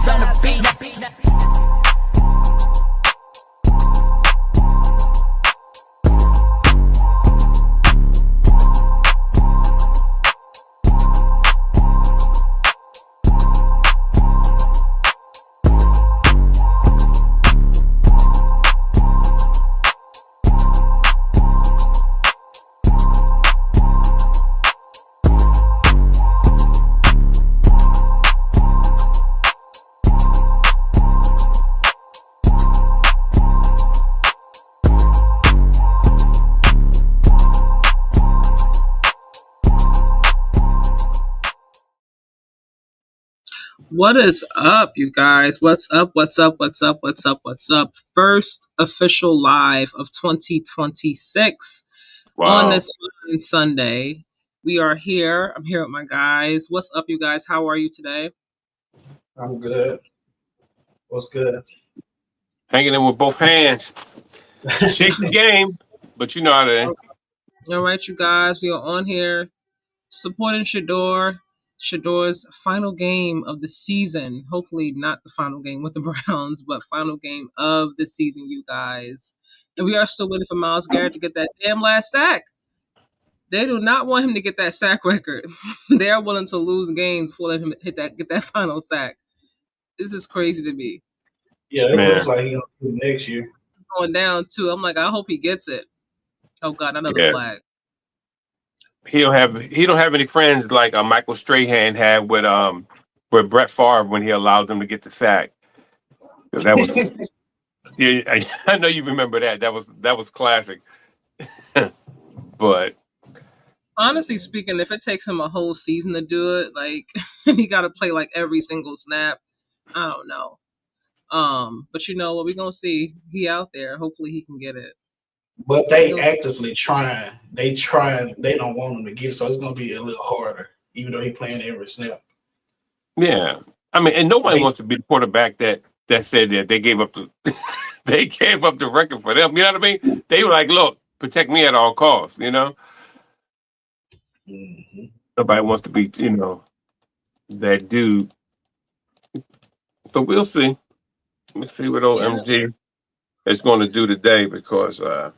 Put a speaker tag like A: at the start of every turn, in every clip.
A: Miles on the beat.
B: What is up, you guys? What's up? What's up? What's up? What's up? What's up? First official live of 2026 on
C: Wow.
B: this fine Sunday. We are here. I'm here with my guys. What's up, you guys? How are you today?
D: I'm good. What's good?
C: Hanging in with both hands. Shake the game, but you know how to.
B: All right, you guys. We are on here supporting Shador. Shador's final game of the season. Hopefully not the final game with the Browns, but final game of the season, you guys. And we are still waiting for Miles Garrett to get that damn last sack. They do not want him to get that sack record. They are willing to lose games before let him get that final sack. This is crazy to me.
D: Yeah, it
C: Man.
D: looks like he's gonna do it next year.
B: Going down too. I'm like, I hope he gets it. Oh God, another
C: Yeah.
B: flag.
C: He don't have any friends like Michael Strahan had with Brett Favre when he allowed them to get the sack. 'Cause that was yeah, I know you remember that. That was classic. But
B: Honestly speaking, if it takes him a whole season to do it, like he got to play like every single snap. I don't know. But you know what? We're gonna see. He out there. Hopefully he can get it.
D: But they actively trying. They trying. They don't want him to get it, so it's gonna be a little harder, even though he playing every snap.
C: yeah, I mean, and nobody wants to be the quarterback that said that they gave up the they gave up the record for them. You know what I mean? They were like, look, protect me at all costs. You know.
D: Mm-hmm.
C: Nobody wants to be, that dude. But we'll see. Let's see what old MG is going to do today because,
B: It's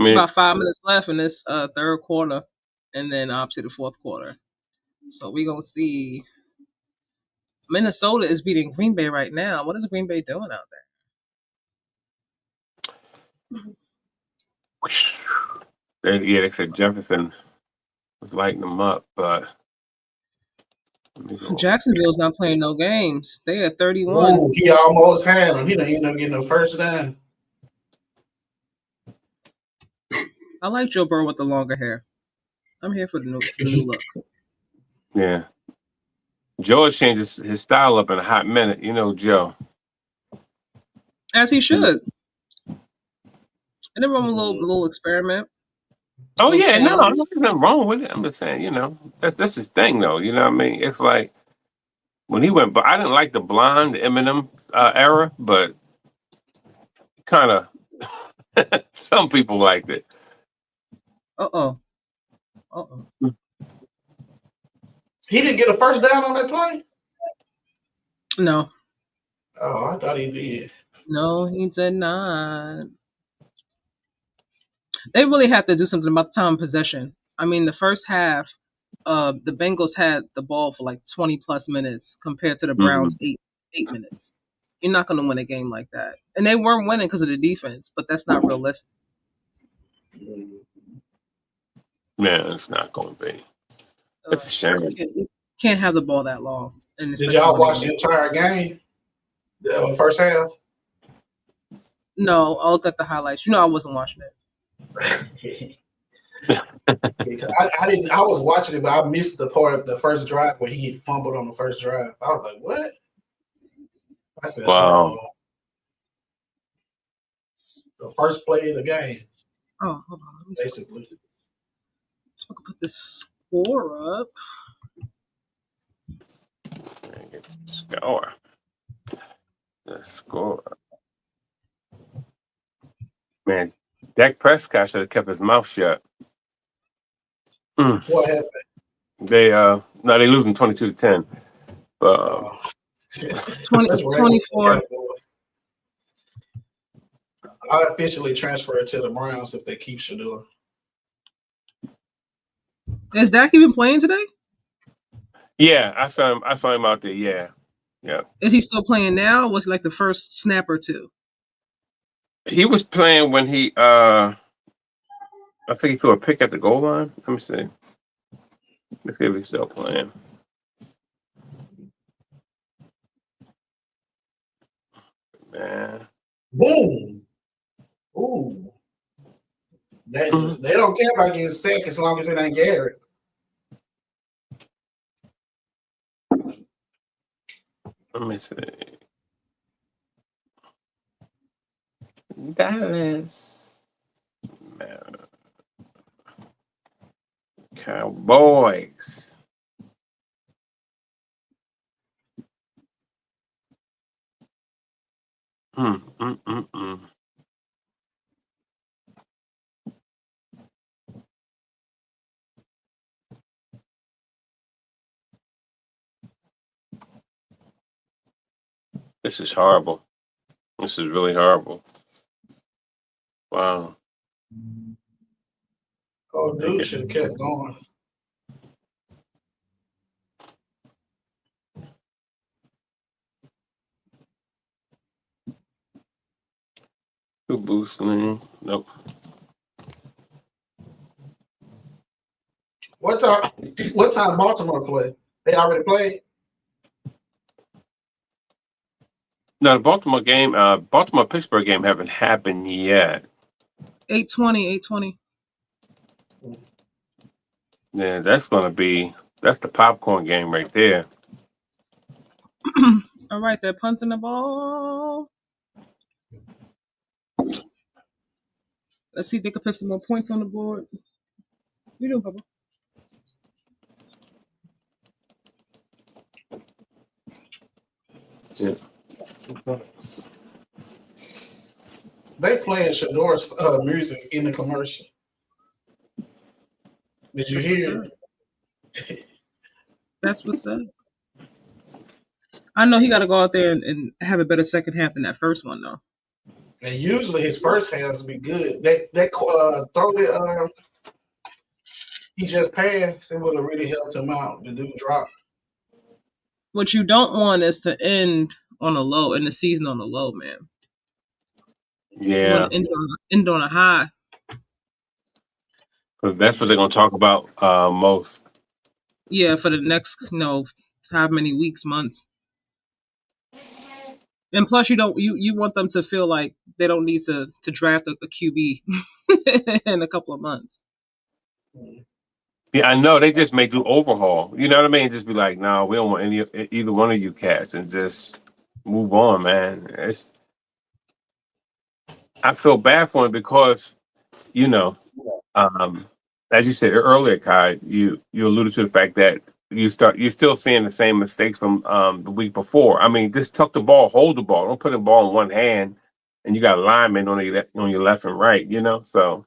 B: about 5 minutes left in this third quarter, and then obviously the fourth quarter. So we're gonna see. Minnesota is beating Green Bay right now. What is Green Bay doing out there?
C: they said Jefferson was lighting them up, but
B: Jacksonville's not playing no games. They at 31.
D: Ooh, he almost had him. He didn't end up getting a first down.
B: I like Joe Burrow with the longer hair. I'm here for the new look.
C: Yeah. Joe has changed his style up in a hot minute. You know, Joe.
B: As he should. And then run a little experiment.
C: Oh yeah, no, there's nothing wrong with it. I'm just saying, that's his thing though. You know what I mean? It's like when he went, but I didn't like the blonde Eminem era, but kind of some people liked it.
D: He didn't get a first down on that play?
B: No.
D: Oh, I thought he did.
B: No, he did not. They really have to do something about the time of possession. I mean, the first half, the Bengals had the ball for like 20 plus minutes compared to the Browns 8 minutes. You're not going to win a game like that. And they weren't winning because of the defense, but that's not realistic.
C: Yeah, it's not going to be. It's a shame.
B: You can't have the ball that long.
D: Did y'all watch the entire game? The first half?
B: No, I looked at the highlights. I wasn't watching it.
D: I didn't. I was watching it, but I missed the part of the first drive where he fumbled on the first drive. I was like, "What?" I said,
C: "Wow."
D: The first play of the game.
B: Oh, hold on.
D: Basically,
B: so I can put this score up.
C: The score. Man, Dak Prescott should have kept his mouth shut.
D: What happened?
C: They losing 22-10. But
B: 20,
D: That's right.
B: 24.
D: I officially transfer to the Browns if they keep Shador.
B: Is Dak even playing today?
C: yeah, I saw him out there. Yeah.
B: Is he still playing now? Or was it like the first snap or two?
C: He was playing when he I think he threw a pick at the goal line. Let me see. Let's see if he's still playing. Man.
D: Boom. Ooh. They don't care about getting sick as long as it ain't Garrett.
C: Let me see. Dallas. Man. Cowboys. This is horrible. This is really horrible. Wow.
D: Oh, dude should have kept going.
C: Boostling. Nope.
D: What time Baltimore play? They already played?
C: No, the Baltimore game, Baltimore-Pittsburgh game haven't happened yet.
B: 8:20.
C: Yeah, that's the popcorn game right there.
B: All right, they're punting the ball. Let's see if they can put some more points on the board. What you doing, Papa?
C: Yeah.
D: They playing Shador's music in the commercial. Did you hear it?
B: That's what's up. I know he got to go out there and have a better second half than that first one, though.
D: And usually his first halves be good. That throw that he just passed, it would have really helped him out. The dude dropped.
B: What you don't want is to end on a low, in the season on a low, man.
C: Yeah.
B: You want to end on a high.
C: Because that's what they're going to talk about most.
B: Yeah, for the next, how many weeks, months. And plus, you want them to feel like they don't need to draft a QB in a couple of months.
C: Yeah, I know. They just may do overhaul. You know what I mean? Just be like, no, we don't want either one of you cats, and just move on, man. I feel bad for him because, as you said earlier, Kai, you alluded to the fact that you're still seeing the same mistakes from the week before. I mean, just tuck the ball, hold the ball, don't put the ball in one hand, and you got a lineman on your left and right. So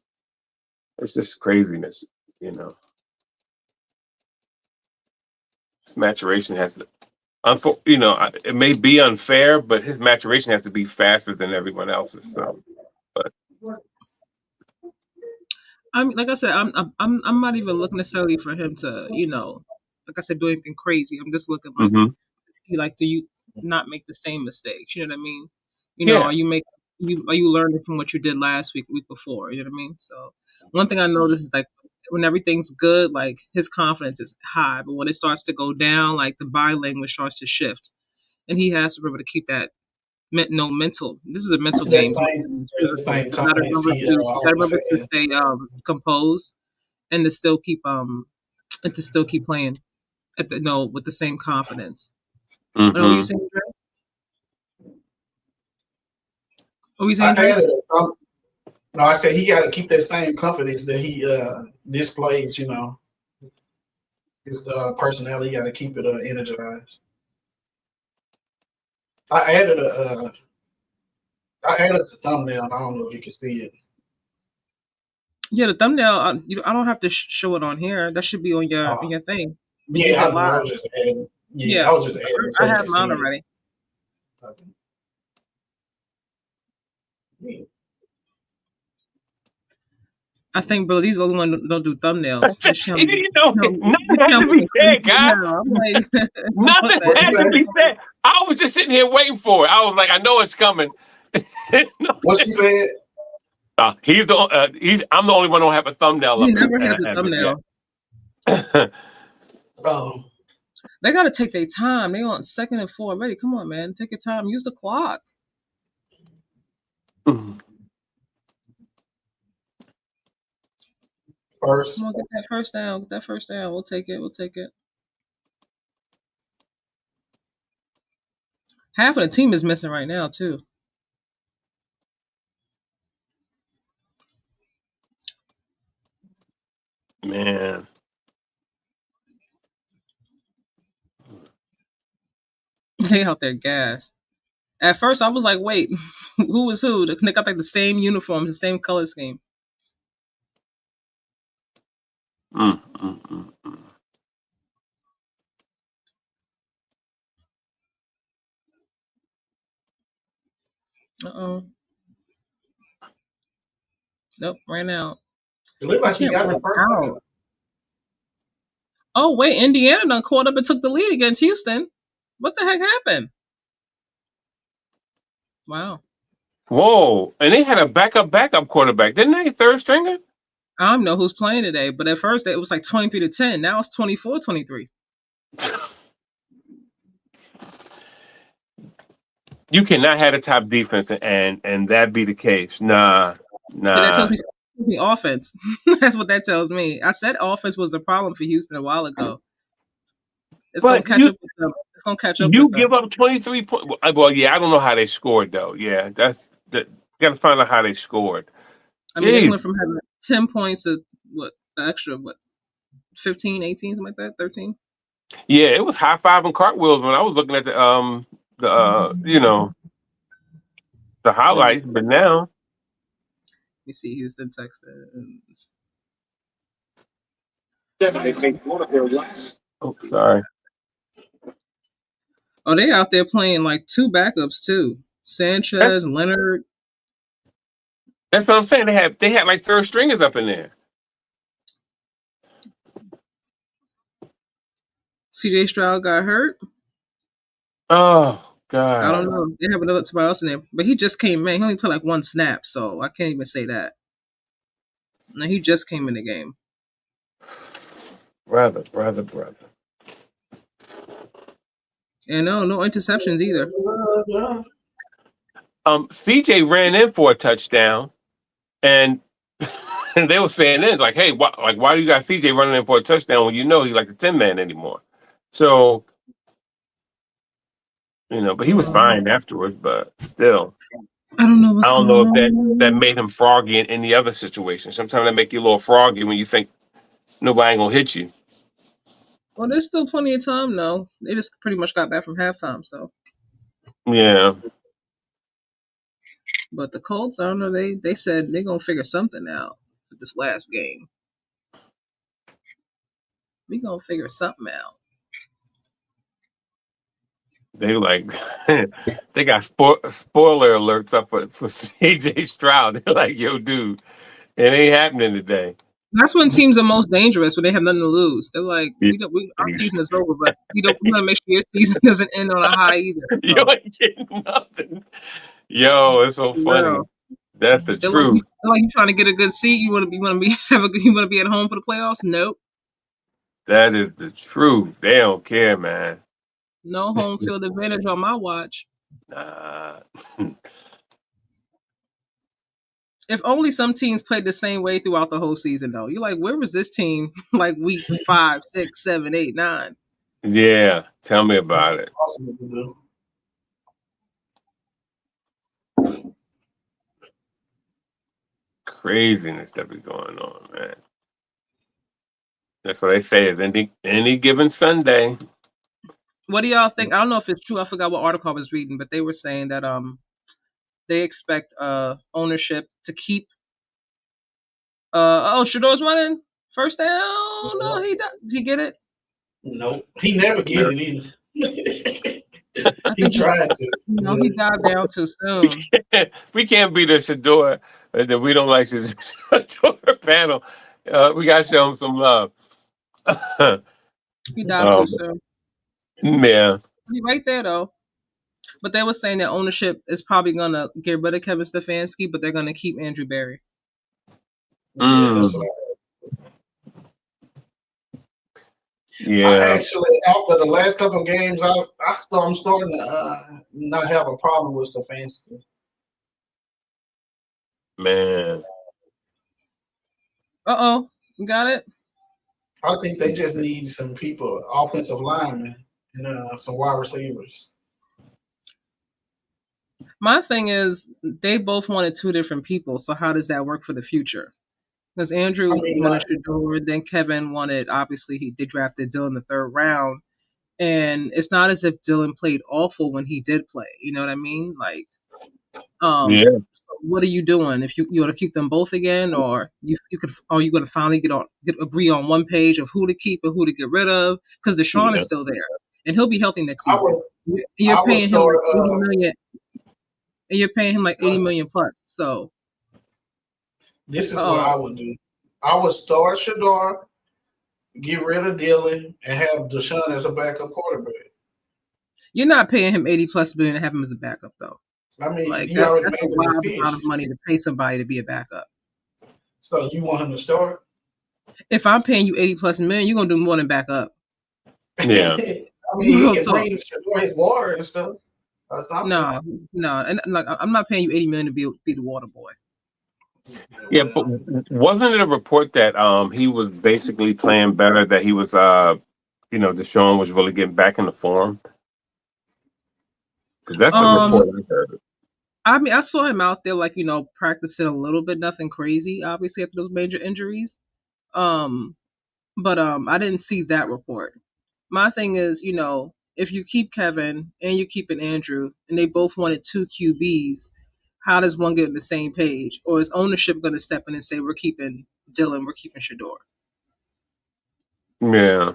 C: it's just craziness. His maturation has to, it may be unfair, but his maturation has to be faster than everyone else's. So, but
B: I mean, like I said, I'm not even looking necessarily for him to, like I said, do anything crazy. I'm just looking like to see, like, do you not make the same mistakes? You know what I mean? Are you learning from what you did last week, week before? You know what I mean? So one thing I noticed is like when everything's good, like his confidence is high, but when it starts to go down, like the body language starts to shift, and he has to be able to keep that mental. This is a mental game. You gotta remember to stay composed and to still keep playing with the same confidence. What were you saying, Dre? What were you saying, Dre?
D: No, I said he got to keep that same confidence that he displays. His personality. Got to keep it energized. I added the thumbnail. I don't know if you can see it.
B: Yeah, the thumbnail. I don't have to show it on here. That should be on your thing.
D: Yeah, I was just adding. Yeah, I was just adding
B: I
D: so you
B: have
D: can
B: mine
D: see it.
B: already. I think, bro, these only one don't do thumbnails. This channel,
C: You know, nothing
B: this
C: has to
B: channel
C: be
B: is
C: said,
B: crazy
C: guy.
B: now. I'm like, what
C: Nothing
B: the
D: What you
C: has to
D: say?
C: be said. I was just sitting here waiting for it. I was like, I know it's coming.
D: What she said?
C: I'm the only one who don't have a thumbnail
B: He
C: up
B: never has a
C: as of
B: thumbnail.
C: yet.
D: Oh,
B: They got to take their time. They on 2nd and 4 already. Come on, man. Take your time. Use the clock.
D: first.
B: Come on, get that first down. Get that first down. We'll take it. We'll take it. Half of the team is missing right now, too.
C: Man.
B: They out there gas. At first, I was like, wait, who was who? They got like the same uniforms, the same color scheme.
C: Mm, mm, mm, mm.
B: Uh-oh. Nope, ran out.
D: It looked
B: You
D: like he
B: can't
D: got
B: run
D: the first down.
B: out. Oh, wait, Indiana done caught up and took the lead against Houston. What the heck happened? Wow.
C: Whoa. And they had a backup quarterback. Didn't they? Third stringer?
B: I don't know who's playing today, but at first it was like 23-10. Now it's 24-23.
C: You cannot have a top defense and that be the case. Nah.
B: So that tells
C: Nah.
B: me offense. That's what that tells me. I said offense was the problem for Houston a while ago. It's gonna
C: But
B: catch up with them. It's gonna catch up
C: you
B: with them.
C: give up 23 points. Well, yeah, I don't know how they scored though. Yeah, you got to find out how they scored.
B: I mean, they
C: Jeez.
B: went from having 10 points to what the extra 15, 18, something like that, 13.
C: Yeah, it was high five and cartwheels when I was looking at the
B: Let me
C: highlights. But now,
B: see Houston, Texans.
C: oh, sorry.
B: Oh, they out there playing like two backups too.
C: That's
B: Sanchez, Leonard.
C: that's what I'm saying. They had like third stringers up in there.
B: CJ Stroud got hurt.
C: Oh
B: I don't
C: God.
B: know. They have another somebody else in there, but he just came in. He only played like one snap, so I can't even say that. No, he just came in the game.
C: Brother.
B: And no interceptions either.
C: CJ ran in for a touchdown, and and they were saying then like, hey, why do you got CJ running in for a touchdown when you know he's like the 10-man anymore? So but he was fine afterwards. But still,
B: I don't know what's
C: I don't
B: going
C: know if that
B: on.
C: made him froggy in any other situation. Sometimes that make you a little froggy when you think nobody ain't gonna hit you.
B: Well, there's still plenty of time though. They just pretty much got back from halftime, so.
C: Yeah.
B: But the Colts, I don't know. They said they're gonna figure something out with this last game. We gonna figure something out.
C: They like they got spoiler alerts up for CJ Stroud. They're like, yo, dude, it ain't happening today.
B: That's when teams are most dangerous when they have nothing to lose. They're like,
C: Yeah.
B: our season is over, but we want to make sure your season doesn't end on a high either.
C: You
B: So,
C: ain't getting nothing. Yo, it's so funny.
B: real.
C: That's the
B: They're like,
C: truth.
B: you trying to get a good seat. You want to be you want to be at home for the playoffs. Nope,
C: That is the truth. They don't care, man.
B: no home field advantage on my watch.
C: Nah.
B: If only some teams played the same way throughout the whole season, though. You're like, where was this team like week 5, 6, 7, 8, 9?
C: Yeah, tell me about it.
D: Possible to do.
C: Craziness that be going on, man. That's what they say is any given Sunday.
B: What do y'all think? I don't know if it's true. I forgot what article I was reading, but they were saying that they expect ownership to keep Shador's running first down. No, he get it.
D: Nope. He never get it either.
B: I
D: He
B: think
D: tried to.
B: he died down too soon.
C: We can't be the Shador that we don't like Shador panel. We got to show him some love.
B: He died too
C: um,
B: soon.
C: yeah.
B: He right there though. But they were saying that ownership is probably gonna get rid of Kevin Stefanski, but they're gonna keep Andrew Berry.
D: Yeah, that's what
C: Mm,
D: I
C: yeah,
D: actually, after the last couple of games, I'm starting to not have a problem with Stefanski.
C: man.
B: You got it.
D: I think they just need some people, offensive linemen, and some wide receivers.
B: My thing is they both wanted two different people, so how does that work for the future? Because
D: I
B: Andrew
D: mean,
B: wanted Shador, then Kevin wanted. Obviously, they drafted Dylan in the third round, and it's not as if Dylan played awful when he did play. You know what I mean? Like,
C: Yeah,
B: so what are you doing? If you want to keep them both again, or you could, are you going to finally agree on one page of who to keep and who to get rid of? Because Deshaun is
C: yeah,
B: still there, and he'll be healthy next
D: I
B: season.
D: would
B: You're
D: I would
B: paying him
D: start.
B: like 80 million, and you're paying him like 80 million plus. So,
D: This is what
B: uh,
D: I would do. I would start Shador, get rid of Dylan, and have Deshaun as a backup quarterback.
B: you're not paying him 80+ million to have him as a backup though.
D: I mean,
B: Like
D: you
B: that's
D: already
B: that's a
D: made the
B: wild amount of
D: decision.
B: money to pay somebody to be a backup.
D: So you want him to start?
B: If I'm paying you 80+ million, you're gonna do more than backup.
C: yeah.
D: I mean, he
B: Real
D: can
B: talk.
D: bring Shador his water and stuff. That's not paying.
B: No, no, and like I'm not paying you 80 million to be the water boy.
C: Yeah, but wasn't it a report that he was basically playing better? That he was Deshaun was really getting back into form? Because that's a
B: Um,
C: report I heard.
B: I mean, I saw him out there like practicing a little bit, nothing crazy. Obviously after those major injuries. Um, but I didn't see that report. My thing is, if you keep Kevin and you keep an Andrew, and they both wanted two QBs, how does one get on the same page? Or is ownership going to step in and say we're keeping Dylan, we're keeping Shador?
C: Yeah,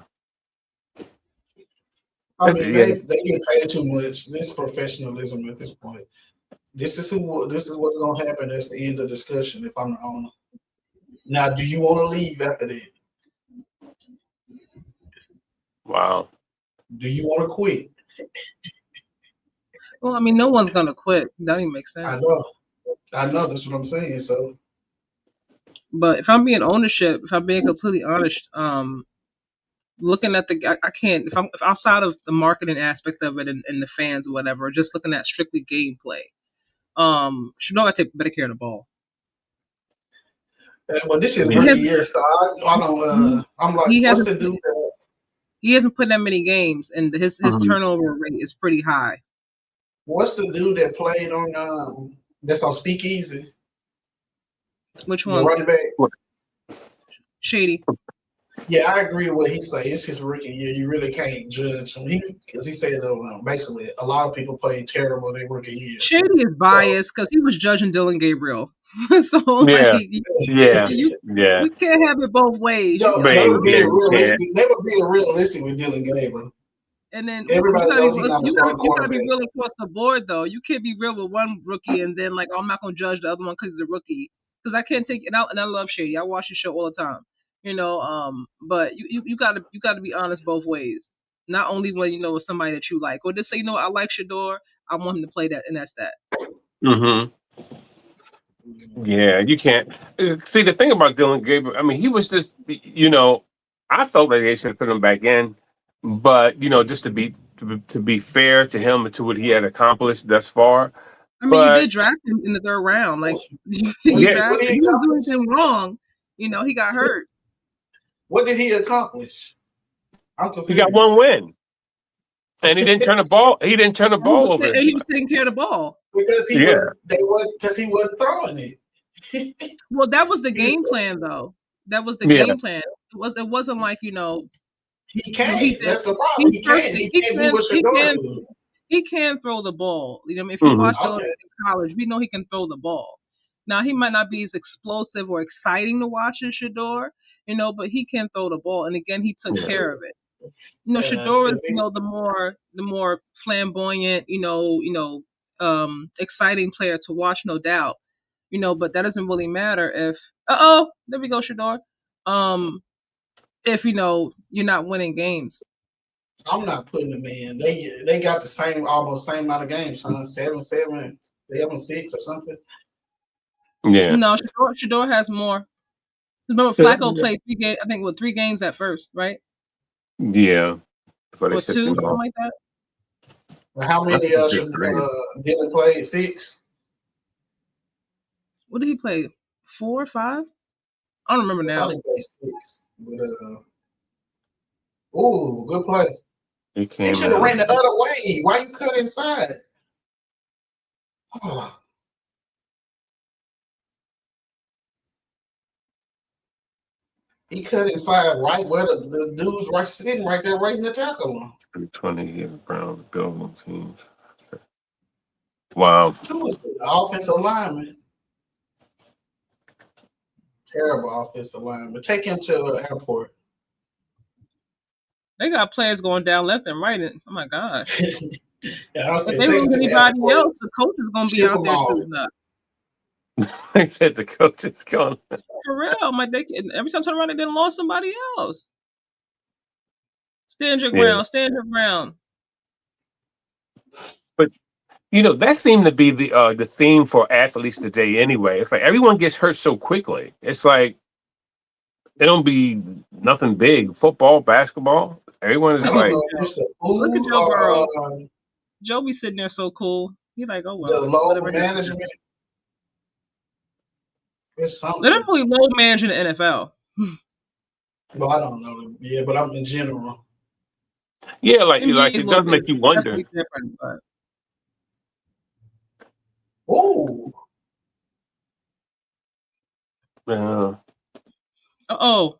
D: I mean,
C: yeah.
D: they get paid too much. This professionalism at this point. This is what's gonna happen. That's the end of discussion. If I'm the owner. Now, do you want to leave after that?
C: Wow.
D: Do you want to quit?
B: Well, I mean, no one's going to quit. That don't even make
D: I
B: sense.
D: know. That's what I'm saying. So
B: But if I'm being ownership, if I'm being completely honest, looking at I can't if outside of the marketing aspect of it and the fans or whatever, just looking at strictly gameplay, Shador got to take better care of the ball.
D: well, this is
C: Yeah.
B: He
D: rookie
B: hasn't
D: year, so I don't. I'm like,
B: he
D: what's
B: hasn't
D: the dude?
B: he hasn't put that many games, and his
C: Mhm.
B: turnover rate is pretty high.
D: What's the dude that played on? That's on Speakeasy.
B: Which
D: The
B: one?
D: running back.
B: Shady.
D: Yeah, I agree with what he said. It's his rookie year. You really can't judge him. Because he said basically a lot of people play terrible their rookie years.
B: Shady is biased because he was judging Dylan Gabriel. So
C: Yeah,
B: like
C: yeah, yeah.
B: you can't have it both ways. You
C: But
D: They
B: like
D: were
C: yeah,
D: being
C: you can't.
D: realistic. They were being realistic with Dylan Gabriel.
B: And then
D: Everybody knows he's not a starting
B: you gotta be
D: quarterback.
B: real across the board though. You can't be real with one rookie and then like, oh, I'm not gonna judge the other one because he's a rookie. Because I can't take and I love Shady. I watch his show all the time. But you gotta be honest both ways. Not only when with somebody that you like, or just say, I like Shador, I want him to play that, and that's that.
C: Mm-hmm. Yeah, you can't. See, the thing about Dylan Gabriel, I mean, he was just, I felt like they should have put him back in, but just to be fair to him and to what he had accomplished thus far.
B: I mean, you
C: But
B: did draft him in the third round. Like you
C: yeah,
B: drafted, he didn't do anything wrong. He got hurt.
D: What did he accomplish? I'm
C: he
D: confused.
C: got one win, and he didn't turn the ball. He didn't turn the ball over.
B: He was taking care of the ball
D: because he wasn't throwing it.
B: Well, that was the game plan, though. That was the
C: Yeah.
B: game plan. It wasn't like
D: he can't. That's the problem. He can't. He can't do what Shador do.
B: He can throw the ball. If you watch Dylan
D: Okay.
B: in college, we know he can throw the ball. Now he might not be as explosive or exciting to watch as Shador, but he can throw the ball. And again, he took care of it. Shador is,
D: 'cause he-
B: the more flamboyant, exciting player to watch, no doubt. But that doesn't really matter if there we go, Shador. If you're not winning games.
D: I'm not putting them in. They got the same almost same amount of games, huh? 7-7, 7-6 or something.
C: Yeah.
B: No, Shador has more. Remember, Flacco played 3 games. I think 3 games at first, right?
C: Yeah. Before they
B: Or
C: shipped
B: 2,
C: him
B: something
C: off.
B: like that.
D: How
C: I
D: many
C: think they did great.
D: Dylan played? 6?
B: What did he play? 4, 5? I don't remember
D: I
B: now.
D: thought he played 6. But ooh, good play.
C: He
D: They
C: came
D: should have
C: in.
D: ran the other way. Why you cut inside? He cut inside right where the dudes right sitting right there waiting to tackle him.
C: 20 years Browns building teams. Wow.
D: Who was it? The offensive lineman. Terrible offensive lineman. Take him to the airport.
B: They got players going down left and right. Oh my gosh!
D: Yeah, I
B: If
D: said
B: they
D: take him
B: lose
D: to the
B: anybody
D: airport.
B: else, the coach is gonna be
D: Ship
B: out
D: them
B: there
D: all.
B: suiting up.
C: I said the coach is gone.
B: For real, every time I turn around, they didn't lost somebody else. Stand your
C: Yeah.
B: ground. Stand your ground.
C: But that seemed to be the theme for athletes today anyway. It's like everyone gets hurt so quickly. It's like it don't be nothing big. Football, basketball. Everyone
D: I
C: is
D: don't
C: like,
D: know if it's the
B: Look at
D: food
B: Joe Burrow.
D: or
B: Joe be sitting there so cool. He's like, oh
D: the
B: well,
D: low
B: whatever.
D: management. It's
B: They
D: something.
B: don't really load manage in the NFL.
D: Well, I don't know. Yeah, but I'm in general.
C: yeah, like
B: NBA is a
C: it
B: little
C: does
B: bit
C: make you wonder.
B: definitely different, but
D: Ooh.
C: Uh,
B: oh,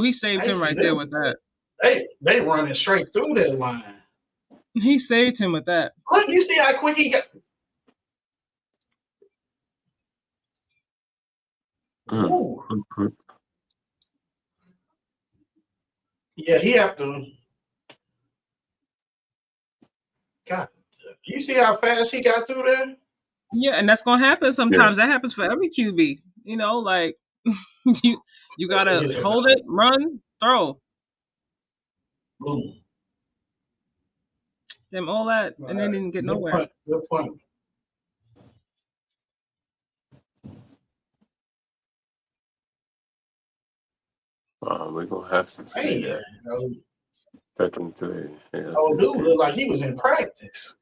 B: he saved
D: I
B: him
D: see
B: right there
D: this.
B: with that.
D: They running straight through that line.
B: He saved him with that.
D: Look, you see how quick he got. Ooh. Yeah, he have to. God, you see how fast he got through there?
B: Yeah, and that's gonna happen sometimes. That happens for every QB. Like you gotta hold it, run, throw.
D: Boom.
B: Them all that, and they didn't get nowhere.
D: Good point.
C: we're gonna have to see that. Second three. Yeah,
D: Oh, dude looked like he was in practice.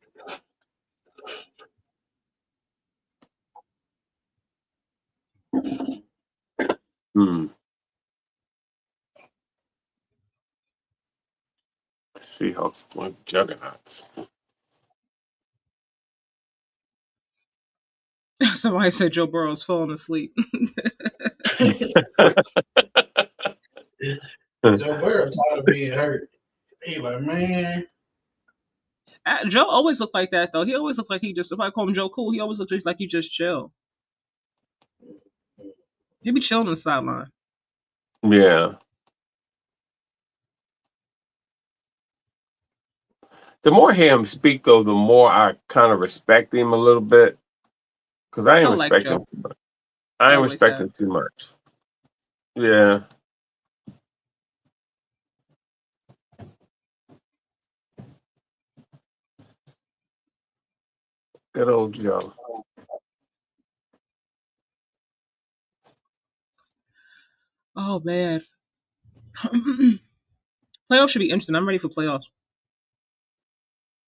C: Seahawks like juggernauts.
B: Somebody said Joe Burrow's falling asleep.
D: Joe Burrow tired of being hurt. He like, man.
B: Joe always looked like that though. He always looked like he just. If I call him Joe Cool, he always looked just like he just chill. He be chilling on the sideline.
C: Yeah. The more I hear him speak, though, the more I kind of respect him a little bit. Because I ain't
B: like
C: respecting
B: Joe.
C: him too much. I ain't
B: Always
C: respecting
B: have.
C: too much. Yeah. Good old Joe.
B: Oh man. Playoffs should be interesting. I'm ready for playoffs.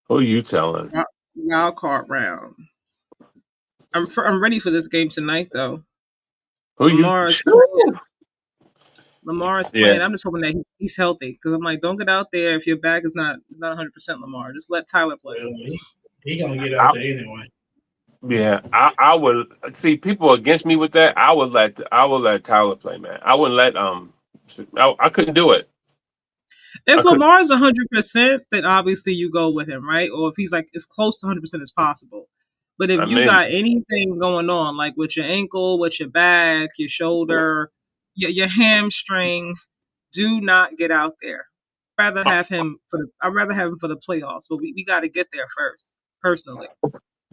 C: Who you telling?
B: Wild card round. I'm ready for this game tonight though.
C: Who you?
B: Lamar is
C: Yeah.
B: playing. I'm just hoping that he's healthy because I'm like, don't get out there if your back is not 100% Lamar. Just let Tyler play.
D: He gonna get out there anyway.
C: Yeah, I would see people against me with that. I would let Tyler play, man. I wouldn't let I couldn't do it.
B: If Lamar's 100%, then obviously you go with him, right? Or if he's like as close to 100% as possible. But if you got anything going on, like with your ankle, with your back, your shoulder, your hamstring, Do not get out there. I'd rather have him for the playoffs, but we got to get there first, personally.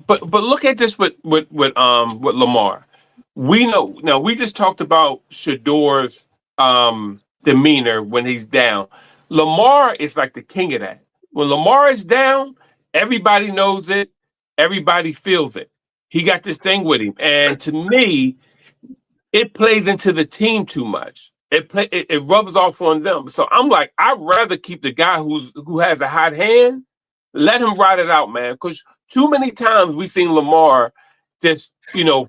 C: But look at this with Lamar. We know now. We just talked about Shador's demeanor when he's down. Lamar is like the king of that. When Lamar is down, everybody knows it. Everybody feels it. He got this thing with him, and to me, it plays into the team too much. It rubs off on them. So I'm like, I'd rather keep the guy who has a hot hand. Let him ride it out, man. Because too many times we've seen Lamar just,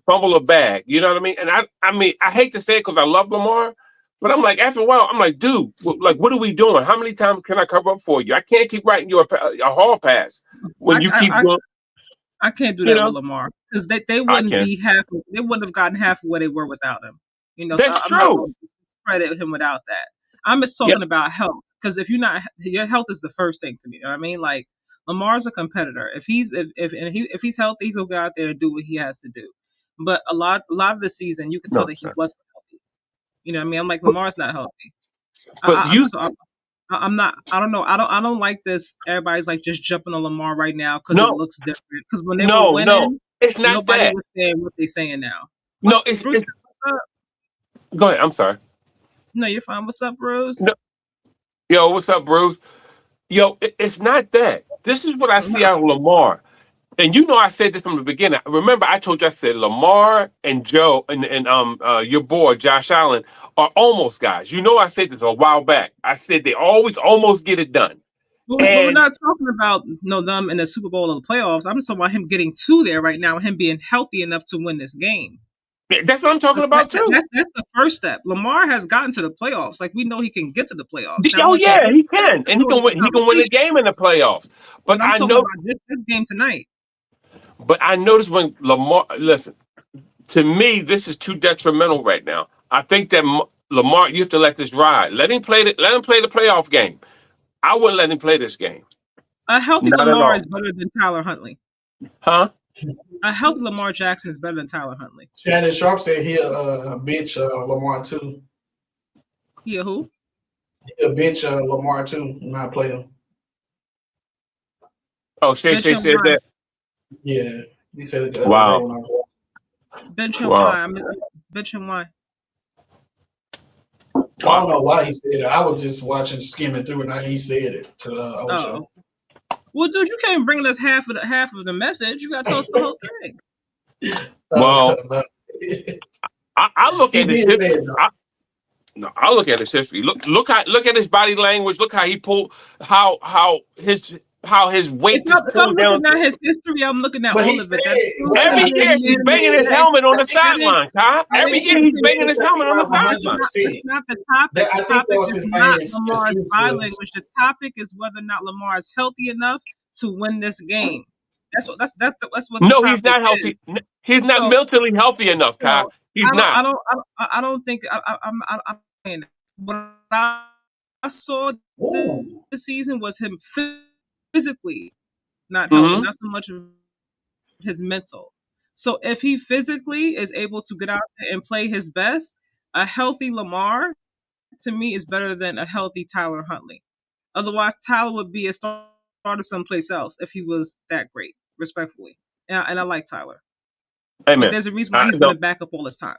C: fumble a bag. You know what I mean? And I mean, I hate to say it because I love Lamar, but I'm like, after a while, I'm like, dude, like, what are we doing? How many times can I cover up for you? I can't keep writing you a hall pass when you keep going.
B: I can't do that with Lamar because they wouldn't be they wouldn't have gotten half of where they were without him.
C: That's
B: so I'm
C: true.
B: not going to credit him without that. I'm just talking about health because if you're not, your health is the first thing to me. You know what I mean? Like Lamar's a competitor. If he's healthy, he's gonna go out there and do what he has to do. But a lot of the season, you could tell that he wasn't healthy. You know what I mean? I'm like, Lamar's not healthy.
C: But
B: I'm not. I don't know. I don't like this. Everybody's like just jumping on Lamar right now because it looks different. Because when they were winning,
C: it's not
B: nobody
C: that.
B: was saying what they're saying now.
C: Bruce,
B: what's up?
C: Go ahead. I'm sorry.
B: No, you're fine. What's up, Bruce?
C: No. Yo, what's up, Bruce? Yo, it's not that. This is what I see out of Lamar. And I said this from the beginning. Remember, I told you, I said Lamar and Joe and your boy Josh Allen are almost guys. I said this a while back. I said they always almost get it done.
B: But we're not talking about them in the Super Bowl or the playoffs. I'm just talking about him getting to there right now, him being healthy enough to win this game.
C: That's what I'm talking about too.
B: That's the first step. Lamar has gotten to the playoffs. Like we know he can get to the playoffs.
C: He can, and he can win. He can win a game in the playoffs. But
B: I'm talking about this game tonight.
C: But I noticed when Lamar, listen, to me, this is too detrimental right now. I think that Lamar, you have to let this ride. Let him play the playoff game. I wouldn't let him play this game.
B: A healthy Lamar is better than Tyler Huntley.
C: Huh?
B: A healthy Lamar Jackson is better than Tyler Huntley.
D: Shannon Sharp said he'll bench Lamar too.
B: He a who?
D: He'll bench Lamar too, not play him.
C: Oh, Shay said that.
D: Yeah, he said it.
C: Wow.
B: Bench him why? Bench him why?
D: I don't know why he said it. I was just skimming through, and he said it to the old show.
B: Well, dude, you can't bring us half of the message. You got to tell us the whole thing.
C: Well, I look at his history. I look at his history. Look at his body language. Look how he pulled. How his weight is pulled down.
B: I'm looking at his history. I'm looking at all of it.
C: Every year he's banging his helmet on the sideline, Kyle. Every year he's banging his helmet on the sideline.
B: It's not the topic. The topic is not Lamar's body language. The topic is whether or not Lamar is healthy enough to win this game. That's what.
C: No, he's not healthy. He's not mentally healthy enough, Kyle. He's not.
B: I don't think. I'm saying what I saw this season was him physically not healthy, not so much of his mental. So if he physically is able to get out there and play his best, a healthy Lamar to me is better than a healthy Tyler Huntley. Otherwise, Tyler would be a starter someplace else if he was that great, respectfully. And I like Tyler.
C: Amen.
B: But there's a reason why he's going to back up all his time.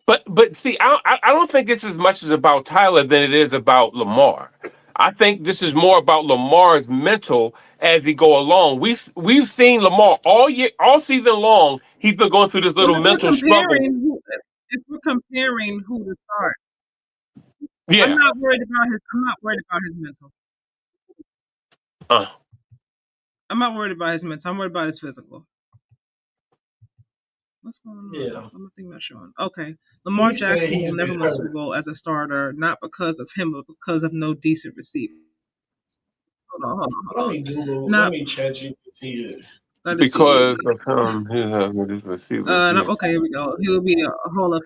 C: But see, I don't think it's as much as about Tyler than it is about Lamar. I think this is more about Lamar's mental as he go along. We've seen Lamar all season long. He's been going through this little mental struggle.
B: If we're comparing who to start,
C: yeah,
B: I'm not worried about his mental. I'm not worried about his mental. I'm worried about his physical. What's going on?
D: Yeah.
B: I'm thinking not showing. Okay. Lamar Jackson will never win Super Bowl as a starter, not because of him, but because of no decent receiver. Hold on.
D: Let me chat you here.
C: Because of him, he'll have no decent receiver.
B: Okay, here we go. He will be a Hall of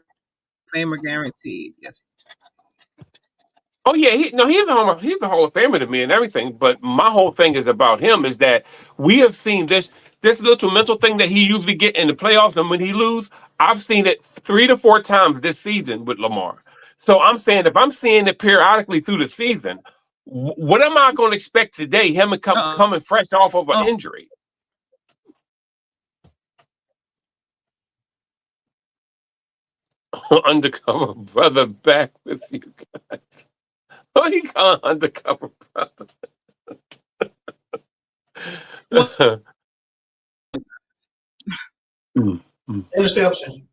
B: Famer guaranteed. Yes.
C: Oh yeah, he's a Hall of Famer to me and everything. But my whole thing is about him is that we have seen this little mental thing that he usually get in the playoffs, and when he lose, I've seen it 3 to 4 times this season with Lamar. So I'm saying if I'm seeing it periodically through the season, what am I going to expect today? Him coming fresh off of an injury. Undercover brother back with you guys. What you call undercover brother?
B: What?
D: Interception.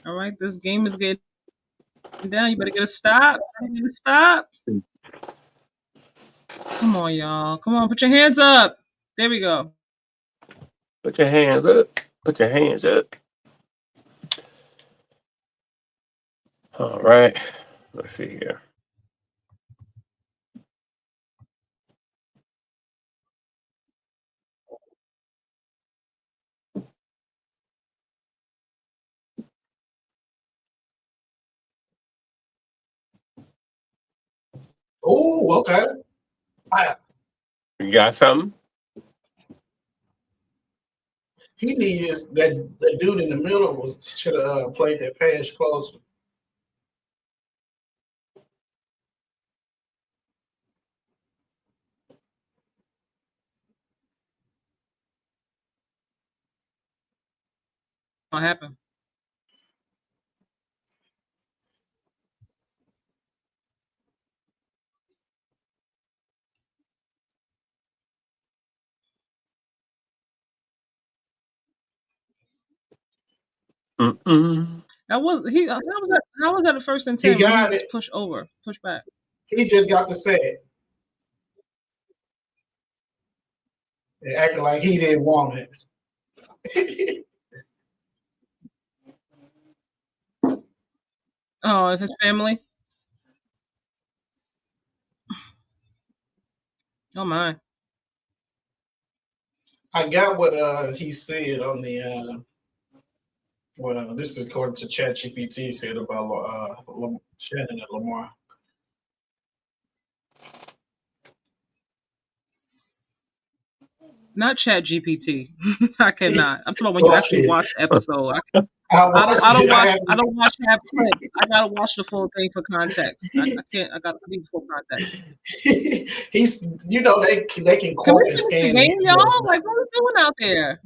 B: All right, this game is getting down. You better get a stop. Stop. Come on, y'all. Come on, put your hands up. There we go.
C: Put your hands up. Put your hands up. All right. Let's see here.
D: Oh, okay.
C: You got something?
D: He needs that the dude in the middle should have played that pass closer.
B: What happened? That was he. How was that? How was that a first and 10 when he was pushed over, pushed back?
D: He just got to say it. And acting like he didn't want it.
B: Oh, his family. Oh my.
D: I got what he said on the well, this is according to ChatGPT said about Shannon and Lamar.
B: Not ChatGPT. I cannot. I'm talking about when you actually watch the episode. I don't watch half clips. I gotta watch the full thing for context. I can't. I need full context.
D: He's, you know, they can
B: Can
D: quote
B: we
D: and
B: finish
D: scan
B: the game, y'all? Like, what are we doing out there?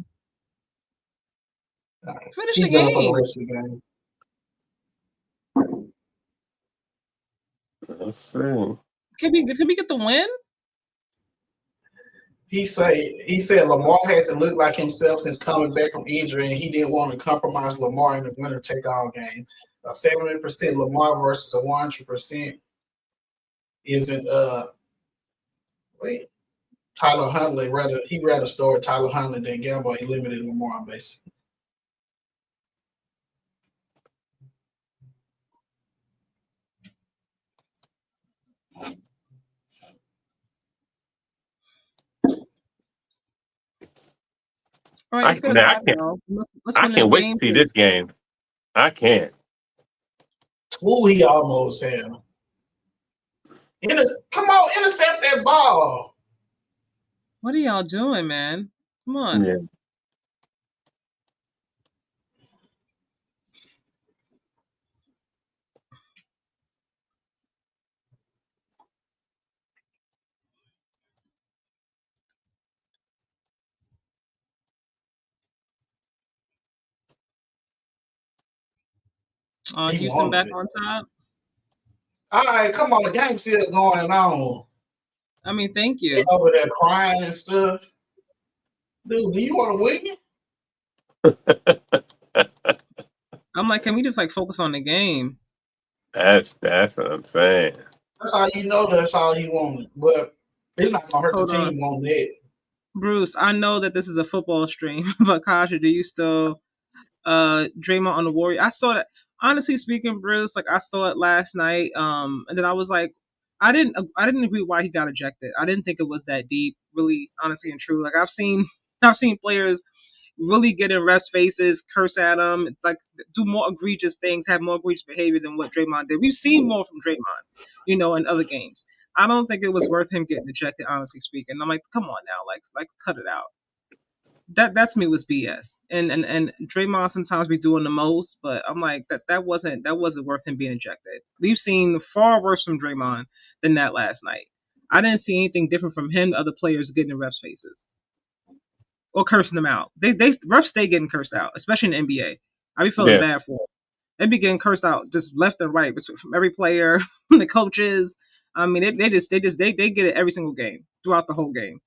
B: Finish the
D: done for the
B: game.
D: rest of the game.
C: Let's see.
B: Can we get the win?
D: He said Lamar hasn't looked like himself since coming back from injury, and he didn't want to compromise Lamar in the winner take all game. 70% Lamar versus a 100% isn't Tyler Huntley rather start Tyler Huntley than gamble a limited Lamar basically.
B: All right, let's get a stop, y'all. Let's win
C: I can't wait to see this game. I can't.
D: Ooh, he almost had him. Come on, intercept that ball.
B: What are y'all doing, man? Come on.
C: Yeah.
B: Houston back on top.
D: All right, come on, the game's still going on.
B: I mean, thank you.
D: Over there crying and stuff. Dude, do you want to
B: win? I'm like, can we just like focus on the game?
C: That's what I'm saying.
D: That's how you know that's all you want. But it's not gonna hurt the team on that.
B: Bruce, I know that this is a football stream, but Kasha, do you still Draymond on the Warriors? I saw that. Honestly speaking, Bruce, like I saw it last night. And then I was like, I didn't agree why he got ejected. I didn't think it was that deep, really, honestly and true. Like I've seen players really get in refs' faces, curse at them. It's like do more egregious things, have more egregious behavior than what Draymond did. We've seen more from Draymond, in other games. I don't think it was worth him getting ejected, honestly speaking. I'm like, come on now, like cut it out. That to me was BS. And Draymond sometimes be doing the most, but I'm like that wasn't worth him being ejected. We've seen far worse from Draymond than that last night. I didn't see anything different from him. Other players getting in refs' faces or cursing them out. They refs stay getting cursed out, especially in the NBA. I be feeling
C: Yeah.
B: bad for them. They be getting cursed out just left and right from every player, the coaches. I mean, they get it every single game throughout the whole game.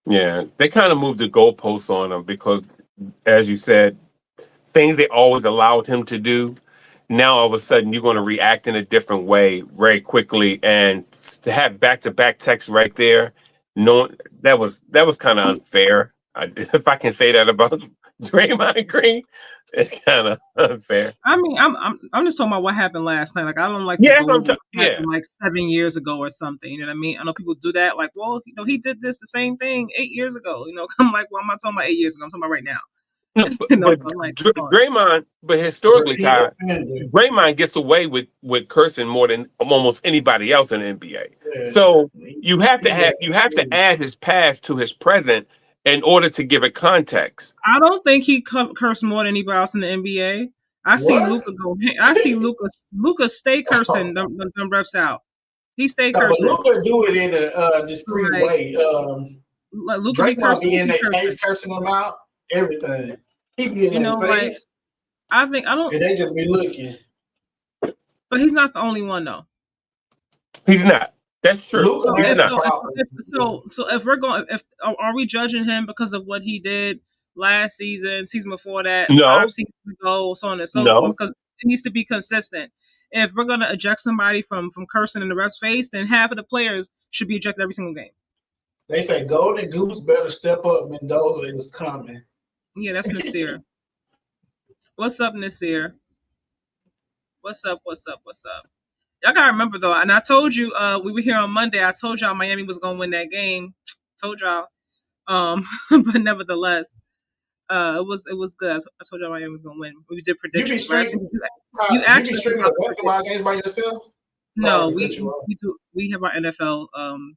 C: Yeah, they kind of moved the goalposts on him because, as you said, things they always allowed him to do. Now all of a sudden you're going to react in a different way very quickly, and to have back-to-back texts right there, no, that was kind of unfair. If I can say that about Draymond Green, it's kind of unfair.
B: I mean, I'm just talking about what happened last night. Like, I don't like to
C: Yeah,
B: go over what
C: yeah.
B: happened like 7 years ago or something. You know what I mean? I know people do that. Like, well, he did this the same thing 8 years ago. I'm like, well, I'm not talking about 8 years ago. I'm talking about right now.
C: No, but
B: I'm like,
C: Draymond, but historically,
D: Repeat
C: Ty,
D: offender.
C: Draymond gets away with cursing more than almost anybody else in the NBA.
D: Yeah.
C: So you have to add his past to his present in order to give it context.
B: I don't think he cursed more than anybody else in the NBA. I see
D: What?
B: Luka go. I see Luka stay cursing them refs out. He stay
D: No, but
B: cursing.
D: Luka do it in a discreet
B: Right.
D: way.
B: Like, Luka be
D: Draymond be in
B: cursing.
D: their face, cursing them out, everything. He be in their
B: Like,
D: face,
B: I don't.
D: and they just be looking.
B: But he's not the only one though.
C: He's not. That's true.
D: Luka
C: He's
D: has
C: not.
D: a problem.
B: So if we're going, are we judging him because of what he did last season before that,
C: No.
B: 5 seasons ago, so on and so
C: No.
B: forth? Because it needs to be consistent. If we're gonna eject somebody from cursing in the ref's face, then half of the players should be ejected every single game.
D: They say Golden Goose better step up. Mendoza is coming.
B: Yeah, that's Nasir. What's up, Nasir? What's up? Y'all gotta remember though, and I told you we were here on Monday. I told y'all Miami was gonna win that game. Told y'all. But nevertheless, it was good. I told y'all Miami was gonna win. We did predictions.
D: You be streaming basketball games by yourself?
B: No, we do. We have our NFL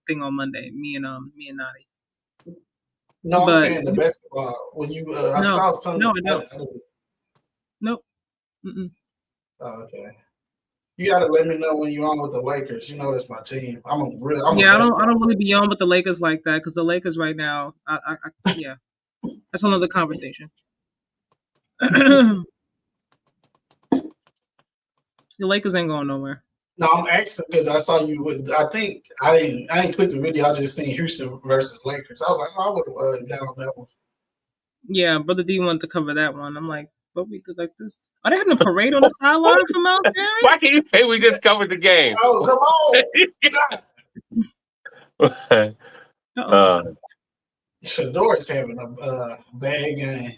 B: thing on Monday. Me and Nadi.
D: No, I'm saying the basketball. When you, I saw something.
B: No, I don't. Nope. Mm-mm.
D: Oh, okay. You gotta let me know when you're on with the Lakers. You know that's my team. I don't really be
B: on with the Lakers like that because the Lakers right now, yeah, that's another conversation. The Lakers ain't going nowhere.
D: No, I'm asking because I saw you with. I think I didn't click the video. I just seen Houston versus Lakers. I was like, I would have got on that one.
B: Yeah, Brother D wanted to cover that one. I'm like, what we did like this? Are they having a parade on the sideline for Miles Garrett?
C: Why can't you say we just covered the game?
D: Oh, come on! Shador is having a bad game.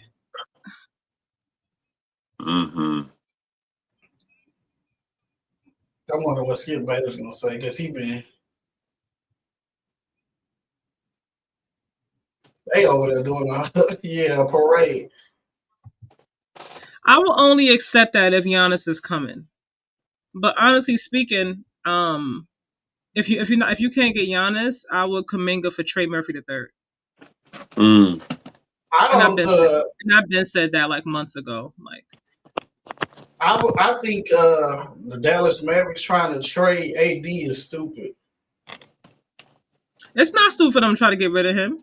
C: Mm-hmm.
D: I wonder what Skip Baylor's gonna say because they over there doing a parade.
B: I will only accept that if Giannis is coming. But honestly speaking, if you can't get Giannis, I would Kuminga for Trey Murphy III. I've been said that like months ago. Like,
D: I think the Dallas Mavericks trying to trade AD is stupid.
B: It's not stupid for them to try to get rid of him.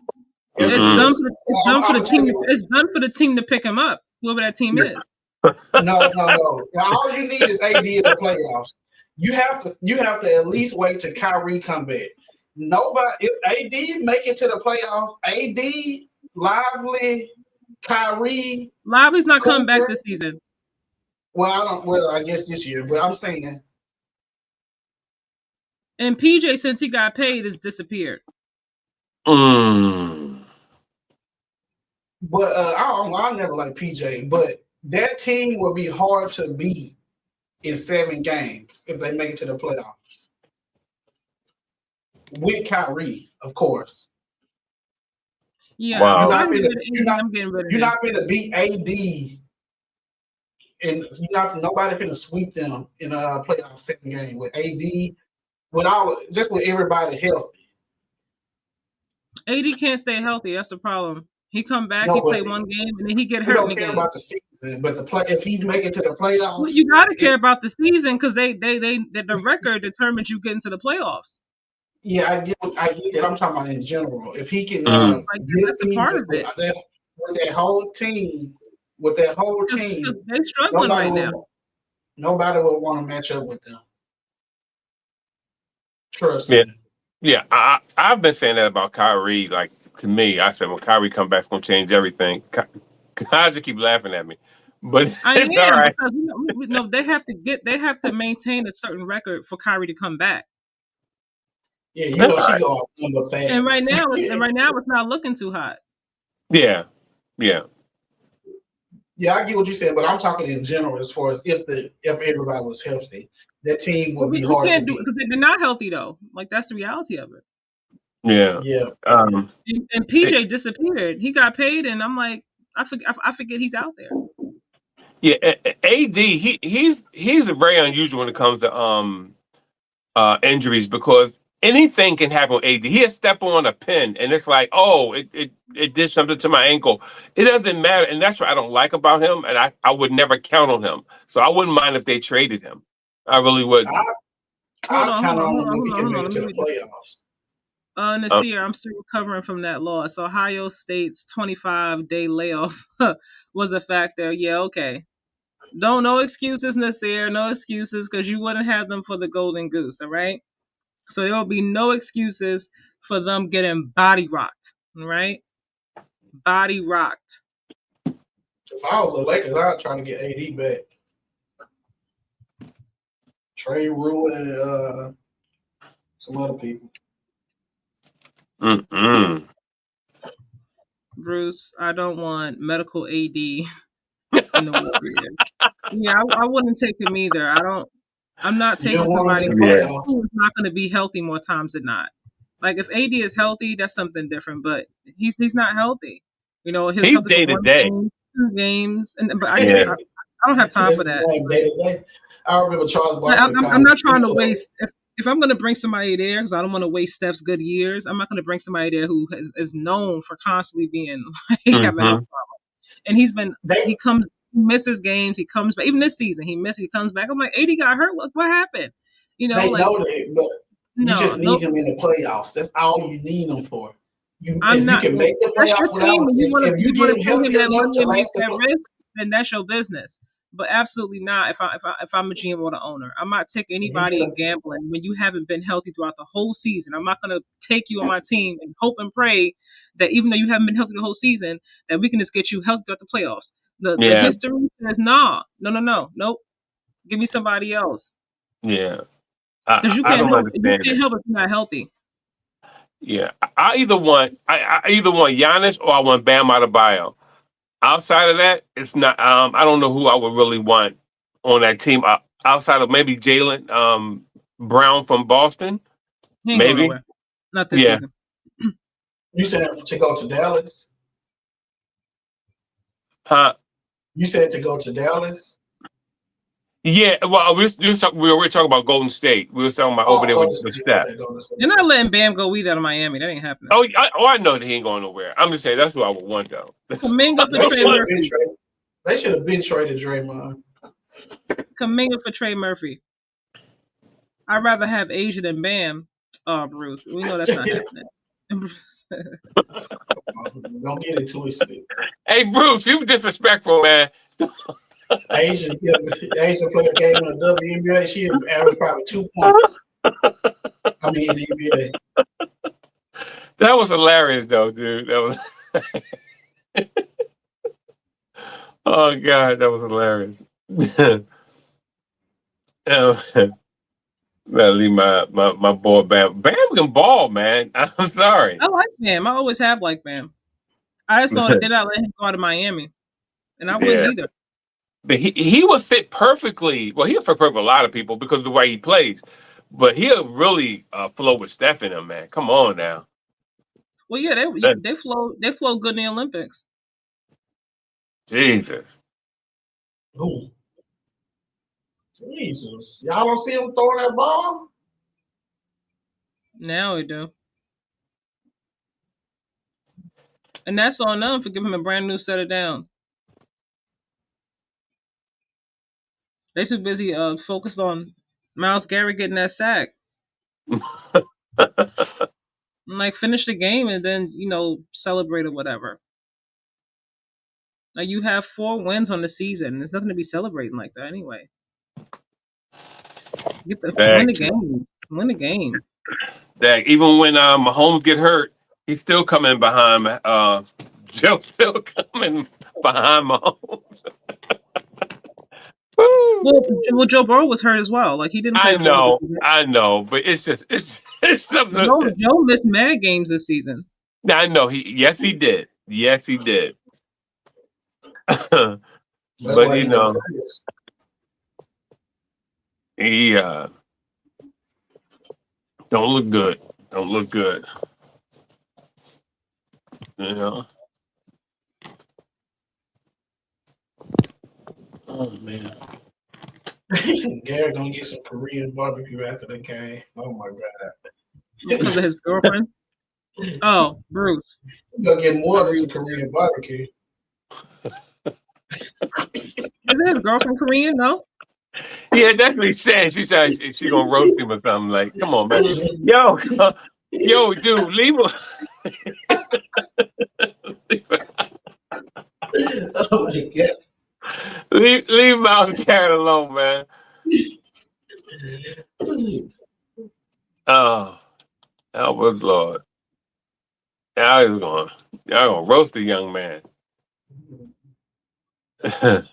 C: Mm-hmm.
B: It's done for the team. It's done for the team to pick him up, whoever that team is.
D: No. All you need is AD in the playoffs. You have to at least wait till Kyrie come back. If AD make it to the playoffs, AD, Lively, Kyrie.
B: Lively's not coming back this season.
D: Well, I guess this year, but I'm saying.
B: And PJ, since he got paid, has disappeared.
C: Mm.
D: But I never like PJ, but that team will be hard to beat in 7 games if they make it to the playoffs. With Kyrie, of course.
B: Yeah,
C: wow.
D: You're not going to beat AD. And nobody finna sweep them in a playoff 7 game with AD, with everybody healthy.
B: AD can't stay healthy. That's the problem. He come back, he
D: No,
B: play
D: but
B: one game, and then he get
D: we
B: hurt in
D: don't
B: the
D: care
B: game.
D: about the season. But if he make it to the
B: Well,
D: playoffs,
B: you gotta care about the season because the record determines you get into the playoffs.
D: yeah, I get that. I'm talking about in general. If he can
B: Like
D: get a
B: that's a part
D: season
B: of it.
D: with that whole team,
B: Because they're struggling
D: nobody
B: right now.
D: nobody will want to match up with them. Trust
C: Yeah,
D: me.
C: yeah. I've been saying that about Kyrie. Like to me, I said when Kyrie come back, it's gonna change everything. I just keep laughing at me, but
B: I
C: it's all
B: am
C: right.
B: because they have to maintain a certain record for Kyrie to come back.
D: Yeah,
C: That's all
D: she
C: right.
D: go off number
B: And right
D: fast.
B: now, it's not looking too hot.
C: Yeah, yeah.
D: Yeah, I get what you said, but I'm talking in general as far as if everybody was healthy, that team
B: Well,
D: would be
B: we
D: hard to
B: can't do it
D: beat.
B: because they're not healthy though. Like that's the reality of it.
C: Yeah.
D: Yeah.
B: And PJ disappeared. He got paid, and I'm like, I forget he's out there.
C: Yeah, AD, he's very unusual when it comes to injuries because anything can happen with AD. He'll step on a pin and it's like, oh, it did something to my ankle. It doesn't matter, and that's what I don't like about him. And I would never count on him, so I wouldn't mind if they traded him. I really wouldn't.
B: Hold
D: I
B: on,
D: count
B: hold on,
D: on
B: hold
D: him
B: on,
D: if he
B: hold on,
D: can
B: hold
D: make
B: on.
D: it
B: Let
D: to
B: me
D: the
B: read this.
D: playoffs.
B: Nasir, I'm still recovering from that loss. Ohio State's 25-day layoff was a factor. Yeah, okay. No excuses, Nasir. No excuses, because you wouldn't have them for the Golden Goose, all right? So there will be no excuses for them getting body rocked, all right? Body rocked.
D: If I was the Lakers, I'd try to get AD back. Trey Rule and some other people.
B: Bruce, I don't want medical AD in the Warriors. Yeah, I wouldn't take him either. I'm not
D: You
B: taking
D: don't want
B: somebody
D: him in the
C: Yeah,
D: playoffs.
B: who's not going to be healthy more times than not. Like if AD is healthy, that's something different. But he's not healthy. He was
C: he's
B: healthy for
C: day to
B: one
C: day.
B: game, 2 games, but
C: Yeah,
B: I don't have time
D: This
B: for
D: is
B: that.
D: not day to day. I remember Charles
B: Like,
D: Barkley
B: I'm
D: calling
B: not trying to
D: it.
B: waste. If I'm going to bring somebody there, because I don't want to waste Steph's good years, I'm not going to bring somebody there who is known for constantly being like having health problems. And
D: They
B: he misses games, he comes back. Even this season, he comes back. I'm like, AD got hurt. What happened? Like
D: know that, but you just
B: no.
D: need him in the playoffs. That's all you need him for.
B: I'm
D: If you
B: not.
D: can
B: Well,
D: make the
B: that's your
D: playoffs without
B: team.
D: him,
B: When
D: if you
B: you
D: get
B: want to
D: him
B: pay him
D: healthy
B: that
D: enough
B: money
D: to
B: and make
D: last
B: that risk, then that's your business. But absolutely not. If I'm a GM or the owner, I'm not taking
D: if you
B: anybody
D: get
B: and gambling when you haven't been healthy throughout the whole season. I'm not going to take you on my team and hope and pray that even though you haven't been healthy the whole season, that we can just get you healthy throughout the playoffs. The
C: yeah,
B: history says no. Nope. Give me somebody else
C: yeah.
B: because
C: I don't
B: you
C: understand
B: can't
C: it.
B: help if you're not healthy.
C: Yeah, I either want Giannis or I want Bam Adebayo. Outside of that, it's not. I don't know who I would really want on that team. Outside of maybe Jalen Brown from Boston,
B: He ain't going
C: maybe.
B: nowhere. Not this
C: Yeah,
B: season.
D: you said to go to Dallas.
C: huh?
D: You said to go to Dallas.
C: Yeah. Well, we were talking about Golden State. We were talking about over
D: Oh,
C: there
D: go to
C: with
D: State.
C: Steph.
D: Okay, go to State.
B: They're not letting Bam go either out of Miami. That ain't happening.
C: I know that he ain't going nowhere. I'm just saying that's who I would want though.
B: Kaminga for
D: They
B: Trey
D: should have been
B: Murphy.
D: traded. They should have been traded Draymond.
B: Kaminga for Trey Murphy. I'd rather have Asia than Bam. Oh, Bruce. We know that's not happening.
D: Don't get it twisted.
C: Hey, Bruce, you disrespectful, man.
D: Asia play a game in the WNBA. She averaged probably 2 points. I mean, in the NBA.
C: That was hilarious, though, dude. That was. Oh God, that was hilarious. Better leave my boy Bam. Bam can ball, man. I'm sorry.
B: I like Bam. I always have liked Bam. I just thought did I let him go out of Miami, and I wouldn't
C: Yeah,
B: either.
C: but he would fit perfectly. Well, he'll fit perfect with a lot of people because of the way he plays. But he'll really flow with Steph in him, man. Come on now.
B: Well, yeah,
C: That-
B: they flow good in the Olympics.
C: Jesus.
D: Ooh, Jesus. Y'all don't see him throwing that ball?
B: Now we do. And that's on them for giving him a brand new set of down. They too busy focused on Miles Garrett getting that sack. Like finish the game and then celebrate or whatever. Like you have 4 wins on the season. There's nothing to be celebrating like that anyway. Win the game. Win the game.
C: That even when Mahomes get hurt, he's still coming behind. Joe still coming behind Mahomes.
B: Well, Joe Burrow was hurt as well. Like he didn't play.
C: I know, but it's something.
B: Joe missed mad games this season.
C: I know he did. Yes, he did. But he don't look good. Don't look good. You know. Oh man.
D: Garrett gonna get some Korean barbecue after the game. Oh my god.
B: Because of his girlfriend? Oh, Bruce.
D: He's gonna get more than some Korean barbecue.
B: Isn't his girlfriend Korean? No.
C: Yeah, that's what he said. She said she gonna roast him or something. Like, come on, man. Yo, dude, leave him.
D: Oh my god.
C: Leave Miles Garrett alone, man. Oh, that was Lord. Y'all gonna roast the young man.
D: You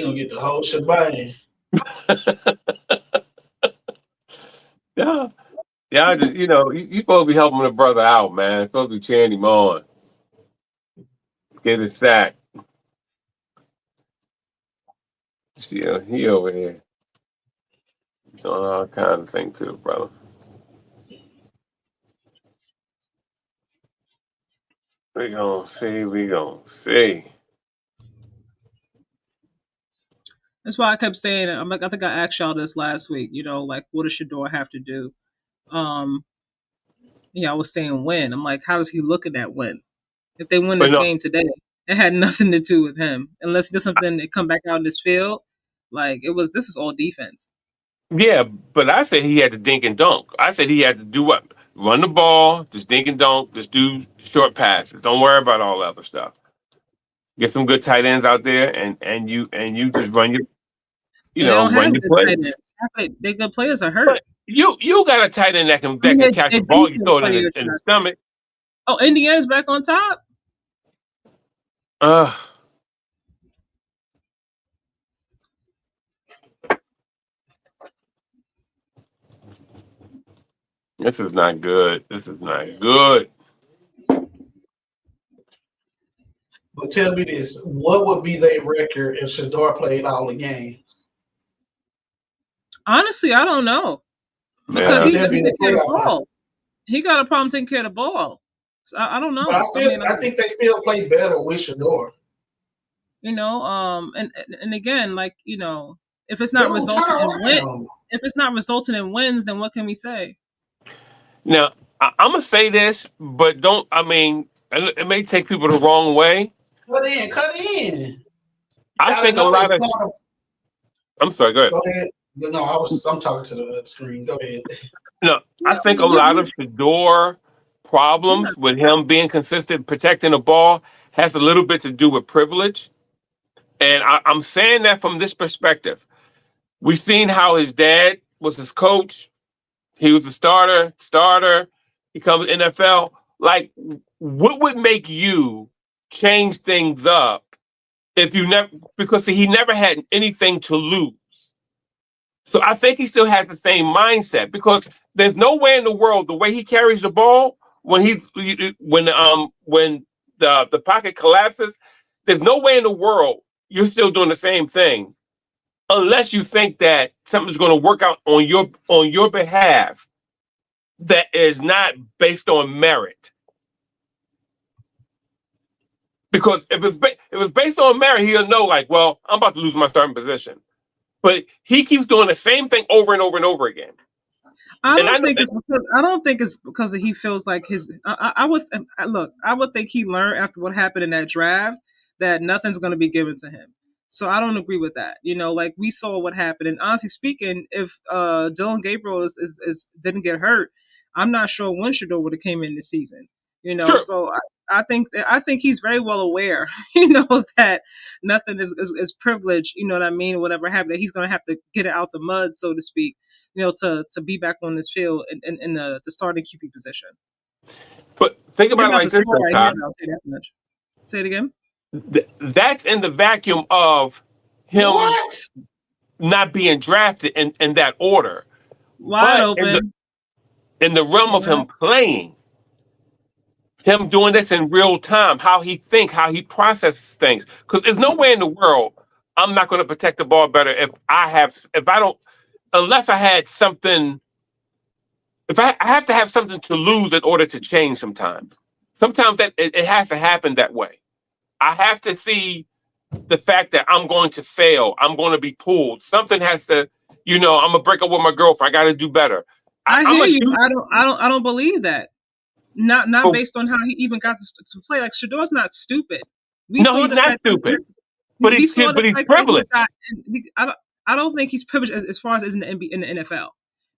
D: gonna get the whole shebang.
C: Yeah, just you supposed to be helping the brother out, man. You're supposed to be cheering him on. Get his sack. Yeah, he over here. He's on all kinds of things too, brother. We gonna see.
B: That's why I kept saying it. I think I asked y'all this last week. Like what does Shador have to do? I was saying win. I'm like, how does he look at that win? If they win this game today, it had nothing to do with him. Unless he does something to come back out in this field. Like this was all defense.
C: Yeah, but I said he had to dink and dunk. I said he had to do what? Run the ball, just dink and dunk, just do short passes. Don't worry about all that other stuff. Get some good tight ends out there, and you just run run your plays.
B: They good players are hurt.
C: But you got a tight end that can catch the ball. You throw it in the stomach.
B: Oh, Indiana's back on top.
C: This is not good.
D: But tell me this: what would be their record if Shador played all the games?
B: Honestly, I don't know because he doesn't take care of the ball. He got a problem taking care of the ball. So I don't know.
D: But I think they still play better with Shador.
B: And again, like if it's not resulting in wins, then what can we say?
C: Now I'm gonna say this, but don't. I mean, it may take people the wrong way.
D: Cut in.
C: I think a lot of. I'm sorry. Go ahead.
D: Go ahead. No, I'm talking to the screen. Go ahead.
C: No, I think a lot of Shador problems with him being consistent protecting the ball has a little bit to do with privilege. And I'm saying that from this perspective. We've seen how his dad was his coach. He was a starter. He comes to NFL. Like, what would make you change things up if you never, because he never had anything to lose. So I think he still has the same mindset because there's no way in the world the way he carries the ball when the pocket collapses, there's no way in the world you're still doing the same thing unless you think that something's going to work out on your behalf that is not based on merit. Because if it's based on merit, he'll know, like, well, I'm about to lose my starting position. But he keeps doing the same thing over and over and over again.
B: I
C: And I
B: don't
C: know,
B: think it's because he feels like his. I would look. I would think he learned after what happened in that draft that nothing's going to be given to him. So I don't agree with that. Like we saw what happened. And honestly speaking, if Dylan Gabriel didn't get hurt, I'm not sure when Shador would have came in this season.
C: sure,
B: So I think he's very well aware, that nothing is privilege. You know what I mean? Whatever happened, that he's going to have to get it out the mud, so to speak, to be back on this field in the starting QB position.
C: but think
B: They're
C: about it
B: about to
C: like this,
B: score
C: though,
B: right here.
C: Kyle.
B: I'll say that much. Say it again.
C: That's in the vacuum of him
D: What?
C: not being drafted in that order.
B: Wide
C: But
B: open.
C: in the realm of him playing, him doing this in real time, how he think, how he processes things. Because there's no way in the world I'm not going to protect the ball better if I don't, unless I had something. If I have to have something to lose in order to change sometimes. Sometimes that it has to happen that way. I have to see the fact that I'm going to fail. I'm going to be pulled. Something has to, I'm gonna break up with my girlfriend. I got to do better.
B: I
C: I'm
B: hear
C: a
B: you.
C: dude.
B: I don't believe that. Not
C: But
B: based on how he even got to play. Like Shador's not stupid. We
C: no,
B: saw
C: he's
B: the
C: not
B: fact that
C: stupid. But
B: we saw the
C: he's
B: fact that he
C: privileged.
B: got. I don't think he's privileged as far as in the NFL.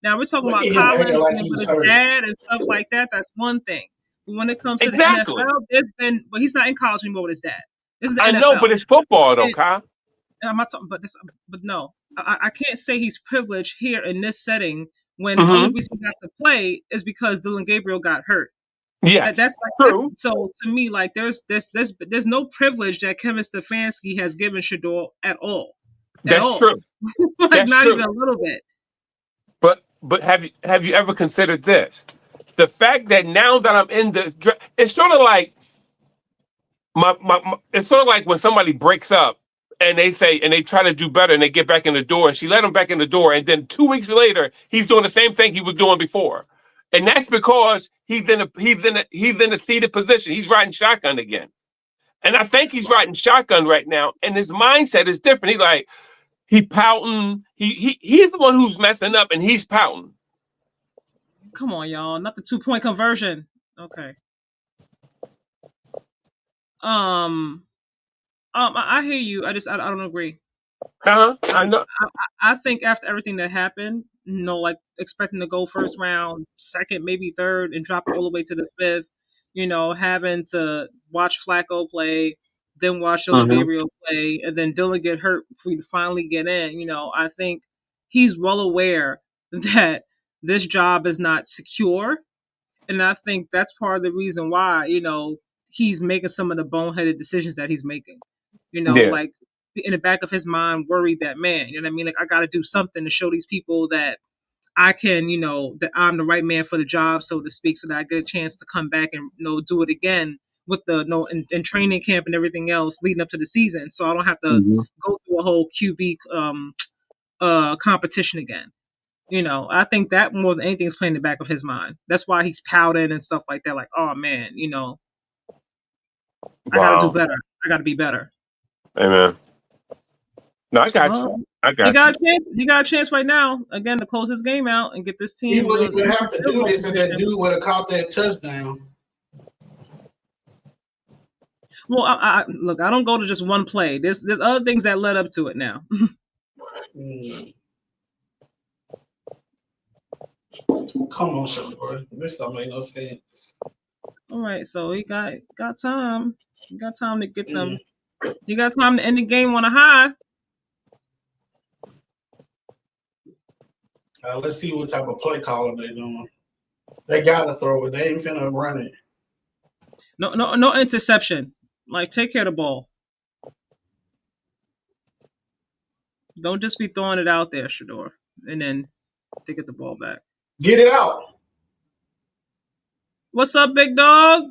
B: Now we're talking
D: Look
B: about
D: at him acting
B: college,
D: like
B: being with
D: he's
B: his
D: hurt.
B: dad and stuff like that. That's one thing. But when it comes to the
C: Exactly.
B: NFL, but he's not in college anymore with his dad. This is the
C: I know,
B: NFL.
C: but it's football though,
B: And
C: Kyle.
B: I'm not talking, but no, I can't say he's privileged here in this setting when the only
C: Hmm.
B: reason he got to play is because Dylan Gabriel got hurt.
C: Yes,
B: That's like that.
C: true.
B: So to me, like there's no privilege that Kevin Stefanski has given Shador at
C: That's
B: all,
C: true.
B: like
C: That's
B: not even
C: true.
B: a little bit.
C: But have you ever considered this? The fact that now that I'm in the it's sort of like it's sort of like when somebody breaks up and they try to do better and they get back in the door and she let him back in the door and then 2 weeks later he's doing the same thing he was doing before. And that's because he's in a seated position. He's riding shotgun again. And I think he's riding shotgun right now. And his mindset is different. He pouting. He's the one who's messing up, and he's pouting.
B: Come on, y'all, not the 2-point conversion. Okay. I hear you. I don't agree.
C: I know.
B: I think after everything that happened, like expecting to go first round, second, maybe third, and drop all the way to the fifth, having to watch Flacco play, then watch Dylan
C: Hmm.
B: Gabriel play, and then Dylan get hurt for you to finally get in. I think he's well aware that this job is not secure. And I think that's part of the reason why, he's making some of the boneheaded decisions that he's making.
C: Yeah.
B: Like in the back of his mind, worried that, man, you know what I mean? Like, I got to do something to show these people that I can, that I'm the right man for the job, so to speak, so that I get a chance to come back and, do it again with the, in training camp and everything else leading up to the season. So I don't have to
C: Hmm.
B: go through a whole QB competition again. I think that more than anything is playing in the back of his mind. That's why he's pouting and stuff like that. Like, oh man, I got to do
C: Wow.
B: better. I got to be better.
C: Amen. No, I got you.
B: Well,
C: I
B: he
C: got
B: got
C: you.
B: a chance. He got a chance right now again to close this game out and get this
D: He
B: team
D: wouldn't even have to
B: field
D: do
B: goal
D: this if that
B: position.
D: dude would have caught that touchdown.
B: Well, look, I don't go to just one play. There's other things that led up to it now.
D: Mm. Come on, Shador. This don't make no sense.
B: All right, so he got time. He got time to get them.
D: Mm.
B: He got time to end the game on a high.
D: Let's see what type of play calling they doing. They gotta throw it. They ain't finna run it.
B: No interception. Like, take care of the ball. Don't just be throwing it out there, Shador, and then to get the ball back.
D: Get it out.
B: What's up, big dog?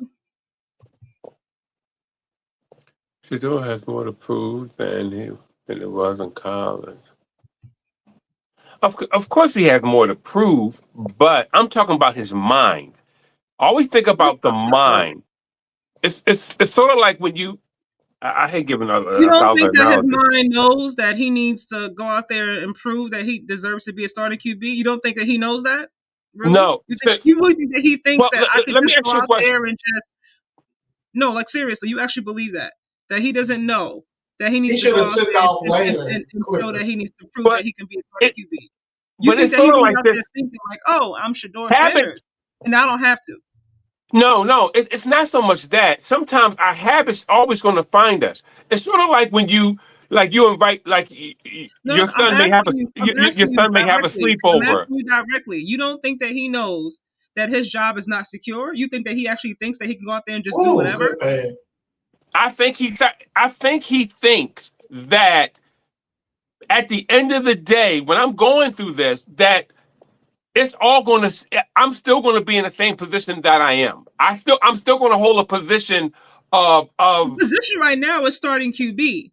C: Shador has more to prove than it was in college. Of course, he has more to prove, but I'm talking about his mind. Always think about the mind. It's sort of like when I hate giving
B: You
C: a
B: don't
C: thousand
B: think that his
C: analogies.
B: mind knows that he needs to go out there and prove that he deserves to be a starting QB? You don't think that he knows that? Really?
C: No.
B: You really think that he thinks
C: Well,
B: that I could
C: let me
B: just
C: ask
B: go
C: you a
B: out
C: question.
B: there and just no, like seriously, you actually believe that he doesn't know that he
D: He
B: needs to
D: should
B: go
D: have
B: out
D: took
B: there
D: off
B: and,
D: later,
B: and show
D: quicker.
B: that he needs to prove that
C: But
B: he can be a starting
C: it,
B: QB. You
C: but
B: think
C: it's
B: that he
C: sort of
B: really
C: like
B: out there
C: this
B: thinking like, oh, I'm Shador
C: habits.
B: Sanders, and I don't have to.
C: No, it's not so much that. Sometimes our habits always going to find us. It's sort of like when you invite, like
B: No,
C: your son may have your
B: I'm
C: son may have a sleepover.
B: asking you directly. You don't think that he knows that his job is not secure? You think that he actually thinks that he can go out there and just do
D: Ooh,
B: whatever?
D: good pass.
C: I think he thinks that at the end of the day, when I'm going through this, that it's all going to. I'm still going to be in the same position that I am. I'm still going to hold a position
B: The
C: of
B: position right now is starting QB.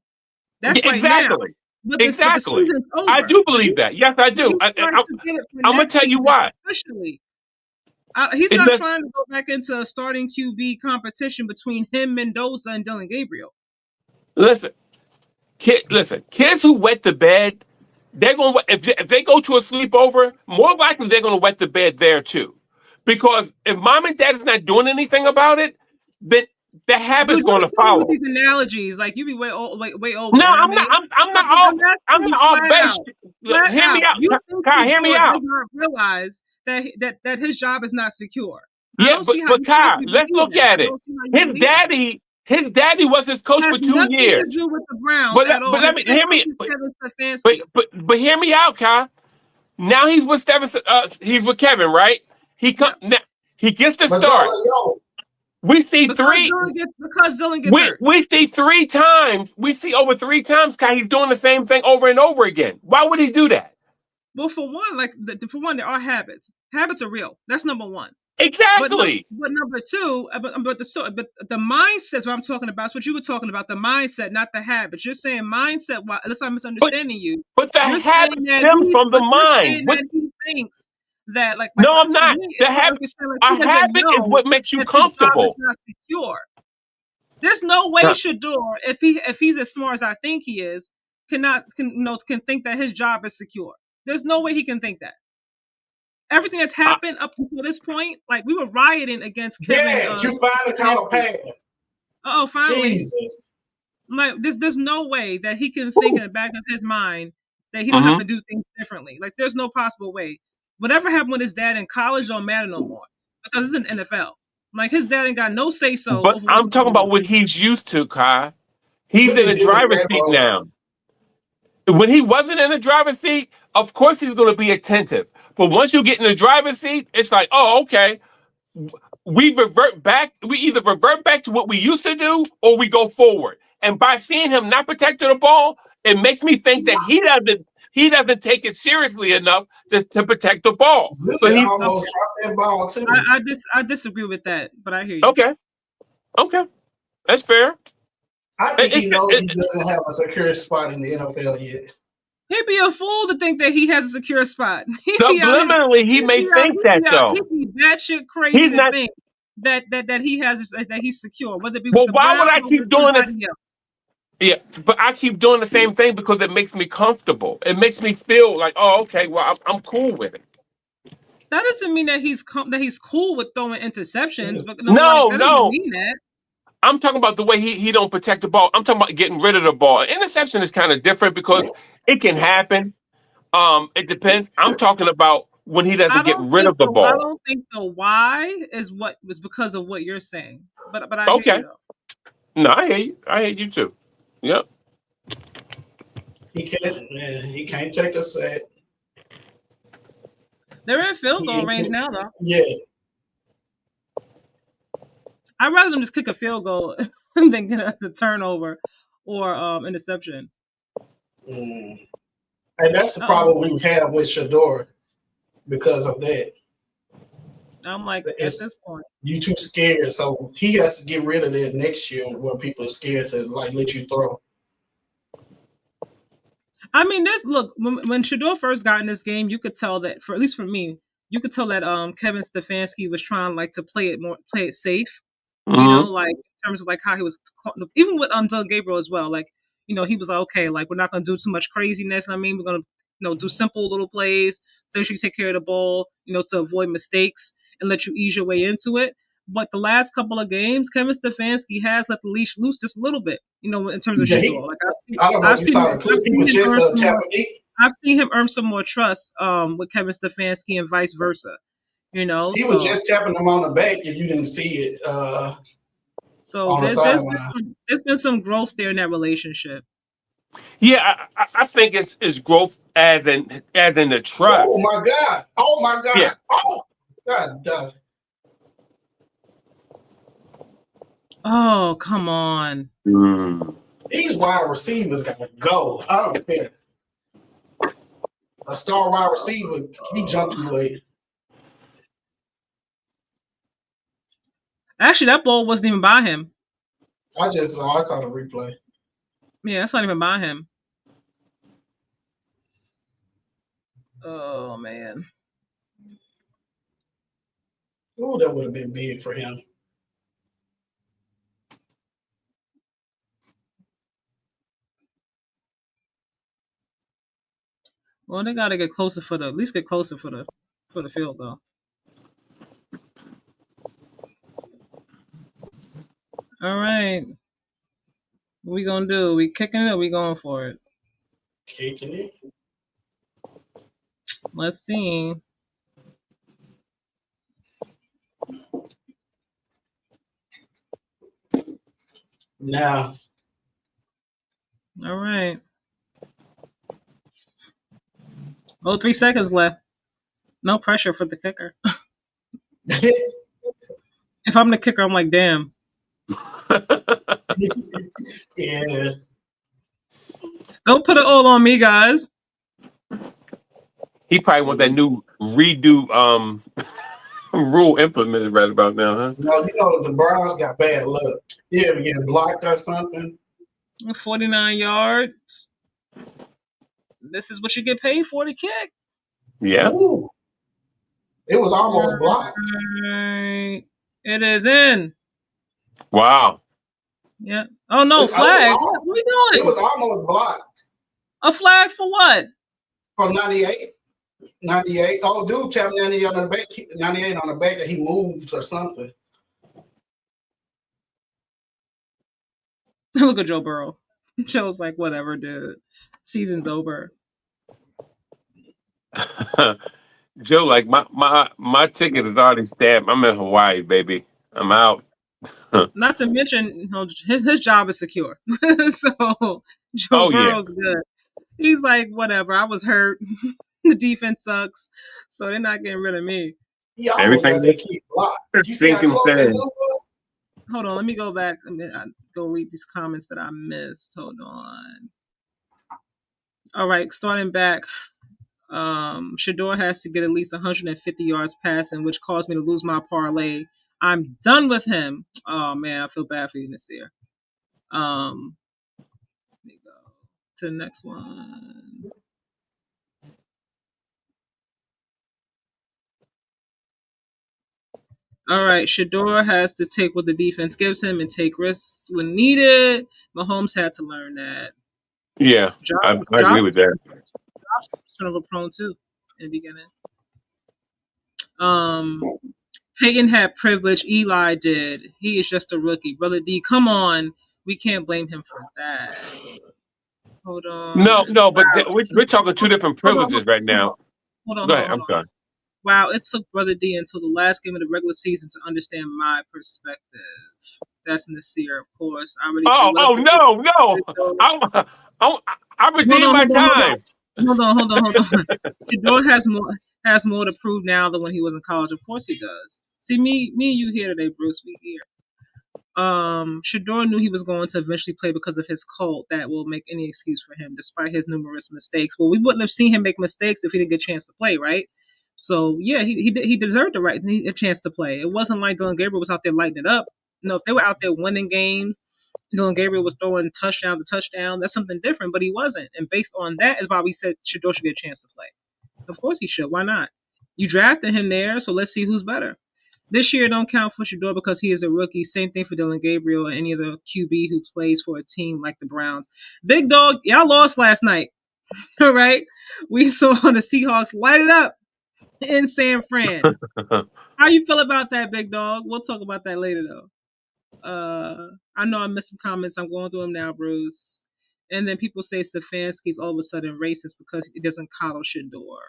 C: yeah,
B: That's right now.
C: exactly,
B: But the
C: exactly.
B: season's
C: I
B: over.
C: do believe that. Yes, I do.
B: He's trying to get it for
C: I'm gonna
B: next
C: tell you
B: season
C: why.
B: officially. He's
C: It
B: not
C: does,
B: trying to go back into a starting QB competition between him, Mendoza, and Dylan Gabriel.
C: listen, kids who wet the bed, they're going to if they go to a sleepover, more likely they're going to wet the bed there too, because if mom and dad is not doing anything about it, then the habit's
B: Dude, you
C: going
B: be
C: to
B: coming with
C: follow.
B: these analogies like you be way over.
C: No,
B: You know what I
C: I'm not.
B: mean? I'm
C: I'm
B: asking you
C: not off
B: flat
C: base.
B: out,
C: Look, hear me out,
B: You think
C: Kai. Hear me
B: Shador
C: out.
B: does not realize that his job is not secure? I
C: Yeah,
B: don't see how
C: but
B: you
C: Kai,
B: possibly
C: let's
B: believe
C: look
B: that.
C: at
B: I
C: it.
B: don't see how you
C: His
B: believe that.
C: daddy, his daddy was his coach
B: Has
C: for two
B: nothing to
C: years.
B: do with the Browns
C: But
B: at all. His head
C: hear
B: coach
C: me.
B: is Kevin
C: But,
B: Stefanski.
C: but hear me out, Kai. Now he's with Stevenson. He's with Kevin, right?
B: Yep.
C: Now, he gets the
D: Let's go.
C: start.
D: Let's go.
C: We see
B: Because
C: three.
B: Dylan gets hurt.
C: We see 3 times. We see over 3 times, Kai. He's doing the same thing over and over again. Why would he do that?
B: Well, for one, for one, there are habits. Habits are real. That's number one.
C: Exactly.
B: But number two, but the mindset is what I'm talking about. It's what you were talking about, the mindset, not the habits. You're saying mindset. Unless I'm
C: But
B: misunderstanding you.
C: but the
B: You're saying
C: habit
B: that
C: stems from the
B: you're saying
C: mind.
B: that he thinks that
C: No, I'm
B: to
C: not.
B: me,
C: The
B: it's like
C: habit.
B: you're saying like
C: A
B: he doesn't
C: habit is
B: know
C: what makes you
B: that his job is
C: comfortable.
B: not secure. There's no way Shador, if he's as smart as I think he is, can think that his job is secure. There's no way he can think that. Everything that's
C: I,
B: happened up until this point, like we were rioting against Kevin.
D: Yes, you finally caught a pass.
B: Oh, finally!
D: Jesus.
B: Like there's no way that he can think in the back of his mind that he don't have
C: mhm.
B: to do things differently. Like there's no possible way. Whatever happened with his dad in college don't matter no more because it's an NFL. Like his dad ain't got no say so
C: But
B: over what's
C: I'm talking
B: going
C: about
B: on.
C: what he's used to, Kai. He's
D: Look
C: in
D: at
C: the
D: Dylan
C: driver's seat
D: Gabriel.
C: now. When he wasn't in the driver's seat, of course he's going to be attentive. But once you get in the driver's seat, it's like, oh, okay. We revert back. We either revert back to what we used to do, or we go forward. And by seeing him not protecting the ball, it makes me think that he doesn't take it seriously enough to protect the ball. So
D: Really
C: he's
D: almost dropped that ball too.
B: I disagree with that, but I hear you.
C: okay. Okay, that's fair.
D: I think he knows he doesn't have a secure spot in the NFL yet.
B: He'd be a fool to think that he has a secure spot.
C: Subliminally, he may think that though.
B: He'd be batshit crazy
C: He's
B: to
C: not.
B: think that he's secure, whether it be with
C: Well,
B: the
C: why would
B: Browns
C: I
B: or
C: keep
B: with
C: doing this?
B: anybody else.
C: Yeah, but I keep doing the same thing because it makes me comfortable. It makes me feel like, oh, okay, well, I'm cool with it.
B: That doesn't mean that he's cool with throwing interceptions, but
C: No,
B: that doesn't
C: no.
B: mean that.
C: I'm talking about the way he don't protect the ball. I'm talking about getting rid of the ball. Interception is kind of different because it can happen. It depends. I'm talking about when he doesn't get rid of the
B: I
C: ball.
B: don't think the why is what was because of what you're saying. But I hear
C: Okay.
B: you though.
C: No, I hear you. I hear you too. Yep.
D: He can't take a sack.
B: They're in field goal range now though.
D: Yeah.
B: I'd rather them just kick a field goal than get a turnover or interception.
D: And that's the problem we have with Shador because of that.
B: I'm like, at this point,
D: you too scared, so he has to get rid of that next year where people are scared to let you throw.
B: I mean, when Shador first got in this game, you could tell that at least for me, you could tell that Kevin Stefanski was trying to play it safe.
C: Mm-hmm.
B: You know, like in terms of how he was even with Dylan Gabriel as well. Like, he was like, okay, like we're not gonna do too much craziness. I mean, we're gonna do simple little plays, so you take care of the ball, to avoid mistakes and let you ease your way into it. But the last couple of games, Kevin Stefanski has let the leash loose just a little bit, in terms of
D: Yeah,
B: Shador. Like
D: I don't know if you saw the clip. He was just
B: I've seen him earn some more trust with Kevin Stefanski and vice versa.
D: He was just tapping him on the back if you didn't see it.
B: So there's been some growth there in that relationship.
C: Yeah, I think it's growth as in the trust.
D: Oh my God! Oh my God!
C: Yeah.
D: Oh God!
B: Oh, come on!
D: These wide receivers gotta go. I don't care. A star wide receiver, he jumped too late.
B: Actually, that ball wasn't even by him.
D: I saw the replay.
B: Yeah, that's not even by him. Oh man.
D: Oh, that would have been big for him.
B: Well, they gotta get closer at least get closer for the field goal. All right. What we gonna do? We kicking it or we going for it?
D: Kicking it.
B: Let's see.
D: Now.
B: All right. 3 seconds left. No pressure for the kicker. If I'm the kicker, I'm like, damn.
D: Yeah.
B: Don't put it all on me, guys.
C: He probably wants that new redo rule implemented right about now, huh?
D: No, the Browns got bad luck. Yeah, we get blocked or something.
B: 49 yards. This is what you get paid for to kick.
C: Yeah.
D: Ooh. It was almost blocked.
B: It is in.
C: Wow.
B: Yeah. Oh no, flag. What are we doing?
D: It was almost blocked.
B: A flag for what?
D: From 98. 98. Oh, dude tapped 98 on the back. 98 on the back that he moved or something.
B: Look at Joe Burrow. Joe's like, whatever, dude. Season's over.
C: Joe, like my ticket is already stamped. I'm in Hawaii, baby. I'm out.
B: Not to mention, his job is secure. So Joe Burrow's good. He's like, whatever. I was hurt. The defense sucks, so they're not getting rid of me.
C: Everything
D: they keep blocked. Did you see how close they moved?
B: Hold on, let me go back and go read these comments that I missed. Hold on. All right, starting back. Shador has to get at least 150 yards passing, which caused me to lose my parlay. I'm done with him. Oh man, I feel bad for you, Nasir. Let me go to the next one. All right, Shador has to take what the defense gives him and take risks when needed. Mahomes had to learn that.
C: Yeah, I agree with that.
B: Josh was turnover prone too in the beginning. Peyton had privilege. Eli did. He is just a rookie. Brother D, come on. We can't blame him for that. Hold on.
C: No, but we're talking two different privileges right now.
B: Hold on.
C: Go ahead. I'm sorry.
B: Wow, it took Brother D until the last game of the regular season to understand my perspective. That's Nasir, of course. I already
C: no. I redeemed my time.
B: Hold on. Shador has more to prove now than when he was in college. Of course he does. See, me and you here today, Bruce. We here. Shador knew he was going to eventually play because of his cult. That will make any excuse for him, despite his numerous mistakes. Well, we wouldn't have seen him make mistakes if he didn't get a chance to play, right? So yeah, he deserved a chance to play. It wasn't like Dillon Gabriel was out there lighting it up. No, if they were out there winning games, Dillon Gabriel was throwing touchdown to touchdown. That's something different, but he wasn't. And based on that is why we said Shador should get a chance to play. Of course he should. Why not? You drafted him there, so let's see who's better. This year don't count for Shador because he is a rookie. Same thing for Dillon Gabriel or any other QB who plays for a team like the Browns. Big dog, y'all lost last night. All right. We saw the Seahawks light it up in San Fran. How you feel about that, big dog? We'll talk about that later, though. I know I missed some comments. I'm going through them now, Bruce. And then people say Stefanski's all of a sudden racist because he doesn't coddle Shador.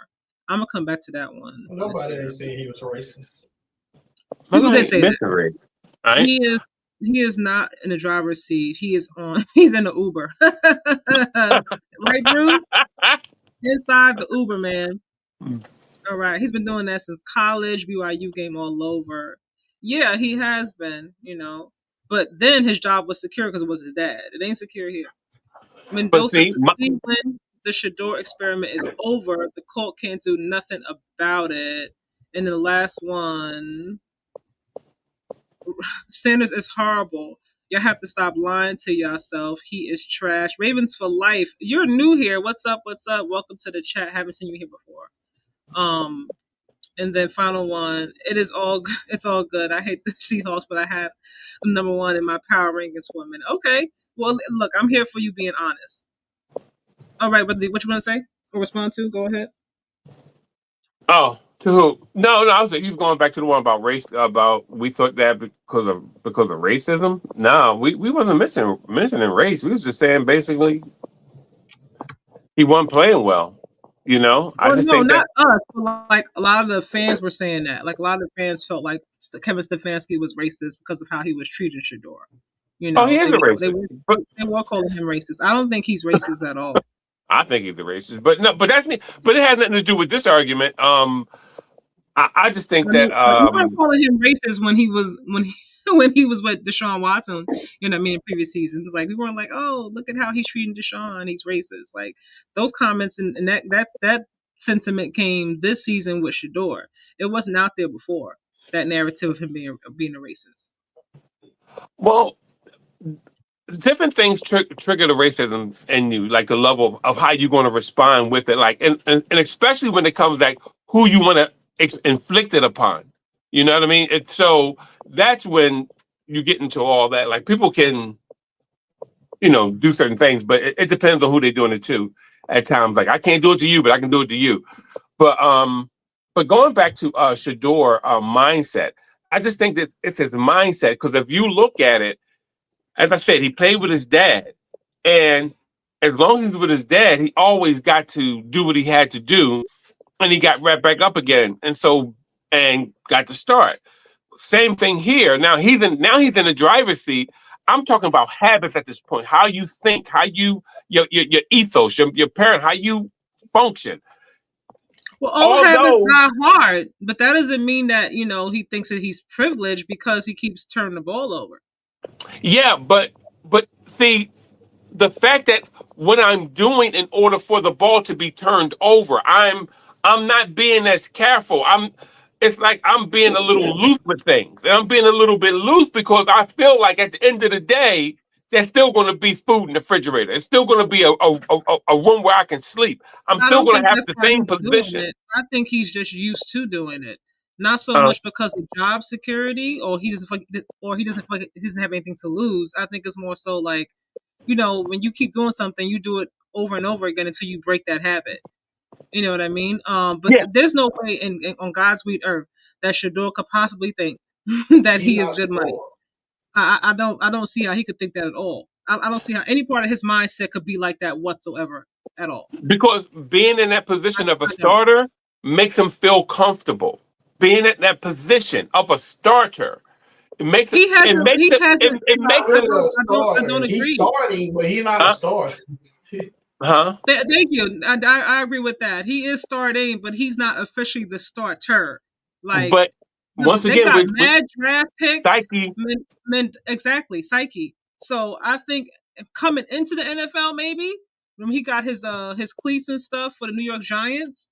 B: I'm gonna come back to that one.
D: Nobody said he was racist.
B: People did say that.
C: Race. Right?
B: He is not in the driver's seat. He's in the Uber. Right, Bruce? Inside the Uber, man. All right. He's been doing that since college, BYU game all over. Yeah, he has been, But then his job was secure because it was his dad. It ain't secure here. Mendoza to Cleveland, the Shador experiment is over. The Colt can't do nothing about it. And the last one, Sanders is horrible. Y'all have to stop lying to yourself. He is trash. Ravens for life. You're new here. What's up? What's up? Welcome to the chat. Haven't seen you here before. And then final one. It's all good. I hate the Seahawks, but I have them number one in my power rankings for a minute. Okay. Well, look, I'm here for you being honest. All right, but what you want to say or respond to? Go ahead.
C: Oh, to who? No, I was he's going back to the one about race. About we thought that because of racism. No, we wasn't mentioning race. We was just saying basically he wasn't playing well. I just think
B: not us, but like a lot of the fans were saying that. Like a lot of the fans felt like Kevin Stefanski was racist because of how he was treating Shador.
C: He is a racist.
B: They were calling him racist. I don't think he's racist at all.
C: I think he's a racist, but no, but it has nothing to do with this argument. I just think that
B: we weren't calling him racist when he was with Deshaun Watson, in previous seasons. Like we weren't like, oh, look at how he's treating Deshaun, he's racist. Like those comments and that sentiment came this season with Shador. It wasn't out there before, that narrative of him being a racist.
C: Well, different things trigger the racism in you, like the level of how you're going to respond with it, like and especially when it comes like who you want to inflict it upon. You know what I mean? So that's when you get into all that. Like people can, do certain things, but it depends on who they're doing it to. At times, like I can't do it to you, but I can do it to you. But going back to Shador mindset, I just think that it's his mindset because if you look at it, as I said, he played with his dad, and as long as he's with his dad, he always got to do what he had to do, and he got right back up again, and got to start. Same thing here. Now he's in the driver's seat. I'm talking about habits at this point. How you think, how your ethos, your parent, how you function.
B: Well, all habits not hard, but that doesn't mean that he thinks that he's privileged because he keeps turning the ball over.
C: Yeah, but see, the fact that what I'm doing in order for the ball to be turned over, I'm not being as careful. It's like I'm being a little loose with things. And I'm being a little bit loose because I feel like at the end of the day, there's still going to be food in the refrigerator. It's still going to be a room where I can sleep. I'm still going to have the same position.
B: I think he's just used to doing it. Not so much because of job security or he doesn't have anything to lose. I think it's more so like, when you keep doing something, you do it over and over again until you break that habit. You know what I mean? There's no way on God's sweet earth that Shador could possibly think that he is good money. I don't see how he could think that at all. I don't see how any part of his mindset could be like that whatsoever at all.
C: Because being in that position of a starter makes him feel comfortable. Being in that position of a starter, it makes him.
B: I don't agree.
D: He's starting, but he's not a starter.
B: Thank you. I agree with that. He is starting, but he's not officially the starter.
C: But once
B: they
C: again,
B: got mad draft picks.
C: Psyche.
B: Exactly, psyche. So I think coming into the NFL, maybe when he got his cleats and stuff for the New York Giants,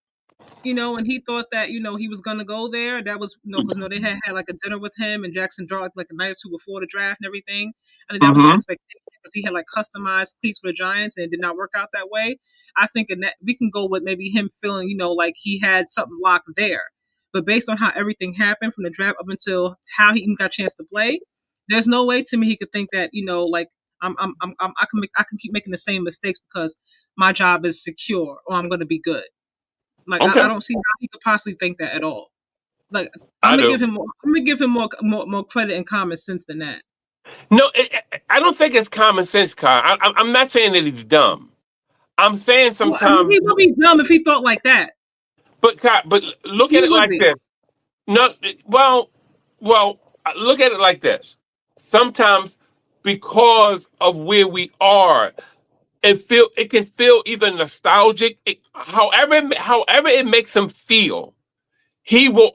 B: and he thought that he was gonna go there. That was because they had like a dinner with him and Jackson Draw like a night or two before the draft and everything. I think that was an expectation because he had like customized cleats for the Giants and it did not work out that way. I think in that we can go with maybe him feeling like he had something locked there. But based on how everything happened from the draft up until how he even got a chance to play, there's no way to me he could think that, like I can keep making the same mistakes because my job is secure or I'm going to be good. Like
C: Okay,
B: I don't see how he could possibly think that at all. Like
C: I do.
B: I'm gonna give him more credit and common sense than that.
C: No, I don't think it's common sense, Kyle. I'm not saying that he's dumb. I'm saying
B: Well, I mean,
C: sometimes,
B: he would be dumb if he thought like that.
C: but Kyle, but look at
B: He
C: it
B: would
C: like
B: be.
C: this. No, well, look at it like this. Sometimes, because of where we are, it can feel even nostalgic. However it makes him feel, he will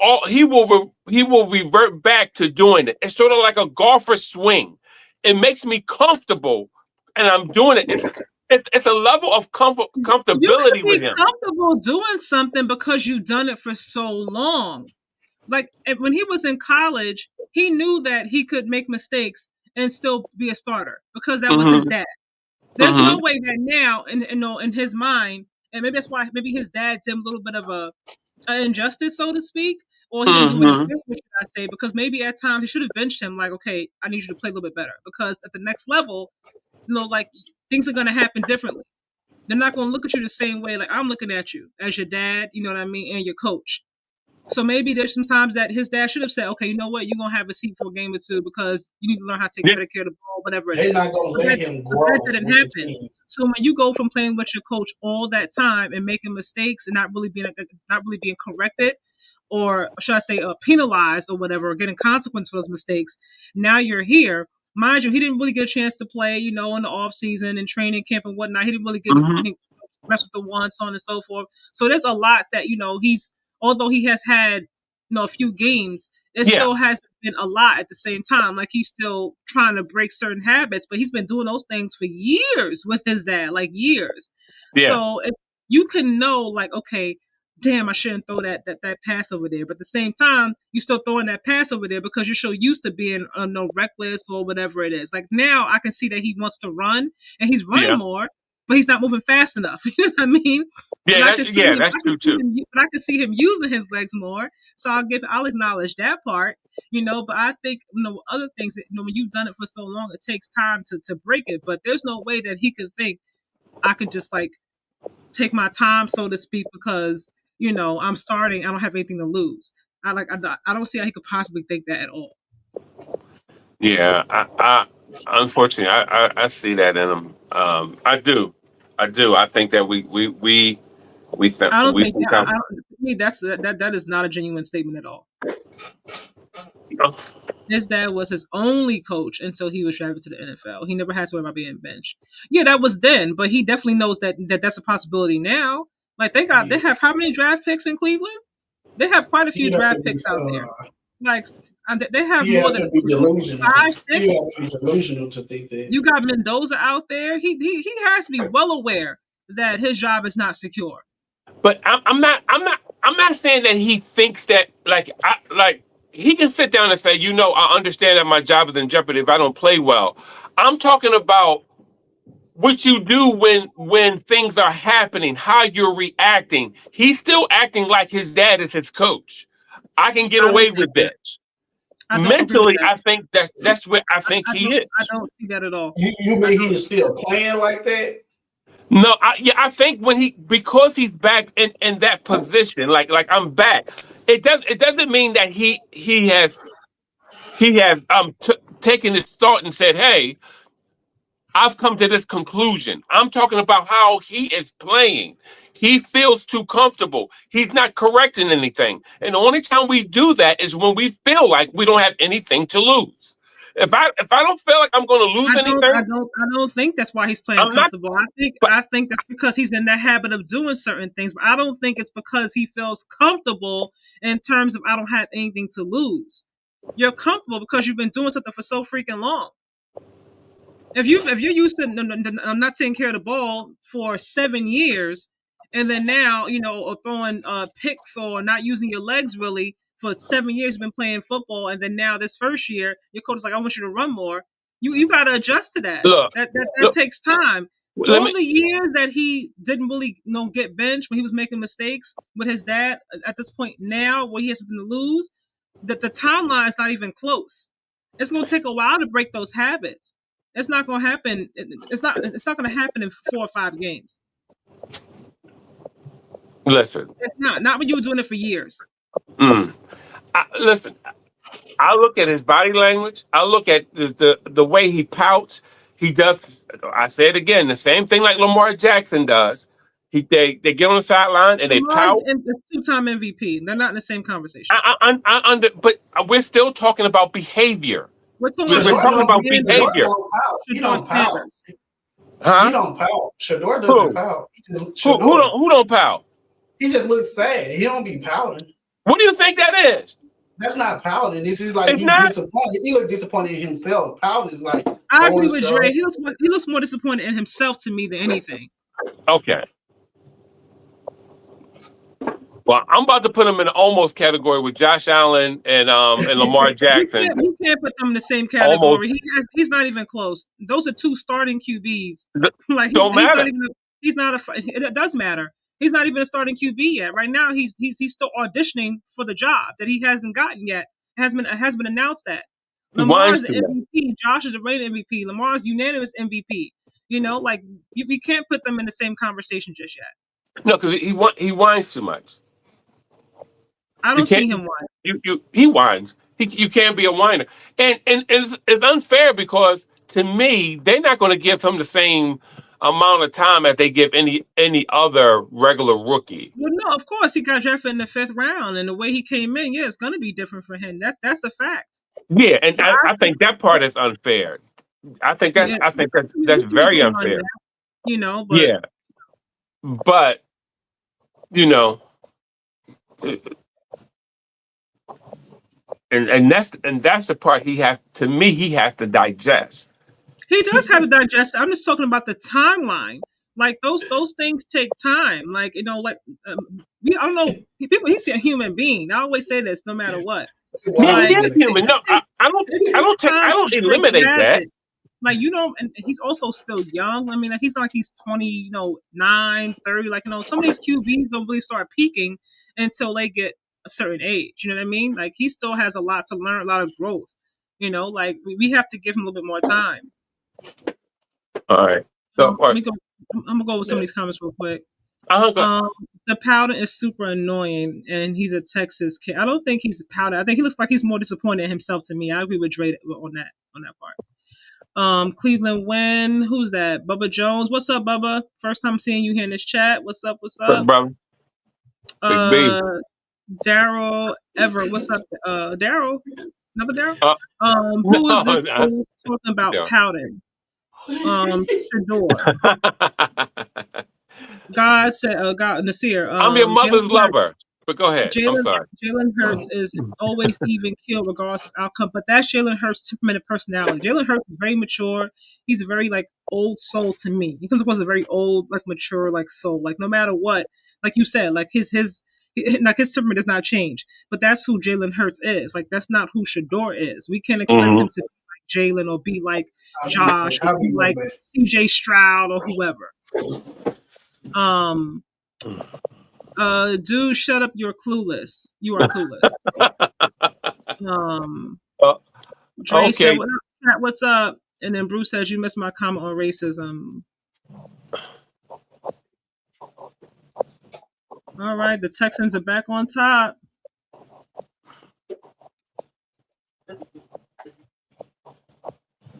C: revert back to doing it. It's sort of like a golfer swing. It makes me comfortable, and I'm doing it. It's a level of
B: You could
C: comfortability with
B: be
C: him.
B: comfortable doing something because you've done it for so long. Like when he was in college, he knew that he could make mistakes and still be a starter because that was his
C: Hmm.
B: dad. There's
C: Hmm.
B: no way that now, in his mind, and maybe that's why maybe his dad did him a little bit of a an injustice, so to speak, or he didn't do what he
C: Hmm.
B: should, should I say, because maybe at times he should have benched him, like, okay, I need you to play a little bit better, because at the next level, like things are gonna happen differently. They're not gonna look at you the same way like I'm looking at you as your dad, you know what I mean, and your coach. So maybe there's some times that his dad should have said, okay, you know what, you're gonna have a seat for a game or two because you need to learn how to take
C: Yeah,
B: better care of the ball, whatever it
D: They're
B: is.
D: not gonna
B: But
D: let him
B: that
D: grow
B: didn't
D: with the
B: happen.
D: team.
B: So when you go from playing with your coach all that time and making mistakes and not really being corrected, or should I say penalized or whatever, or getting consequence for those mistakes, now you're here. Mind you, he didn't really get a chance to play, in the off season and training camp and whatnot. He didn't really get
C: hmm
B: any rest with the one, so on and so forth. So there's a lot that he's although he has had a few games, it
C: yeah,
B: still hasn't been a lot at the same time. Like he's still trying to break certain habits, but he's been doing those things for years with his dad, like years.
C: yeah,
B: So you can know, like, okay, damn, I shouldn't throw that pass over there. But at the same time, you're still throwing that pass over there because you're so used to being no reckless or whatever it is. Like now, I can see that he wants to run and he's running
C: yeah,
B: more, but he's not moving fast enough. You know what I mean? But I can see him.
C: that's true too.
B: But I can see him using his legs more. So I'll acknowledge that part. But I think other things. When you've done it for so long, it takes time to break it. But there's no way that he could think I could just like take my time, so to speak, because I'm starting. I don't have anything to lose. I don't see how he could possibly think that at all.
C: Yeah, I unfortunately I see that in him. I do. I think that
B: I don't
C: we
B: think I,
C: sometimes.
B: I don't, to me that is not a genuine statement at all.
C: Oh,
B: His dad was his only coach until he was drafted to the NFL. He never had to worry about being benched. Yeah, that was then, but he definitely knows that's a possibility now. Like they
D: He,
B: have how many draft picks in Cleveland? They have quite a
D: he
B: few
D: have to
B: draft
D: be
B: picks out there. Like they have
D: he
B: more
D: have
B: than
D: to be delusional.
B: five,
D: He
B: six.
D: have to be delusional to think that.
B: You got Mendoza out there. He has to be well aware that his job is not secure.
C: but I'm not saying that he thinks that like he can sit down and say, I understand that my job is in jeopardy if I don't play well. I'm talking about what you do when things are happening, how you're reacting. He's still acting like his dad is his coach. I can get
B: I don't
C: away
B: think
C: with
B: that.
C: this.
B: I don't agree with
C: Mentally,
B: that.
C: I think that's where I think
B: I
C: he
B: don't. I
C: is.
B: don't see that at all.
D: You
B: I
D: mean he
B: don't.
D: is still playing like that?
C: No, I think because he's back in that position, like I'm back. It doesn't mean that he has taken his thought and said, "Hey, I've come to this conclusion." I'm talking about how he is playing. He feels too comfortable. He's not correcting anything. And the only time we do that is when we feel like we don't have anything to lose. If I don't feel like I'm going to lose
B: I don't. I
C: anything,
B: don't. I don't think that's why he's playing
C: I'm not.
B: comfortable. I think.
C: But
B: I think that's because he's in the habit of doing certain things. But I don't think it's because he feels comfortable in terms of I don't have anything to lose. You're comfortable because you've been doing something for so freaking long. If you're used to not taking care of the ball for 7 years, and then now or throwing picks or not using your legs really for 7 years, you've been playing football, and then now this first year your coach is like, I want you to run more. You got to adjust to that.
C: look,
B: That
C: look.
B: takes time.
C: Let
B: All
C: me
B: the years that he didn't really get benched when he was making mistakes with his dad, at this point now where he has something to lose, that the timeline is not even close. It's going to take a while to break those habits. It's not going to happen. It's not. It's not going to happen in 4 or 5 games.
C: Listen.
B: It's not. Not when you were doing it for years.
C: Listen. I look at his body language. I look at the way he pouts. He does. I say it again. The same thing like Lamar Jackson does. They get on the sideline and they
B: Lamar's
C: pout.
B: a 2-time MVP. They're not in the same conversation.
C: But we're still talking about behavior.
B: We're talking
C: about behavior.
D: He don't pout.
C: Huh?
D: He don't pout. Shador doesn't pout.
C: Who don't pout?
D: He just looks sad. He don't be pouting.
C: What do you think that is?
D: That's not pouting. This is like he's disappointed. He looked disappointed in himself. Pouting is like
B: I agree with Dre. He looks more disappointed in himself to me than anything.
C: Okay. Well, I'm about to put him in the almost category with Josh Allen and Lamar Jackson.
B: You can't put them in the same category. He's not even close. Those are 2 starting QBs. Like
C: don't matter.
B: It does matter. He's not even a starting QB yet. Right now, he's still auditioning for the job that he hasn't gotten yet. Has been announced that Lamar's an MVP. Josh is a rated MVP. Lamar's unanimous MVP. You know, like we can't put them in the same conversation just yet.
C: No, because he whines too much.
B: I don't see him whine.
C: He whines. You can't be a whiner, and it's unfair because to me they're not going to give him the same amount of time as they give any other regular rookie.
B: Well, no, of course he got drafted in the 5th round, and the way he came in, it's going to be different for him. That's a fact.
C: Yeah, and I think that part is unfair. I think that's very unfair.
B: You know, but
C: yeah, but you know. And that's the part he has to digest.
B: He does have to digest. I'm just talking about the timeline. Like those things take time. Like like I don't know. He's a human being. I always say this, no matter what.
C: He is human. No, I don't eliminate that.
B: Like and he's also still young. I mean, like he's not like he's 20, 9, 30. Like some of these QBs don't really start peaking until they get a certain age. You know what I mean? Like he still has a lot to learn, a lot of growth. Like we have to give him a little bit more time.
C: All right. So,
B: I'm gonna go with some of these comments real quick. The pouting is super annoying, and he's a Texas kid. I don't think he's pouting. I think he looks like he's more disappointed in himself to me. I agree with Dre on that part. Cleveland win. Who's that? Bubba Jones. What's up, Bubba? First time seeing you here in this chat. What's up? What's up,
C: brother?
B: Daryl Everett. What's up, Daryl? Another Daryl? Who is this talking about pouting? Shador. God said, God Nasir.
C: I'm your mother's lover. But go ahead. I'm sorry.
B: Jalen Hurts is always even keel regardless of outcome, but that's Jalen Hurts' temperament and personality. Jalen Hurts is very mature. He's a very old soul to me. He comes across as a very old, mature, soul. No matter what, like you said, his temperament does not change. But that's who Jalen Hurts is. That's not who Shador is. We can't expect him to be like Jalen or be like Josh or be like CJ Stroud or whoever. Dude, shut up, you're clueless. You are clueless. Dre
C: okay.
B: said, what's up? And then Bruce says, you missed my comment on racism. All right, the Texans are back on top.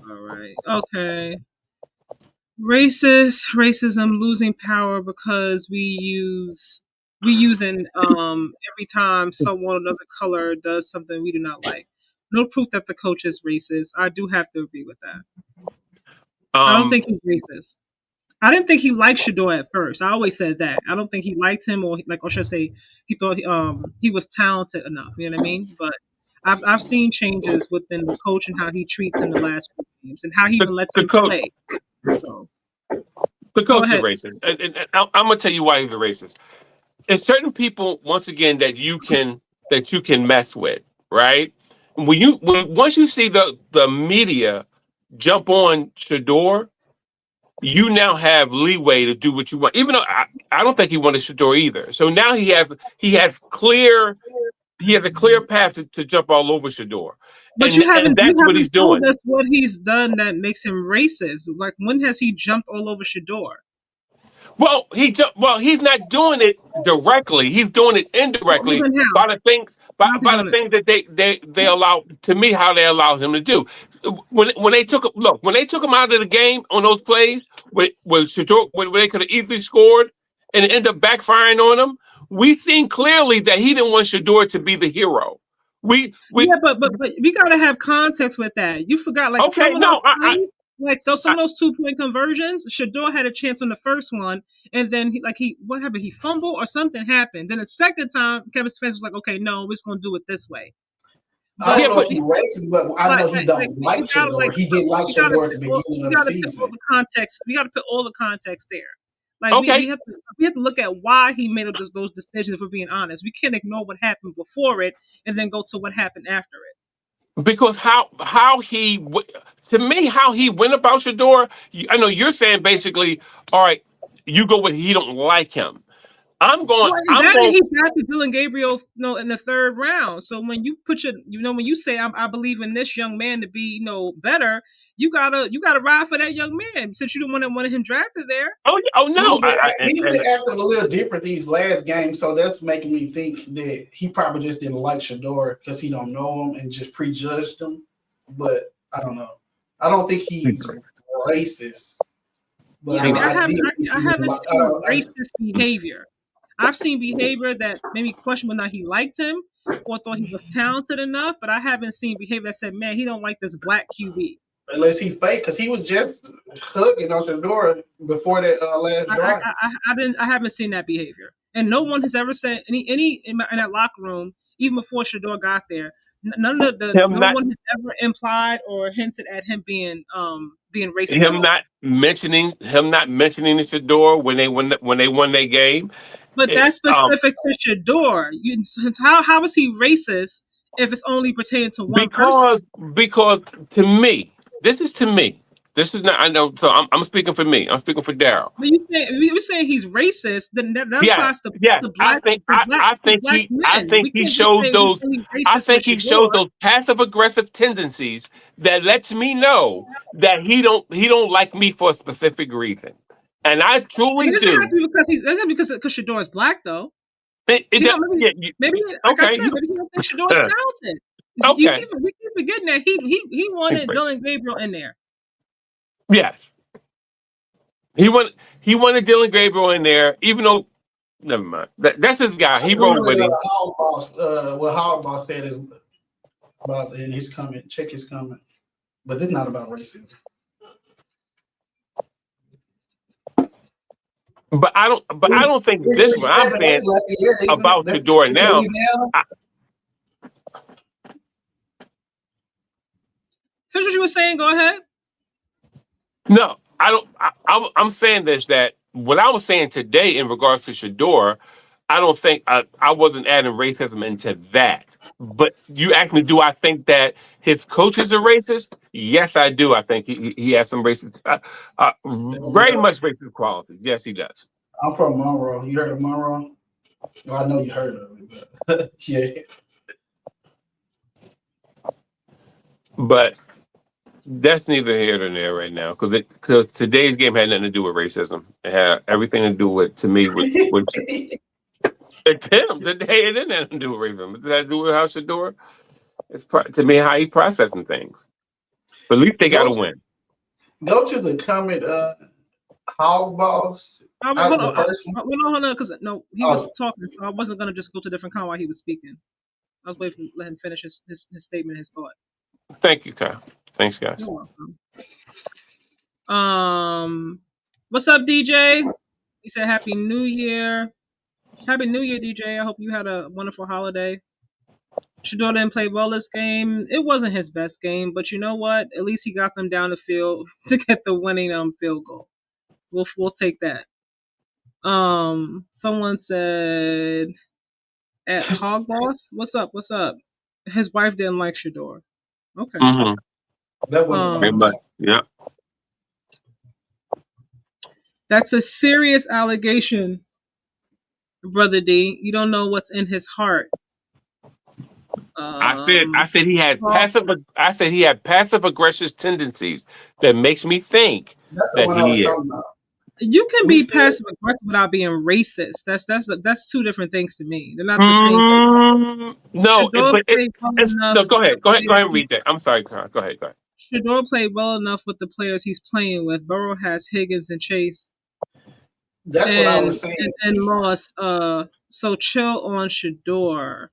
B: All right, okay. Racism, losing power because we using every time someone of another color does something we do not like. No proof that the coach is racist. I do have to agree with that. I don't think he's racist. I didn't think he liked Shador at first. I always said that. I don't think he liked him, or should I say, he thought he was talented enough. You know what I mean? But I've seen changes within the coach and how he treats him the last few games and how he even lets him play. So
C: the coach is racist, and I'm gonna tell you why he's a racist. There's certain people, once again, that you can mess with, right? Once you see the media jump on Shador, you now have leeway to do what you want. Even though I don't think he wanted Shador either. So now he has clear he has a clear path to jump all over Shador,
B: But
C: and
B: you
C: that's what he's
B: haven't told
C: doing.
B: us what he's done that makes him racist. Like, when has he jumped all over Shador?
C: Well, he's not doing it directly. He's doing it
B: Well,
C: indirectly
B: then how?
C: by the things
B: How's he
C: by the
B: doing it?
C: things that they allow to me how they allow him to do. When they took when they took him out of the game on those plays with Shador, when they could have easily scored and it ended up backfiring on him, we seen clearly that he didn't want Shador to be the hero. We
B: Yeah, but we gotta have context with that. You forgot, like,
C: okay,
B: some of those
C: no,
B: plays, like those some
C: I
B: of those 2-point conversions. Shador had a chance on the first one, and then what happened? He fumbled or something happened. Then the second time, Kevin Spence was like, "Okay, no, we're just gonna do it this way."
D: I
B: But
D: don't
C: yeah,
D: know
C: but
D: if he's racist, but I know he
B: like
D: don't
B: we
D: like
B: gotta
D: Shador. He didn't like Shador at the beginning
B: we
D: of the
B: gotta put all
D: season.
B: the context. We gotta put all the context there. Like,
C: okay.
B: we have to look at why he made those decisions. If we're being honest, we can't ignore what happened before it and then go to what happened after it.
C: Because to me how he went about Shador, I know you're saying basically, all right, you go with he don't like him.
B: Well,
C: I'm
B: that
C: going.
B: he drafted Dylan Gabriel, in the third round. So when you put when you say I believe in this young man to be, better, you gotta ride for that young man since you didn't want him drafted there.
C: Oh no,
D: He's been acting a little different these last games, so that's making me think that he probably just didn't like Shador because he don't know him and just prejudged him. But I don't know. I don't think he's racist. But
B: Yeah, I mean,
D: I did think
B: I
D: he didn't
B: haven't
D: like.
B: seen racist behavior. I've seen behavior that made me question whether or not he liked him or thought he was talented enough, but I haven't seen behavior that said, "Man, he don't like this black QB."
D: Unless he fake, because he was just hugging on Shador before that last drive.
B: I haven't seen that behavior, and no one has ever said any in that locker room, even before Shador got there. None of
C: him
B: no
C: not
B: one has ever implied or hinted at him being racist at
C: him
B: all.
C: not mentioning the Shador when they won their game.
B: But
C: It,
B: that's specific to Shador. How is he racist if it's only pertaining to one person?
C: because to me, this is to me. This is not. I know. So I'm speaking for me. I'm speaking for Daryl.
B: But you saying he's racist, then that
C: Yes,
B: applies to
C: yes.
B: to black
C: I
B: men.
C: think
B: We
C: he
B: can't just
C: shows
B: say he's
C: those.
B: only
C: I
B: racist with
C: think he shows
B: Shador.
C: those passive aggressive tendencies that lets me know that he don't like me for a specific reason, and I
B: It
C: truly
B: doesn't have
C: do.
B: to be it doesn't have to be because Shador is black though.
C: It
B: He
C: does.
B: don't
C: Yeah.
B: maybe like I
C: Okay.
B: said, maybe he don't think Shador is talented.
C: Okay.
B: We keep forgetting that he wanted Dylan Gabriel in there.
C: Yes. He wanted Dylan Gabriel in there, even though never mind. That's his guy.
D: I
C: He
D: agree
C: rolled
D: with
C: with him.
D: what Hallboss said is about in his comment. Check his comment, but it's not about racism.
C: But I don't think this one. I'm saying about Shador now.
B: Finish what you were saying. Go ahead.
C: No, I don't. I'm saying this that what I was saying today in regards to Shador, I don't think I wasn't adding racism into that. But you asked me, do I think that his coaches are racist? Yes, I do. I think he has some racist, very much racist qualities. Yes, he does.
D: I'm from Monroe. You heard of Monroe? Well, I know you heard of it, but yeah.
C: But that's neither here nor there right now because today's game had nothing to do with racism. It had everything to do with, to me, with Tim. Today it didn't have to do with racism. It had to do with how Shador. It's to me how he processing things. But at least they got to win.
D: Go to the comment, Hog Boss.
B: Hold on, because he was talking, so I wasn't gonna just go to a different comment while he was speaking. I was waiting to let him finish his statement, his thought.
C: Thank you, Kyle. Thanks, guys.
B: You're welcome. What's up, DJ? He said Happy New Year. Happy New Year, DJ. I hope you had a wonderful holiday. Shador didn't play well this game. It wasn't his best game, but you know what? At least he got them down the field to get the winning field goal. We'll take that. Someone said at Hog Boss, what's up? His wife didn't like Shador. Okay.
C: Mm-hmm.
D: That wasn't
C: very much. Yeah.
B: That's a serious allegation, Brother D. You don't know what's in his heart.
C: I said he had
B: Well,
C: passive aggressive tendencies that makes me think
D: That's the
C: that
D: one I was
C: he is.
D: talking about.
B: you can
D: We
B: be
D: said
B: passive aggressive without being racist. That's two different things to me. They're not the same thing.
C: No,
B: Shador
C: but
B: played well
C: it's
B: enough
C: no. Go
B: with the
C: ahead,
B: players.
C: and read that. I'm sorry, Con. Go ahead.
B: Shador played well enough with the players he's playing with. Burrow has Higgins and Chase,
D: that's what I was saying.
B: and Moss. So chill on Shador.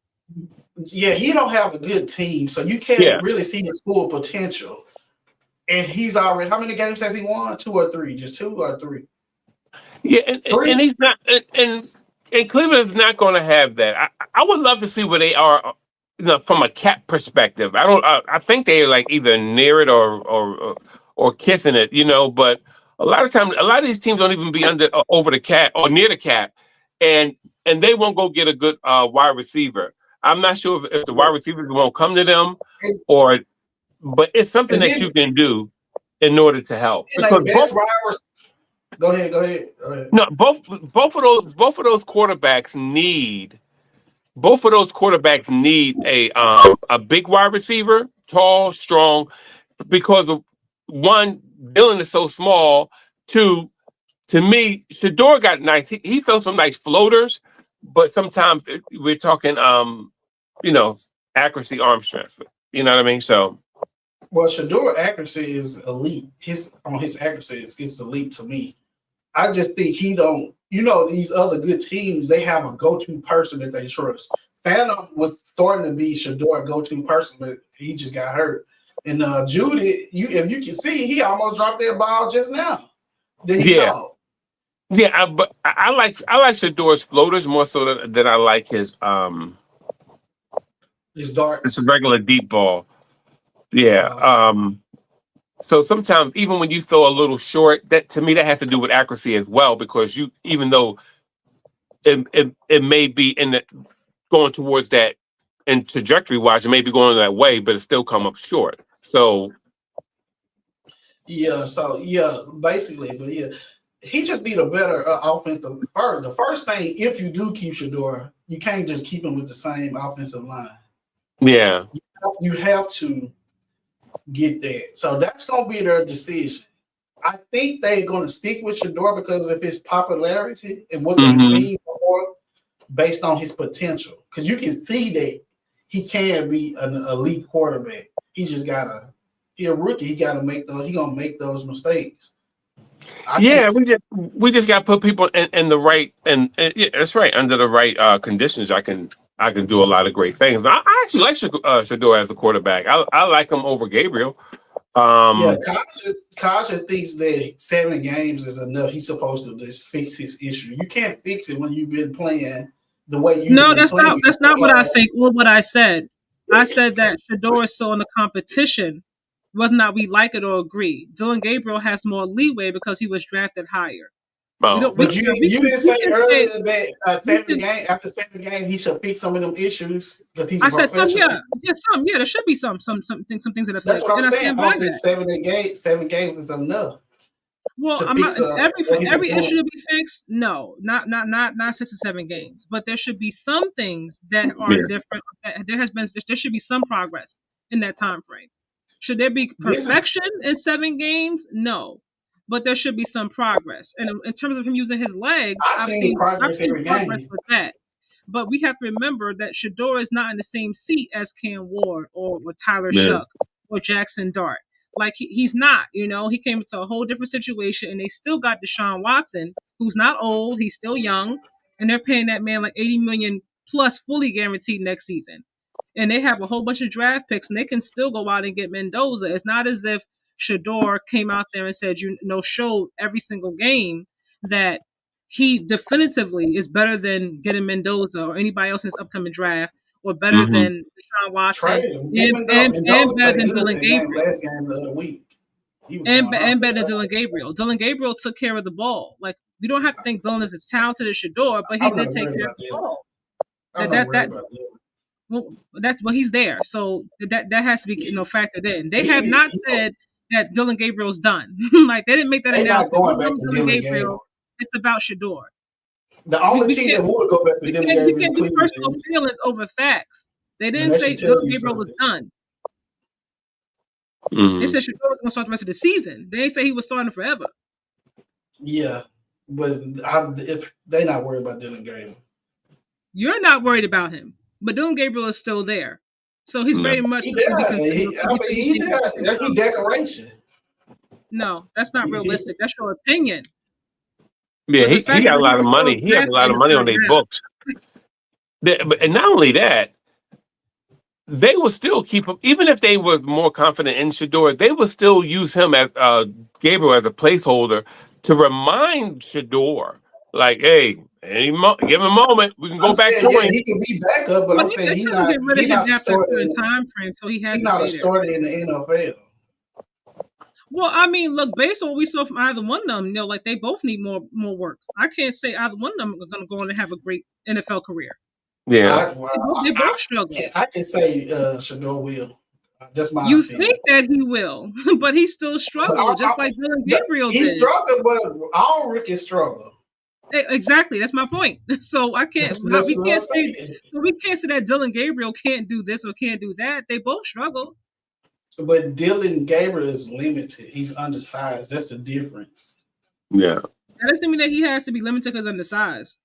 D: Yeah, he don't have a good team, so you can't
C: Yeah,
D: really see his full potential. And he's already, how many games has he won? 2 or 3? Just 2 or 3?
C: yeah,
D: 3?
C: and he's not, and Cleveland's not going to have that. I would love to see where they are, from a cap perspective. I don't. I think they're like either near it or kissing it, But a lot of times, a lot of these teams don't even be over the cap or near the cap, and they won't go get a good wide receiver. I'm not sure if the wide receivers won't come to them, but it's something
D: And
C: that
D: then,
C: you can do in order to help
D: like,
C: because
D: best wide. Go ahead.
C: no, both of those quarterbacks need a big wide receiver, tall, strong, because of one, Dylan is so small. Two, to me, Shador got nice. He throws some nice floaters, but sometimes we're talking accuracy, arm strength. You know what I mean? So
D: Well, Shador accuracy is elite. His accuracy is elite to me. I just think he don't. These other good teams, they have a go-to person that they trust. Phantom was starting to be Shador go-to person, but he just got hurt. And Judy, if you can see, he almost dropped that ball just now. That he
C: yeah,
D: called.
C: yeah. But I like Shador's floaters more so than I like his
D: His darts.
C: it's a regular deep ball. Yeah. So sometimes even when you throw a little short, that to me that has to do with accuracy as well, because even though it may be going towards that, and trajectory wise it may be going that way, but it still come up short. So
D: basically, but yeah, he just need a better offensive. The first thing, if you do keep Shador, you can't just keep him with the same offensive line.
C: yeah,
D: You have to get that. So that's gonna be their decision. I think they're gonna stick with Shador because of his popularity and what they see before, based on his potential. Because you can see that he can be an elite quarterback. He's just gotta. He's a rookie. He gotta make those. He gonna make those mistakes.
C: We just got to put people in the right, and yeah, that's right, under the right conditions. I can do a lot of great things. I actually like Shador as a quarterback. I like him over Gabriel.
D: Kaja thinks that 7 games is enough. He's supposed to just fix his issue. You can't fix it when you've been playing the way you've
B: No,
D: been playing.
B: that's not what I think. Or what I said. I said that Shador is still in the competition, whether or not we like it or agree. Dylan Gabriel has more leeway because he was drafted higher.
D: But you didn't say earlier that after 7 games he should fix some of them issues because he's.
B: I said some, yeah. There should be some things that affect.
D: That's what I'm
B: I
D: saying.
B: stand
D: I
B: by
D: don't think 7 games is enough.
B: Well, I'm not every issue to be fixed. No, not 6 or 7 games, but there should be some things that are different. There should be some progress in that time frame. Should there be perfection in 7 games? No, but there should be some progress. And in terms of him using his legs, I've seen progress with that. But we have to remember that Shador is not in the same seat as Cam Ward or Tyler Shuck or Jackson Dart. Like he's not, he came into a whole different situation, and they still got Deshaun Watson, who's not old, he's still young, and they're paying that man like $80 million plus fully guaranteed next season. And they have a whole bunch of draft picks, and they can still go out and get Mendoza. It's not as if Shador came out there and said, showed every single game that he definitively is better than getting Mendoza or anybody else in this upcoming draft, or better than Deshaun Watson, and better than Dylan Gabriel.
D: Last game the other week.
B: And better than Dylan Gabriel. Dylan Gabriel took care of the ball. Like, we don't have to think Dylan is as talented as Shador, but he did take care of the ball. He's there. So that has to be factored in. They have not said that Dylan Gabriel's done. Like, they didn't make that announcement. Dylan Gabriel. It's about Shador.
D: The only team that would go back to Dylan Gabriel.
B: We can't do personal feelings over facts. They
D: And
B: didn't
D: that
B: say
D: should tell
B: Dylan
D: you
B: Gabriel was
D: something.
B: done. They
C: Mm.
B: said Shador was going to start the rest of the season. They didn't say he was starting forever.
D: Yeah, but if they're not worried about Dylan Gabriel.
B: You're not worried about him, but Dylan Gabriel is still there. So he's
C: No.
B: very much
D: He
B: going to be
D: there.
B: considered.
D: He there. He decoration.
B: No, that's not
D: He-
B: realistic. That's your opinion.
C: Yeah,
B: But the
C: he
B: fact
C: got
B: that
C: a
B: he
C: lot of
B: was still
C: money. He has a
B: drafted
C: lot
B: in
C: of
B: the
C: money on
B: third
C: their
B: round.
C: books. And not only that, they will still keep him, even if they was more confident in Shador, they will still use him as Gabriel as a placeholder to remind Shador, like, hey, give him a moment, we can go
D: I'm
C: back
D: saying,
C: to
D: yeah,
C: him.
D: he can be backup, but
B: Well,
D: I'm saying
B: they couldn't get rid of
D: he
B: him
D: not a
B: after a
D: starter
B: certain
D: in
B: time frame, so he
D: he
B: had to
D: not a
B: stay there.
D: starter in the NFL.
B: Well, I mean, look, based on what we saw from either one of them, like they both need more work. I can't say either one of them are going to go on and have a great NFL career.
C: Yeah.
B: They both struggle.
D: I can say Shador will. That's my
B: You
D: opinion.
B: think that he will, but he still
D: But
B: struggled, just like Dylan Gabriel
D: he
B: did.
D: struggled, but all rookies struggle.
B: Exactly, that's my point. So I can't.
D: That's
B: We
D: what I'm
B: can't say.
D: saying.
B: So we can't say that Dylan Gabriel can't do this or can't do that. They both struggle.
D: But Dylan Gabriel is limited. He's undersized. That's the difference.
C: Yeah.
B: That doesn't mean that he has to be limited because undersized.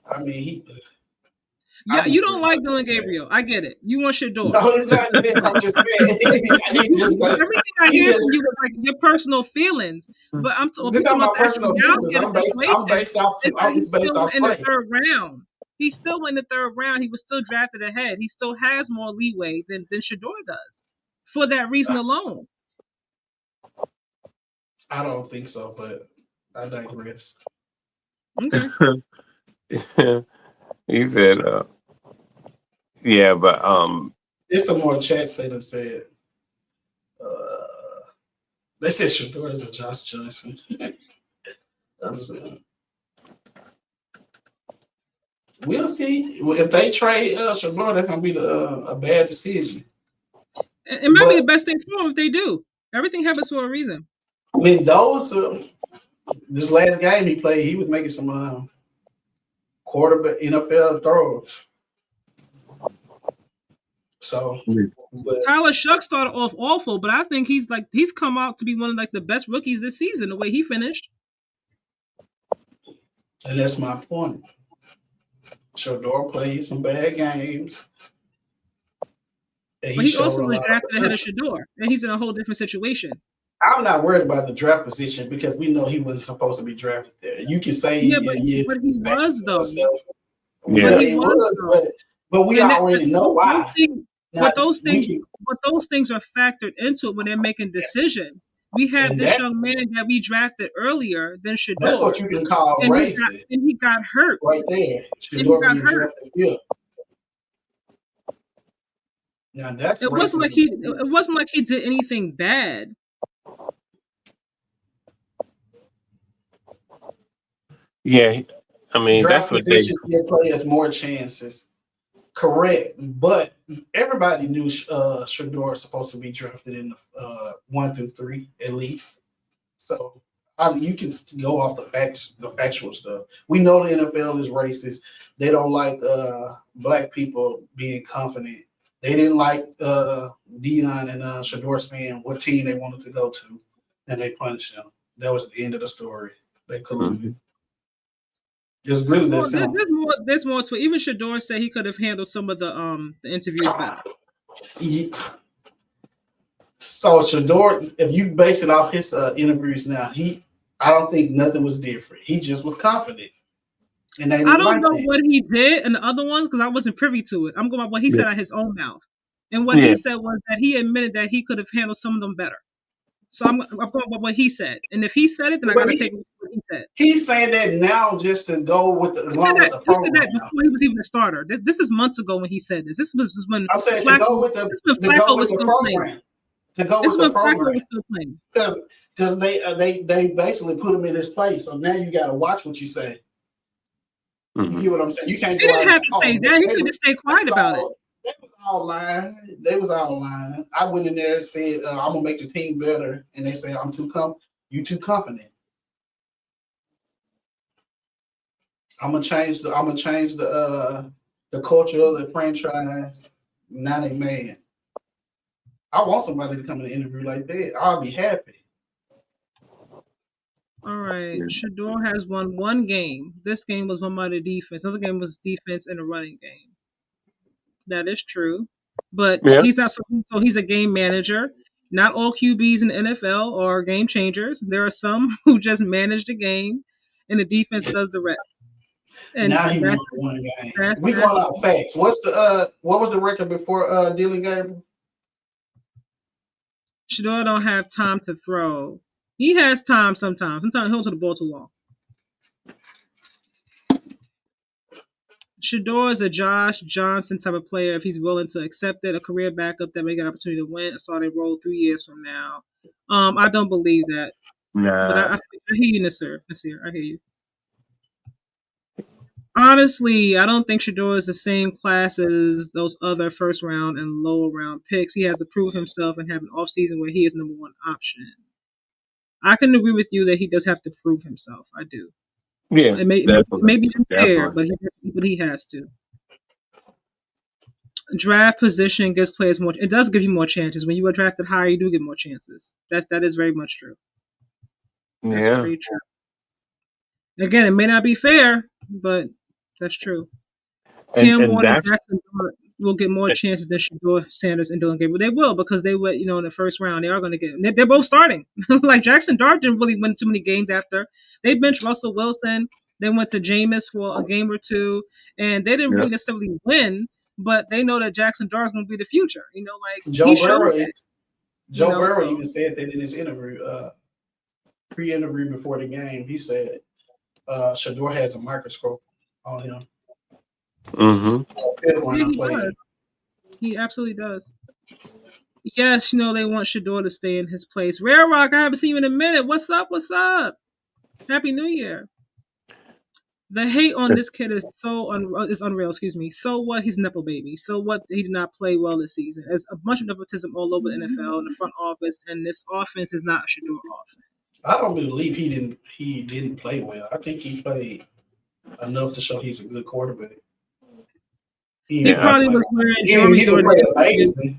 D: I mean,
B: Yeah,
D: I'm
B: you don't like
D: agree
B: Dylan Gabriel. I get it. You want Shador.
D: No, it's not that. I'm just saying. He just like
B: Everything I
D: he
B: hear
D: just.
B: from you is like your personal feelings. But I'm
D: This
B: talking
D: not my
B: about the actual
D: personal feelings.
B: reality of the
D: I'm
B: situation.
D: based off.
B: Is that he
D: It's based
B: still
D: off
B: went in the
D: play.
B: third round. He still went in the third round. He was still drafted ahead. He still has more leeway than Shador does. For that reason alone.
D: I don't think so, but I digress.
B: Okay.
C: He said, yeah, but
D: There's some more chats they done said. They said Shador is a Josh Johnson. We'll see. If they trade Shador, that's gonna be a bad decision.
B: It might be the best thing for him if they do. Everything happens for a reason.
D: I mean, this last game he played, he was making some quarterback NFL throws. So,
B: Tyler Shuck started off awful, but I think he's come out to be one of like the best rookies this season. The way he finished,
D: and that's my point. Shador played some bad games,
B: but he also was drafted ahead of Shador, and he's in a whole different situation.
D: I'm not worried about the draft position because we know he wasn't supposed to be drafted there. You can say,
B: but he was though.
D: Yeah, he was, but we already know why.
B: But those things are factored into it when they're making decisions. We have this young man that we drafted earlier than Shador.
D: That's what you can call racist.
B: And he got hurt.
D: Right there. Shador got hurt. Now that's
B: it wasn't like he did anything bad.
C: Yeah, I mean
D: draft
C: that's what they
D: give players more chances. Correct, but everybody knew Shador was supposed to be drafted in the 1 through 3 at least. So you can go off the factual stuff. We know the NFL is racist. They don't like black people being confident. They didn't like Dion and Shador saying what team they wanted to go to, and they punished him. That was the end of the story. They colluded. Mm-hmm. It's really
B: there's more to it. Even Shador said he could have handled some of the interviews better.
D: Yeah. So Shador, if you base it off his interviews now, I don't think nothing was different. He just was confident. And I
B: don't know what he did in the other ones because I wasn't privy to it. I'm going by what he said out of his own mouth. And what he said was that he admitted that he could have handled some of them better. So I'm going by what he said. And if he said it, then I got to take what he said.
D: He's saying that now just to go with the program.
B: He said that before he was even a starter. This is months ago when he said this. This was when
D: I'm saying Flacco was still playing. To go with the program.
B: Was still playing.
D: Because they basically put him in his place. So now you got to watch what you say. Mm-hmm. You get what I'm saying? You can't.
B: He didn't have to say that. He could just stay quiet about it.
D: They was all lying. I went in there and said, I'm gonna make the team better, and they say you too confident. I'm gonna change the the culture of the franchise. Now they mad. I want somebody to come in an interview like that. I'll be happy.
B: All right. Shador has won one game. This game was won by the defense. Another game was defense in a running game. That is true. But he's not so he's a game manager. Not all QBs in the NFL are game changers. There are some who just manage the game and the defense does the rest. And
D: now he won one game. We going out facts. What's the what was the record before Dylan Gabriel?
B: Shador don't have time to throw. He has time sometimes. Sometimes he holds the ball too long. Shador is a Josh Johnson type of player if he's willing to accept it, a career backup that may get an opportunity to win a starting role 3 years from now. I don't believe that.
C: Nah.
B: But I hear you, Nasir. I hear you. Honestly, I don't think Shador is the same class as those other first round and lower round picks. He has to prove himself and have an offseason where he is number one option. I can agree with you that he does have to prove himself. I do.
C: Yeah,
B: it may be unfair, but he has to. Draft position gives players more. It does give you more chances. When you are drafted higher, you do get more chances. That is very much true. That's very true. Again, it may not be fair, but that's true. Cam Warner and Jackson will get more chances than Shador Sanders and Dylan Gabriel. They will because they went, in the first round. They are going to get. They're both starting. Like Jackson Dart didn't really win too many games after they benched Russell Wilson. They went to Jameis for a game or two, and they didn't really necessarily win, but they know that Jackson Dart is going to be the future. Like
D: Joe Burrow even said that in his interview, pre-interview before the game. He said Shador has a microscope on him.
B: Mm-hmm. He absolutely does. Yes, they want Shador to stay in his place. Rare Rock, I haven't seen you in a minute. What's up? Happy New Year. The hate on this kid is is unreal. Excuse me. So what? He's a nepo baby. So what? He did not play well this season. There's a bunch of nepotism all over the NFL in the front office, and this offense is not a Shador offense.
D: I don't believe he didn't play well. I think he played enough to show he's a good quarterback.
B: He probably was wearing jewelry during the interview.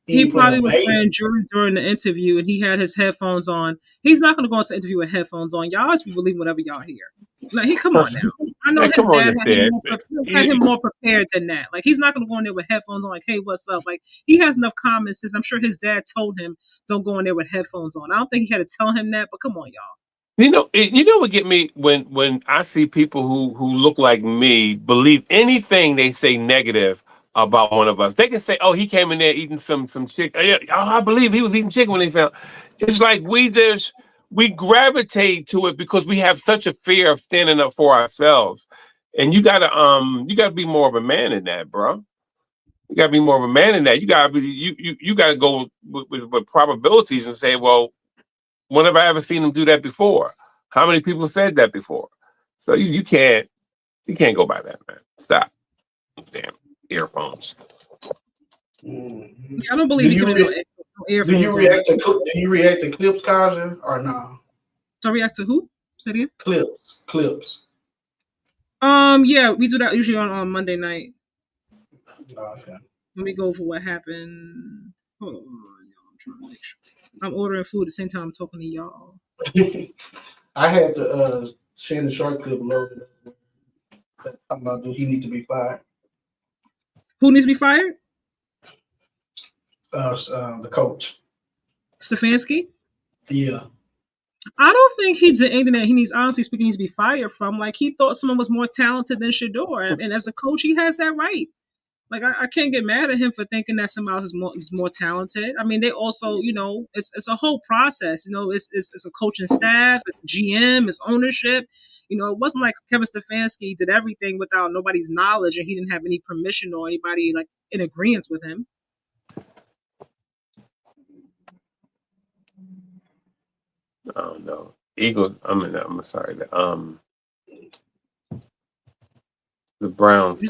B: He probably was wearing jewelry during the interview, and he had his headphones on. He's not going to go into the interview with headphones on. Y'all just be believing whatever y'all hear. Like, come on now. I know his dad had him more prepared than that. Like, he's not going to go in there with headphones on, like, hey, what's up? Like, he has enough common sense. I'm sure his dad told him, don't go in there with headphones on. I don't think he had to tell him that, but come on, y'all.
C: You know what get me when I see people who look like me believe anything they say negative about one of us. They can say, "Oh, he came in there eating some chicken." Oh, I believe he was eating chicken when they found. It's like we gravitate to it because we have such a fear of standing up for ourselves, and you gotta be more of a man in that, bro. You gotta be more of a man in that. You gotta go with probabilities and say, well, when have I ever seen him do that before? How many people said that before? So you can't go by that, man. Stop. Damn earphones.
B: Mm-hmm. I don't believe you can earphones.
D: Do you react to clips, Kaja, or no?
B: So react to who? Say it again.
D: Clips.
B: Yeah, we do that usually on Monday night.
D: Oh, okay.
B: Let me go over what happened. Hold on, y'all. I'm trying to make sure. I'm ordering food at the same time I'm talking to y'all.
D: I had the Shannon Sharp clip loaded. Talking about, do he need to be fired?
B: Who needs to be fired?
D: The coach.
B: Stefanski?
D: Yeah.
B: I don't think he did anything that he needs, honestly speaking, needs to be fired from. Like, he thought someone was more talented than Shador. And as a coach, he has that right. Like, I can't get mad at him for thinking that somebody else is more talented. I mean, they also, it's a whole process. It's a coaching staff, it's GM, it's ownership. It wasn't like Kevin Stefanski did everything without nobody's knowledge and he didn't have any permission or anybody like in agreement with him.
C: Oh no, Eagles. I'm sorry. The Browns.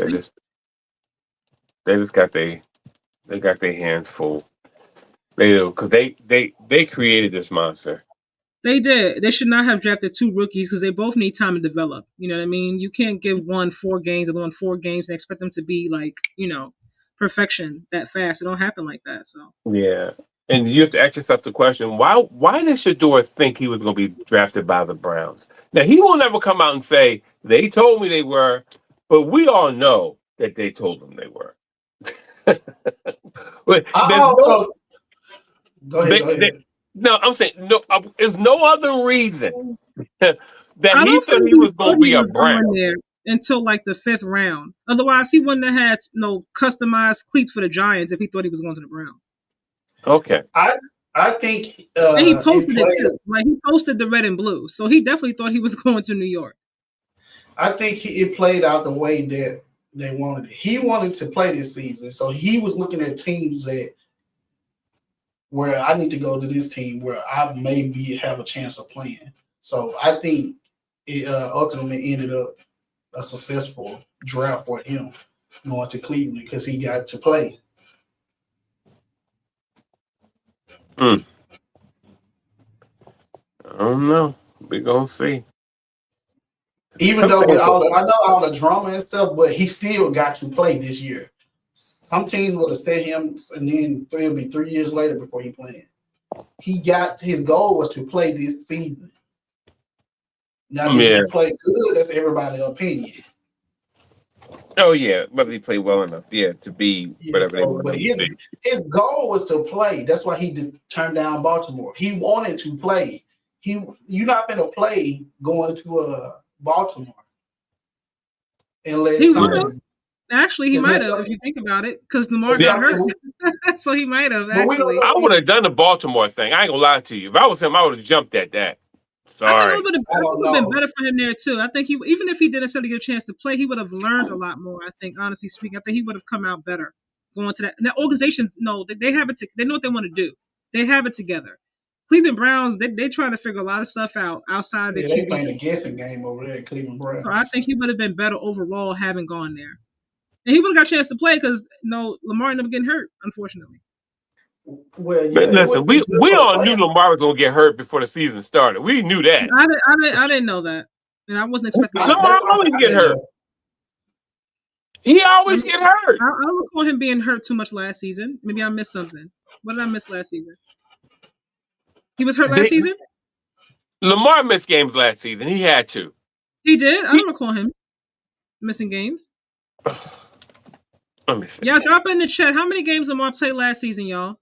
C: They just got their hands full. They do because they created this monster.
B: They did. They should not have drafted 2 rookies because they both need time to develop. You know what I mean? You can't give one 4 games, the other one 4 games, and expect them to be like, perfection that fast. It don't happen like that. So
C: Yeah. And you have to ask yourself the question, why did Shador think he was going to be drafted by the Browns? Now, he will never come out and say, they told me they were, but we all know that they told him they were.
D: Go ahead.
C: No, I'm saying there's no other reason that he thought he
B: he
C: was going to be a Brown
B: there until like the 5th round. Otherwise, he wouldn't have had no customized cleats for the Giants if he thought he was going to the Browns.
C: Okay.
D: I think
B: and he posted it too. Like he posted the red and blue, so he definitely thought he was going to New York.
D: I think it played out the way that they wanted it. He wanted to play this season, so he was looking at teams where I need to go to this team where I maybe have a chance of playing. So I think it ultimately ended up a successful draft for him going to Cleveland because he got to play.
C: I don't know. We're going to see.
D: Even though with I know all the drama and stuff, but he still got to play this year. Some teams would have set him, and then it'll be 3 years later before he played. His goal was to play this season. Now, if he played good, that's everybody's opinion.
C: Oh, yeah, whether he played well enough, to be whatever they want to be.
D: His goal was to play. That's why he turned down Baltimore. He wanted to play. You're not going to play going to Baltimore. Unless
B: Actually, he might have, if you think about it, because Lamar got hurt. So he might have, actually.
C: I would have done the Baltimore thing. I ain't going to lie to you. If I was him, I would have jumped at that. Sorry.
B: I think it would have been better for him there, too. I think even if he didn't necessarily get a chance to play, he would have learned a lot more, I think, honestly speaking. I think he would have come out better going to that. Now, organizations, they have it. They know what they want to do. They have it together. Cleveland Browns, they try to figure a lot of stuff out outside of the QB.
D: They playing a guessing game over there at Cleveland Browns.
B: So I think he would have been better overall having gone there. And he would have got a chance to play because Lamar ended up getting hurt, unfortunately.
D: Well,
C: listen, we all knew Lamar was going to get hurt before the season started. We knew that.
B: I didn't know that, and I wasn't expecting.
C: Lamar always get hurt. He always get hurt.
B: I don't recall him being hurt too much last season. Maybe I missed something. What did I miss last season? He was hurt last season?
C: Lamar missed games last season. He had to.
B: He did? I don't recall him missing games.
C: Let me see.
B: Y'all drop in the chat. How many games Lamar played last season, y'all?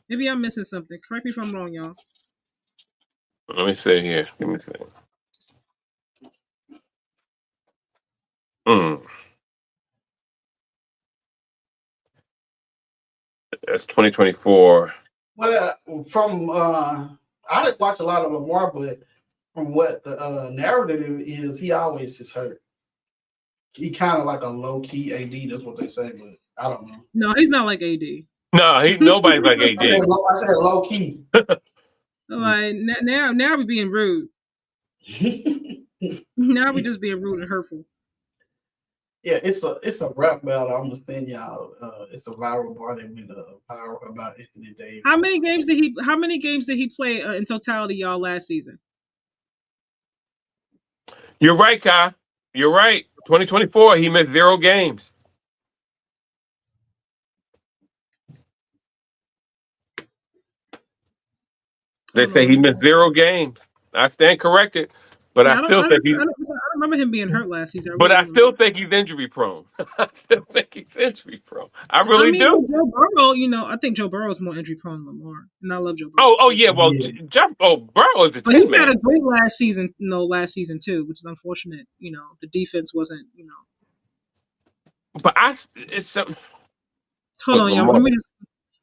B: Maybe I'm missing something. Correct me if I'm wrong, y'all.
C: Let me see here. Give me a second. That's 2024.
D: Well, I didn't watch a lot of Lamar, but from what the narrative is, he always is hurt. He kind of like a low-key AD. That's what they say, but I don't know.
B: No, he's not like AD.
C: No, nobody's like AD.
D: I said low-key.
B: Like now we're being rude. Now we're just being rude and hurtful.
D: Yeah, it's a rap battle. I'm gonna send y'all. It's a viral bar that went viral about Anthony Davis.
B: How many games did he play in totality, y'all, last season?
C: You're right, Kai. You're right. 2024, he missed 0 games. They say he missed 0 games. I stand corrected, but I still think
B: I don't remember him being hurt last season.
C: But I still think he's injury prone. I still think he's injury prone. I really do.
B: Joe Burrow, I think Joe Burrow is more injury prone than Lamar, and I love Joe Burrow.
C: Oh yeah. Well, Burrow is the
B: but
C: team
B: he had a great last season. Last season too, which is unfortunate. The defense wasn't.
C: But it's something.
B: Hold on, y'all.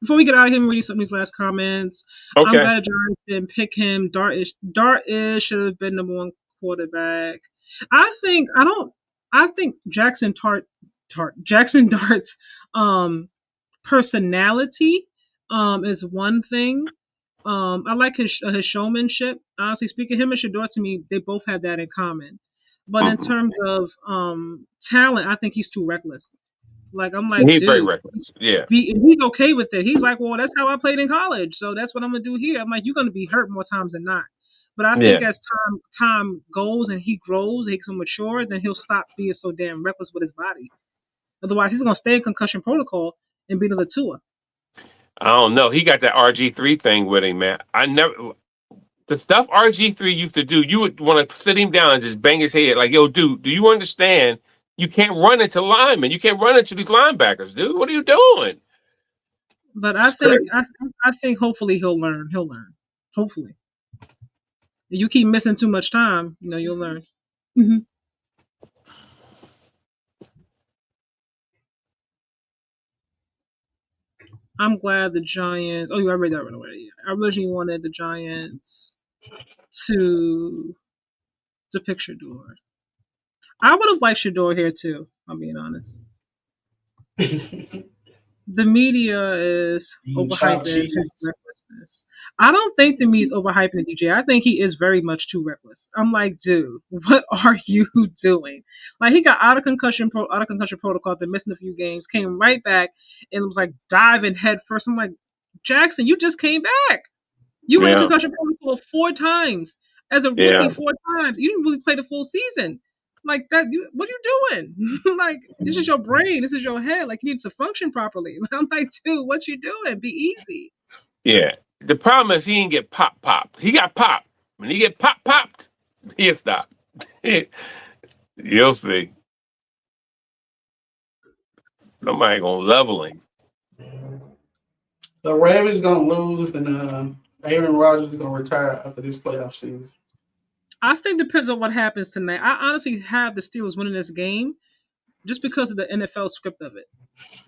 B: Before we get out of here, I'm reading some of these last comments.
C: Okay.
B: I'm glad Giants didn't pick him. Dart should have been number 1 quarterback. I think Jackson Dart's personality is one thing. I like his showmanship. Honestly speaking, him and Shador, to me, they both have that in common. But in terms of talent, I think he's too reckless. I'm like,
C: he's
B: dude,
C: very reckless. Yeah,
B: he's okay with it. He's like, well, that's how I played in college, so that's what I'm gonna do here. I'm like, you're gonna be hurt more times than not. But I
C: Yeah.
B: think as time goes and he grows, he gets more mature, then he'll stop being so damn reckless with his body. Otherwise, he's gonna stay in concussion protocol and be another Tua.
C: I don't know. He got that RG3 thing with him, man. The stuff RG3 used to do, you would want to sit him down and just bang his head like, yo, dude, do you understand? You can't run into linemen. You can't run into these linebackers, dude. What are you doing?
B: But I think hopefully he'll learn. He'll learn. Hopefully. If you keep missing too much time, you'll learn. Mm-hmm. I'm glad the Giants. Oh, I read that right away. I originally wanted the Giants to pick Shador. I would have liked Shador here too. I'm being honest. The media is overhyping his recklessness. I don't think the media is overhyping DJ. I think he is very much too reckless. I'm like, dude, what are you doing? Like, he got out of concussion protocol after missing a few games, came right back and was like diving head first. I'm like, Jackson, you just came back. You went to concussion protocol 4 times as a rookie. 4 times. You didn't really play the full season. Like that, what are you doing? Like, this is your brain, this is your head. Like, you need to function properly. I'm like, dude, what you doing? Be easy.
C: Yeah. The problem is he didn't get popped. He got popped. When he get popped, he'll stop. You'll see. Somebody gonna level him.
D: The Ravens gonna lose, and Aaron Rodgers is gonna retire after this playoff season.
B: I think it depends on what happens tonight. I honestly have the Steelers winning this game just because of the NFL script of it.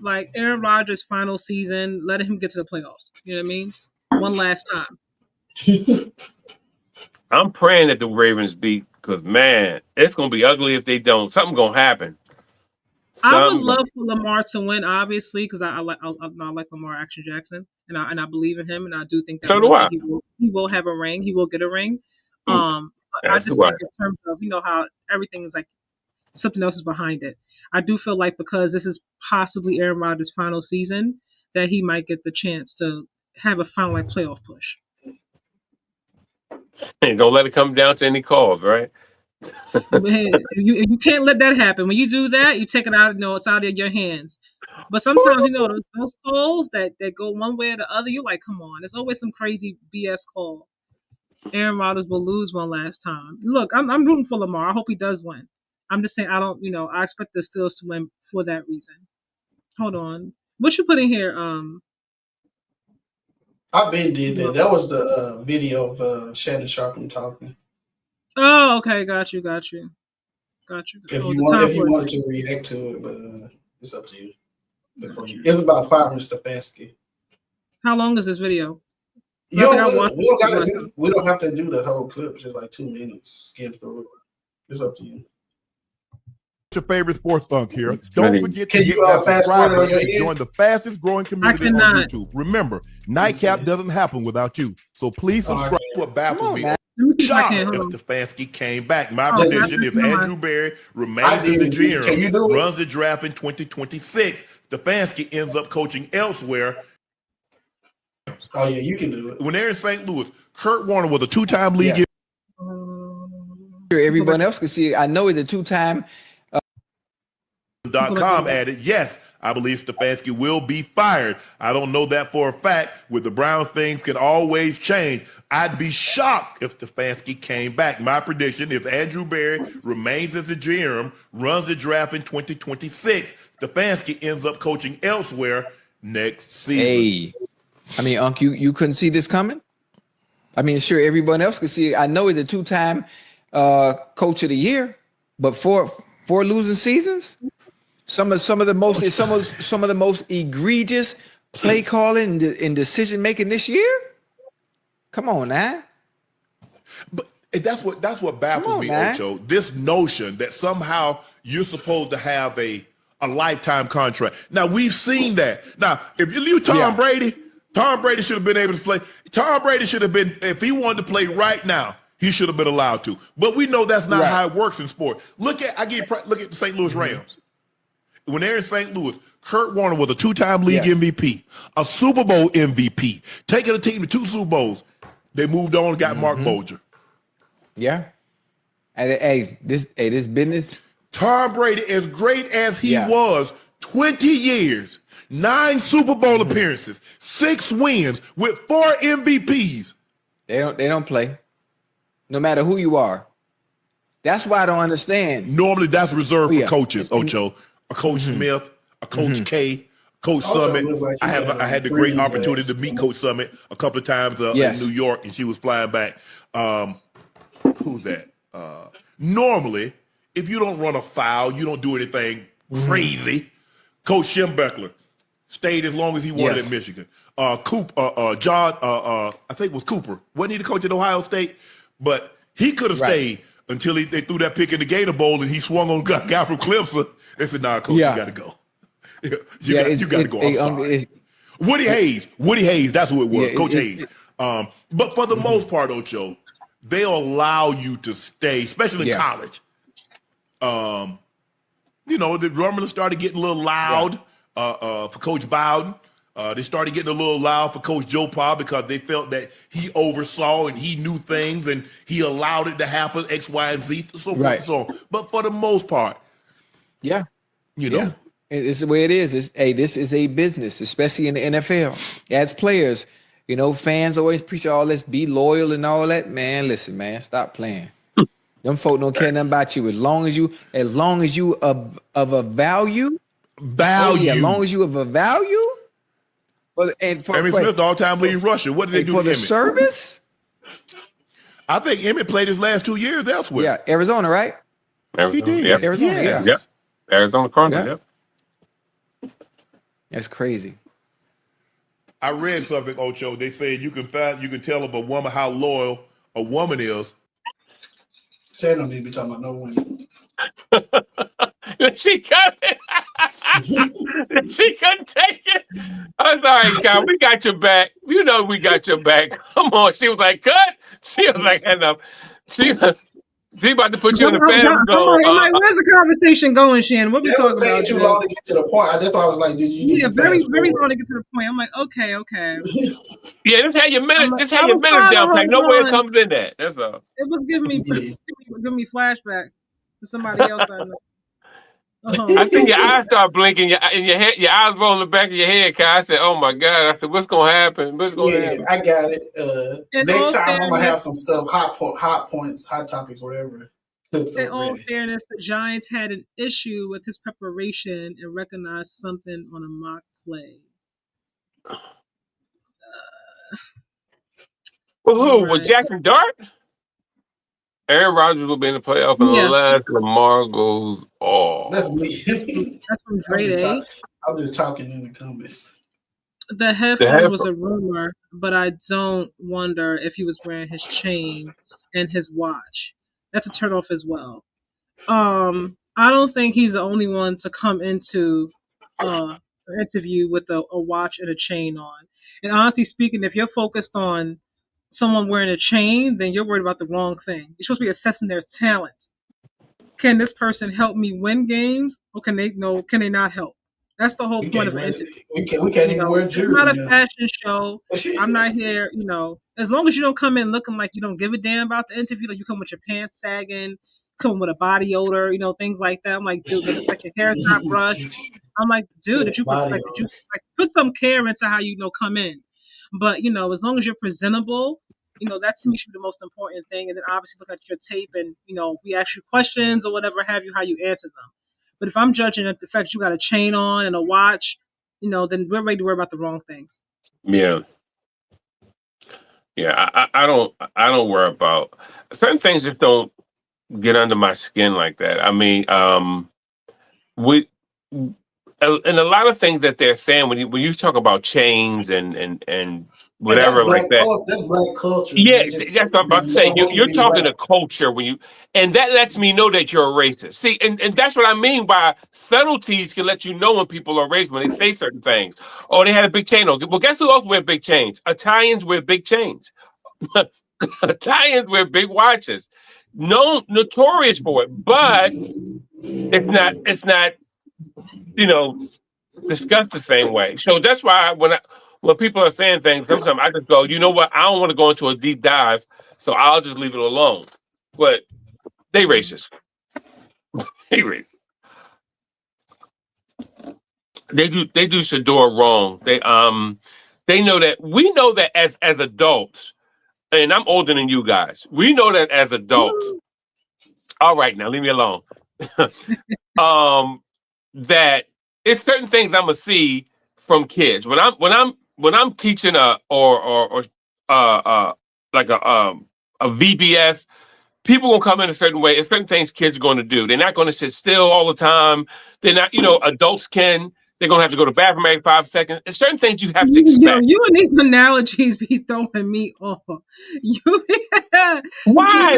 B: Like, Aaron Rodgers' final season, letting him get to the playoffs. You know what I mean? One last time.
C: I'm praying that the Ravens beat because, man, it's going to be ugly if they don't. Something's going to happen.
B: I would love for Lamar to win, obviously, because I like Lamar Action Jackson, and I believe in him, and I do think that
C: so do I.
B: He will have a ring. He will get a ring. I just think in terms of, how everything is like something else is behind it. I do feel like because this is possibly Aaron Rodgers' final season, that he might get the chance to have a final playoff push.
C: And don't let it come down to any calls, right?
B: You can't let that happen. When you do that, you take it out. It's out of your hands. But sometimes, those calls that go one way or the other, you're like, come on. There's always some crazy BS call. Aaron Rodgers will lose one last time. Look, I'm rooting for Lamar. I hope he does win. I'm just saying I expect the Steelers to win for that reason. Hold on. What you put in here?
D: I been did that. That was the video of Shannon Sharpen talking.
B: Oh, okay. Got you. If you
D: wanted to react to it, but it's up to you. It's about 5 minutes, Stefanski.
B: How long is this video?
D: We don't have to do the whole clip. It's just like 2 minutes. Skip through it. It's up to you.
A: Your favorite sports thunk here. Don't forget to hit that subscribe button to join the fastest growing community on YouTube. Remember, Nightcap doesn't happen without you. So please subscribe. What baffled me. Shock if Stefanski came back. My prediction is Andrew Berry remains as the GM, runs the draft in 2026. Stefanski ends up coaching elsewhere.
D: Oh, yeah, you can do it.
A: When they're in St. Louis, Kurt Warner was a 2-time league.
E: Everyone else can see it. I know he's a 2-time.
A: .com added, yes, I believe Stefanski will be fired. I don't know that for a fact. With the Browns, things can always change. I'd be shocked if Stefanski came back. My prediction is Andrew Berry remains as the GM, runs the draft in 2026. Stefanski ends up coaching elsewhere next season.
E: Hey, I mean, Unc, you couldn't see this coming? I mean, sure, everyone else could see it. I know he's a 2-time coach of the year, but four losing seasons? Some of the most egregious play calling and decision making this year. Come on, now.
A: But that's what baffles me, Ocho. This notion that somehow you're supposed to have a lifetime contract. Now we've seen that. Now, if you leave Tom Brady should have been able to play. Tom Brady should have been, if he wanted to play right now, he should have been allowed to. But we know that's not how it works in sport. Look at the St. Louis Rams. When they're in St. Louis, Kurt Warner was a 2-time league MVP, a Super Bowl MVP, taking a team to 2 Super Bowls. They moved on and got Mark Bolger.
E: Yeah. And hey, this business.
A: Tom Brady, as great as he
E: Yeah.
A: was, 20 years, 9 Super Bowl appearances, 6 wins with 4 MVPs.
E: They don't play. No matter who you are. That's why I don't understand.
A: Normally that's reserved for
E: Yeah.
A: coaches, Ocho. A Coach Smith, a Coach K, Coach Summit.
D: like
A: I had the great opportunity to meet Coach Summit a couple of times
E: Yes.
A: in New York, and she was flying back. Who's that? Normally, if you don't run a foul, you don't do anything crazy. Coach Schembechler stayed as long as he wanted
E: Yes.
A: at Michigan. John, I think it was Cooper. Wasn't he the coach at Ohio State? But he could have
E: Right.
A: stayed until they threw that pick in the Gator Bowl and he swung on a guy from Clemson. They said, "Nah, coach,
E: Yeah.
A: you got to go. you got to go. I'm sorry."
E: it-
A: Woody Hayes, that's who it was,
E: Yeah,
A: Coach
E: it-
A: Hayes. But for the most part, Ocho, they'll allow you to stay, especially in
E: Yeah.
A: college. The rumors started getting a little loud for Coach Bowden. They started getting a little loud for Coach Joe Pa because they felt that he oversaw and he knew things and he allowed it to happen, X, Y, and Z, so forth
E: Right.
A: and so on. But for the most part,
E: Yeah.
A: you know,
E: Yeah. It's the way it is. This is a business, especially in the NFL. As players, fans always preach all this, be loyal and all that. Man, listen, man, stop playing. Them folk don't care nothing about you. As long as you of a value. As long as you of a value.
A: Emmitt Smith, the all-time leading rusher. What did they do
E: for
A: to
E: the
A: Emmitt?
E: service?
A: I think Emmitt played his last 2 years elsewhere.
E: Yeah, Arizona, right?
A: He did.
C: Yep.
E: Arizona,
A: Yes.
C: Yep. Arizona Cardinals.
E: Yeah.
C: Yep.
E: That's crazy.
A: I read something, Ocho. They said you can tell of a woman how loyal a woman is.
D: Said don't need to be talking about no women.
C: She couldn't. She couldn't take it. I'm sorry, Kyle. We got your back. You know we got your back. Come on. She was like, cut. She was like, enough. She about to put you in the family
B: I'm like, where's the conversation going, Shannon? What we
D: It was
B: talking about?
D: taking too long to get to the point. That's why I was like, did you?
B: Yeah, very, very long to get to the point. I'm like, okay.
C: Yeah, just have your minute.
B: I'm
C: Just
B: like,
C: have your
B: I'm
C: minute
B: trying
C: down,
B: to
C: Pack. Know where it
B: hold
C: comes in at. That's all.
B: It was giving me flashback to somebody else I know.
C: I think your eyes start blinking, your eyes roll in the back of your head, Kyle. I said, "Oh my God!" I said, "What's gonna happen? What's gonna happen?"
D: I got it. Next time I'm gonna have some stuff, hot points, hot topics, whatever.
B: In all fairness, the Giants had an issue with his preparation and recognized something on a mock play.
C: Well, who?
B: Right.
C: With Jackson Dart? Aaron Rodgers will be in the playoff unless Lamar goes off.
D: That's me.
B: That's from Grade A.
D: I'm just talking in the comments.
B: The headphones was a rumor, but I don't wonder if he was wearing his chain and his watch. That's a turnoff as well. I don't think he's the only one to come into an interview with a watch and a chain on. And honestly speaking, if you're focused on someone wearing a chain, then you're worried about the wrong thing. You're supposed to be assessing their talent. Can this person help me win games, or can they not help? That's the whole point of an interview.
D: We can't even wear jewelry.
B: It's not a fashion show. I'm not here, as long as you don't come in looking like you don't give a damn about the interview, like you come with your pants sagging, come with a body odor, things like that. I'm like, dude, like your hair's not brushed. I'm like, dude, did you put some care into how you come in? But as long as you're presentable, that to me should be the most important thing. And then obviously look at your tape and we ask you questions or whatever have you, how you answer them. But if I'm judging the fact you got a chain on and a watch, then we're ready to worry about the wrong things.
C: Yeah. I don't worry about certain things. Just don't get under my skin like that. I mean, and a lot of things that they're saying when you talk about chains and whatever like that.
D: That's black culture.
C: Yeah, that's what I'm about to say. You're talking a culture and that lets me know that you're a racist. See, and that's what I mean by subtleties can let you know when people are racist when they say certain things. Oh, they had a big chain on. Well, guess who else wear big chains? Italians wear big chains. Italians wear big watches. Notorious for it, but it's not discussed the same way. So that's why when people are saying things, sometimes I just go, you know what? I don't want to go into a deep dive, so I'll just leave it alone. but they racist. They racist. They do Shador wrong. They know that we know that as adults, and I'm older than you guys. We know that as adults. All right, now leave me alone. That it's certain things I'm gonna see from kids when I'm teaching like a VBS. People gonna come in a certain way. It's certain things kids are going to do. They're not going to sit still all the time. They're not, adults can. They're gonna have to go to the bathroom every 5 seconds. It's certain things you have to expect.
B: You and these analogies be throwing me off.
C: Why?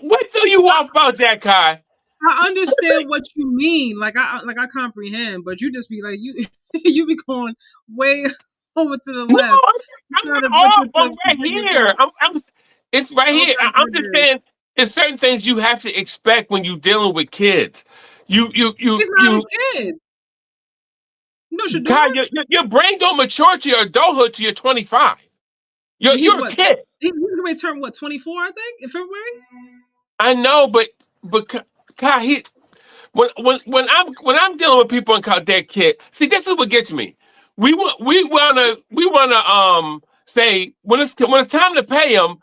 C: What threw you off about that, Kai?
B: I understand what you mean. Like I comprehend, but you just be like you be going way over to the left.
C: I'm right here. It's right here. I'm just saying, there's certain things you have to expect when you're dealing with kids. He's not a kid. No, Shador. Your brain don't mature to your adulthood till you're 25. You're a kid.
B: He's going to turn 24, I think, in February.
C: I know, but Kai, when I'm dealing with people and they're kid, see, this is what gets me. We wanna say when it's time to pay them,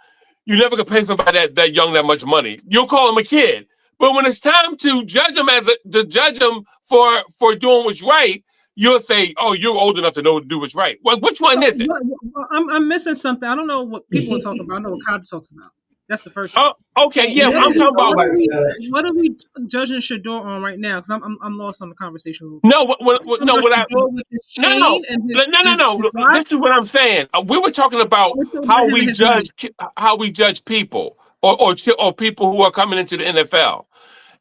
C: you're never gonna pay somebody that young that much money. You'll call them a kid, but when it's time to judge them for doing what's right, you'll say, "Oh, you're old enough to know to do what's right." Well, which one is it?
B: I'm missing something. I don't know what people are talking about. I know what Cobb talks about. That's the first
C: thing. Oh, okay, yeah. I'm talking about
B: what are we judging Shador on right now? Because I'm lost on the conversation.
C: No. This is what I'm saying. We were talking about how we judge people or people who are coming into the NFL,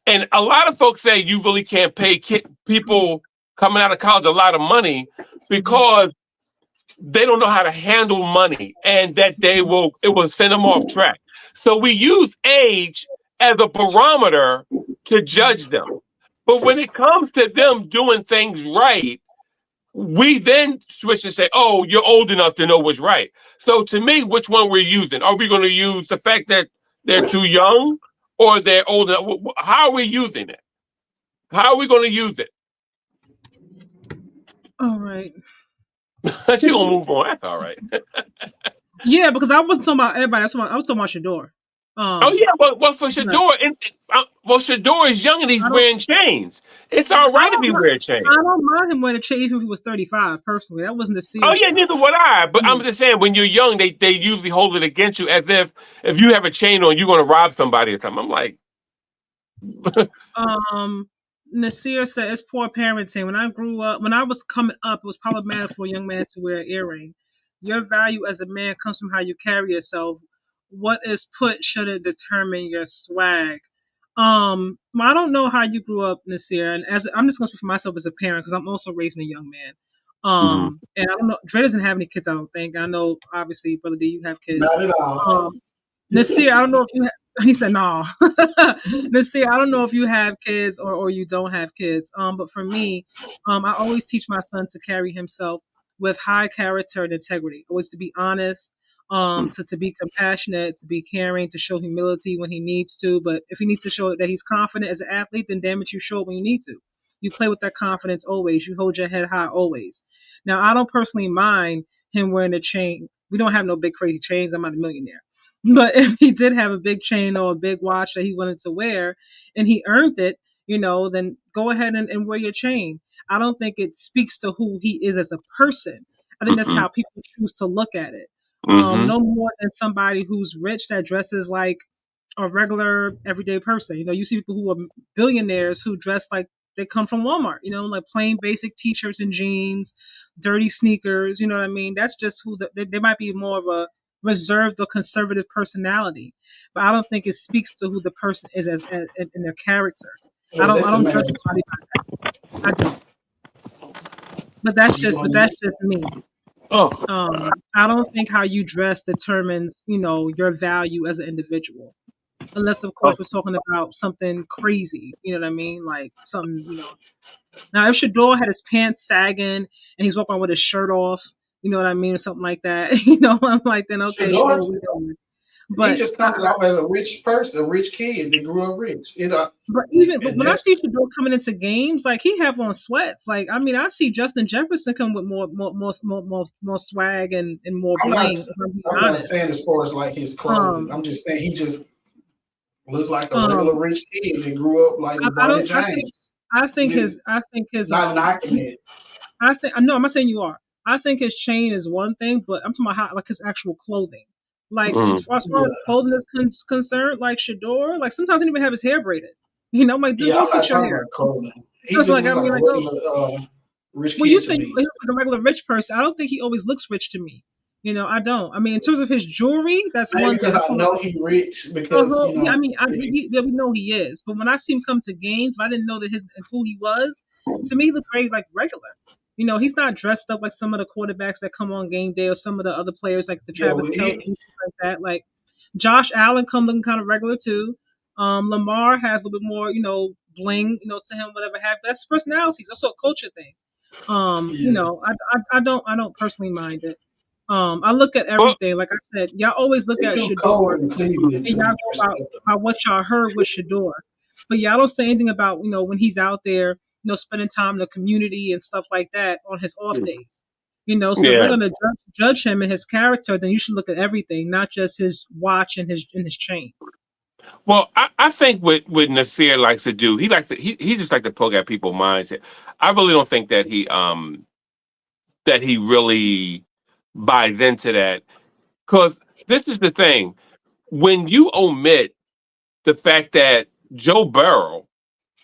C: and a lot of folks say you really can't pay people coming out of college a lot of money because they don't know how to handle money, and that it will send them off track. So we use age as a barometer to judge them. But when it comes to them doing things right, we then switch and say, "Oh, you're old enough to know what's right." So to me, which one we're using? Are we going to use the fact that they're too young or they're old enough? How are we using it? How are we going to use it?
B: All right.
C: She gonna move on. That's all right.
B: Yeah, because I wasn't talking about everybody. I was talking about Shador.
C: Well, for Shador, Shador is young and he's wearing chains. It's all right if he wears chains.
B: I don't mind him wearing a chain even if he was 35. Personally, that wasn't the serious.
C: Oh yeah, neither would I. But I'm just saying, when you're young, they usually hold it against you as if you have a chain on, you're gonna rob somebody or something. I'm like,
B: Nasir said, "It's poor parenting. When I was coming up, it was problematic for a young man to wear an earring. Your value as a man comes from how you carry yourself. What is put shouldn't determine your swag." I don't know how you grew up, Nasir, and I'm just going to speak for myself as a parent because I'm also raising a young man. And I don't know, Dre doesn't have any kids. I don't think. I know, obviously, Brother D, you have kids.
D: Not at all.
B: Nasir, I don't know if you. He said, "No." Nasir, I don't know if you have kids or you don't have kids. But for me, I always teach my son to carry himself with high character and integrity. Always to be honest, to be compassionate, to be caring, to show humility when he needs to. But if he needs to show that he's confident as an athlete, then damn it, you show it when you need to. You play with that confidence always. You hold your head high always. Now, I don't personally mind him wearing a chain. We don't have no big crazy chains. I'm not a millionaire. But if he did have a big chain or a big watch that he wanted to wear and he earned it, then go ahead and wear your chain. I don't think it speaks to who he is as a person. I think that's how people choose to look at it. No more than somebody who's rich that dresses like a regular everyday person. You see people who are billionaires who dress like they come from Walmart, like plain basic t-shirts and jeans, dirty sneakers. You know what I mean? That's just who they might be more of a reserved or conservative personality, but I don't think it speaks to who the person is as in their character. I don't judge anybody by that. I don't. But that's just me. I don't think how you dress determines, your value as an individual. Unless, of course, we're talking about something crazy. You know what I mean? Like something, Now, if Shador had his pants sagging and he's walking with his shirt off, you know what I mean, or something like that. I'm like, then okay, sure. But
D: he just comes off as a rich person, a rich kid that grew up rich.
B: but when I see Shador coming into games, like he have on sweats. Like I mean, I see Justin Jefferson come with more swag and more bling.
D: I'm not saying as far as like his clothing. I'm just saying he just looks like a regular rich kid that grew up like LeBron James.
B: I think his
D: not knocking it.
B: I'm not saying you are. I think his chain is one thing, but I'm talking about how like his actual clothing. Like as far as clothing is concerned, like Shador, like sometimes he don't even have his hair braided. You know, like
D: I'm not talking about clothing. He just like, looks like a regular rich kid. Well,
B: you say he looks like a regular rich person. I don't think he always looks rich to me. You know, I don't. I mean, in terms of his jewelry, that's one
D: thing. Because I know he's rich. Because you know,
B: I mean, we know he is. But when I see him come to games, I didn't know that who he was. To me, he looks very like regular. You know, he's not dressed up like some of the quarterbacks that come on game day or some of the other players like the Travis Kelce and like that. Like Josh Allen come looking kind of regular too. Lamar has a little bit more, you know, bling, you know, to him, whatever have. That's personality. It's also a culture thing. You know, I don't personally mind it. I look at everything. Like I said, y'all always look at Shador. And y'all go about what y'all heard with Shador. But y'all don't say anything about, you know, when he's out there, you know, spending time in the community and stuff like that on his off days. You know, so if we're gonna judge him and his character, then you should look at everything, not just his watch and his chain.
C: Well, I think what Nasir likes to do, he just like to poke at people's minds. I really don't think that he really buys into that. Because this is the thing. When you omit the fact that Joe Burrow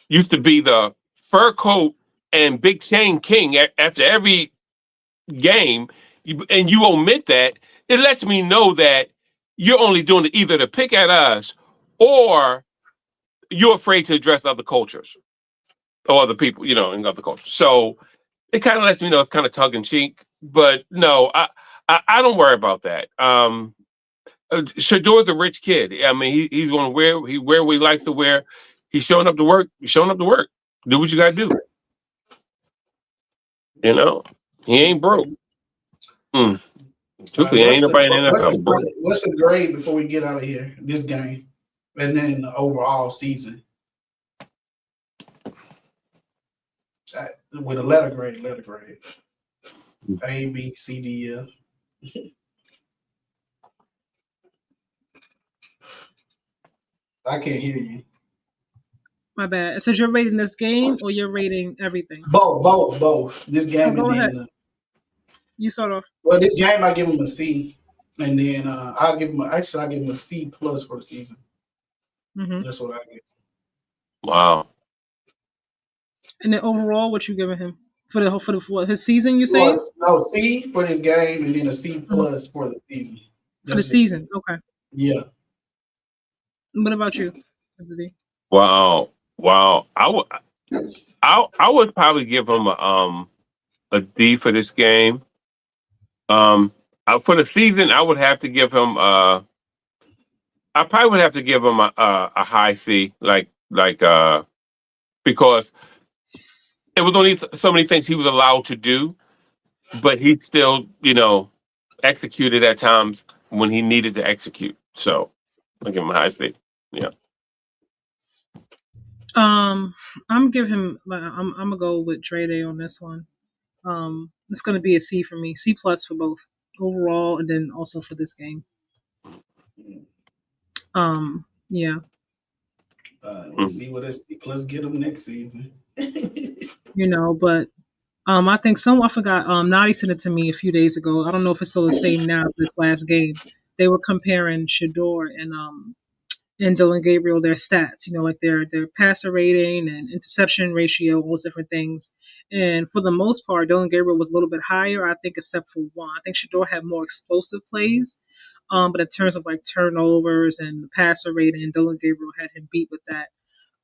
C: used to be the fur coat and big chain king after every game, and you omit that, it lets me know that you're only doing it either to pick at us or you're afraid to address other cultures or other people, you know, in other cultures. So it kind of lets me know it's kind of tongue in cheek. But no, I don't worry about that. Shador's a rich kid. I mean, he's going to wear what he likes to wear. He's showing up to work. Do what you got to do. You know, he ain't broke. Truthfully, ain't nobody in the NFL broke.
D: What's the grade before we get out of here? This game, and then the overall season with a letter grade. A, B, C, D, F. I can't hear you.
B: My bad. It says you're rating this game or you're rating everything?
D: Both. This game
B: go
D: and
B: ahead.
D: then
B: you sort of.
D: Well, this game I give him a C, and then I give him a C plus for the season. Mm-hmm. That's what I give.
C: Wow.
B: And then overall, what you giving him for his season? You saying?
D: No, C for this game, and then a C plus for the season.
B: For the season, okay.
D: Yeah.
B: What about you?
C: Wow. I would probably give him a D for this game. For the season, I would have to give him I probably would have to give him a high C, because it was only so many things he was allowed to do, but he still, you know, executed at times when he needed to execute. So I'll give him a high C. Yeah.
B: I'm gonna go with Dre Day on this one. It's gonna be a C for me, C plus for both overall and then also for this game. Yeah.
D: Let's see what a C plus get them next season.
B: You know, but I think I forgot. Nadi sent it to me a few days ago. I don't know if it's still the same now. This last game, they were comparing Shador and Dylan Gabriel, their stats, you know, like their passer rating and interception ratio, all those different things. And for the most part, Dylan Gabriel was a little bit higher, I think, except for one. I think Shador had more explosive plays. But in terms of like turnovers and the passer rating, Dylan Gabriel had him beat with that.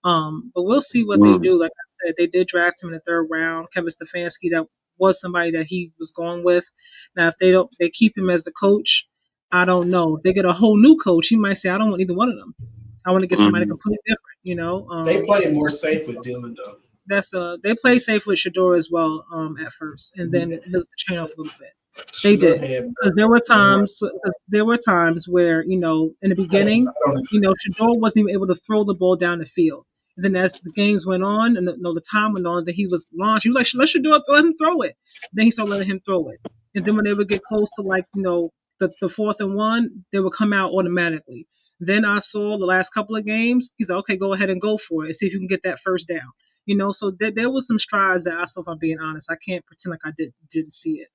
B: But we'll see what they do. Like I said, they did draft him in the third round. Kevin Stefanski, that was somebody that he was going with. Now, if they keep him as the coach, I don't know. If they get a whole new coach, he might say, I don't want either one of them. I want to get somebody completely different, you know.
D: They play more safe with Dylan, though.
B: They play safe with Shador as well at first, and then the chain off a little bit. They
D: Shador
B: did,
D: had
B: because there were times where, in the beginning, Shador wasn't even able to throw the ball down the field. And then as the games went on and the time went on that he was launched, he was like, let Shador let him throw it. Then he started letting him throw it. And then when they would get close to the 4th and 1, they would come out automatically. Then I saw the last couple of games, he's like, okay, go ahead and go for it and see if you can get that first down. So there was some strides that I saw, if I'm being honest. I can't pretend like I didn't see it.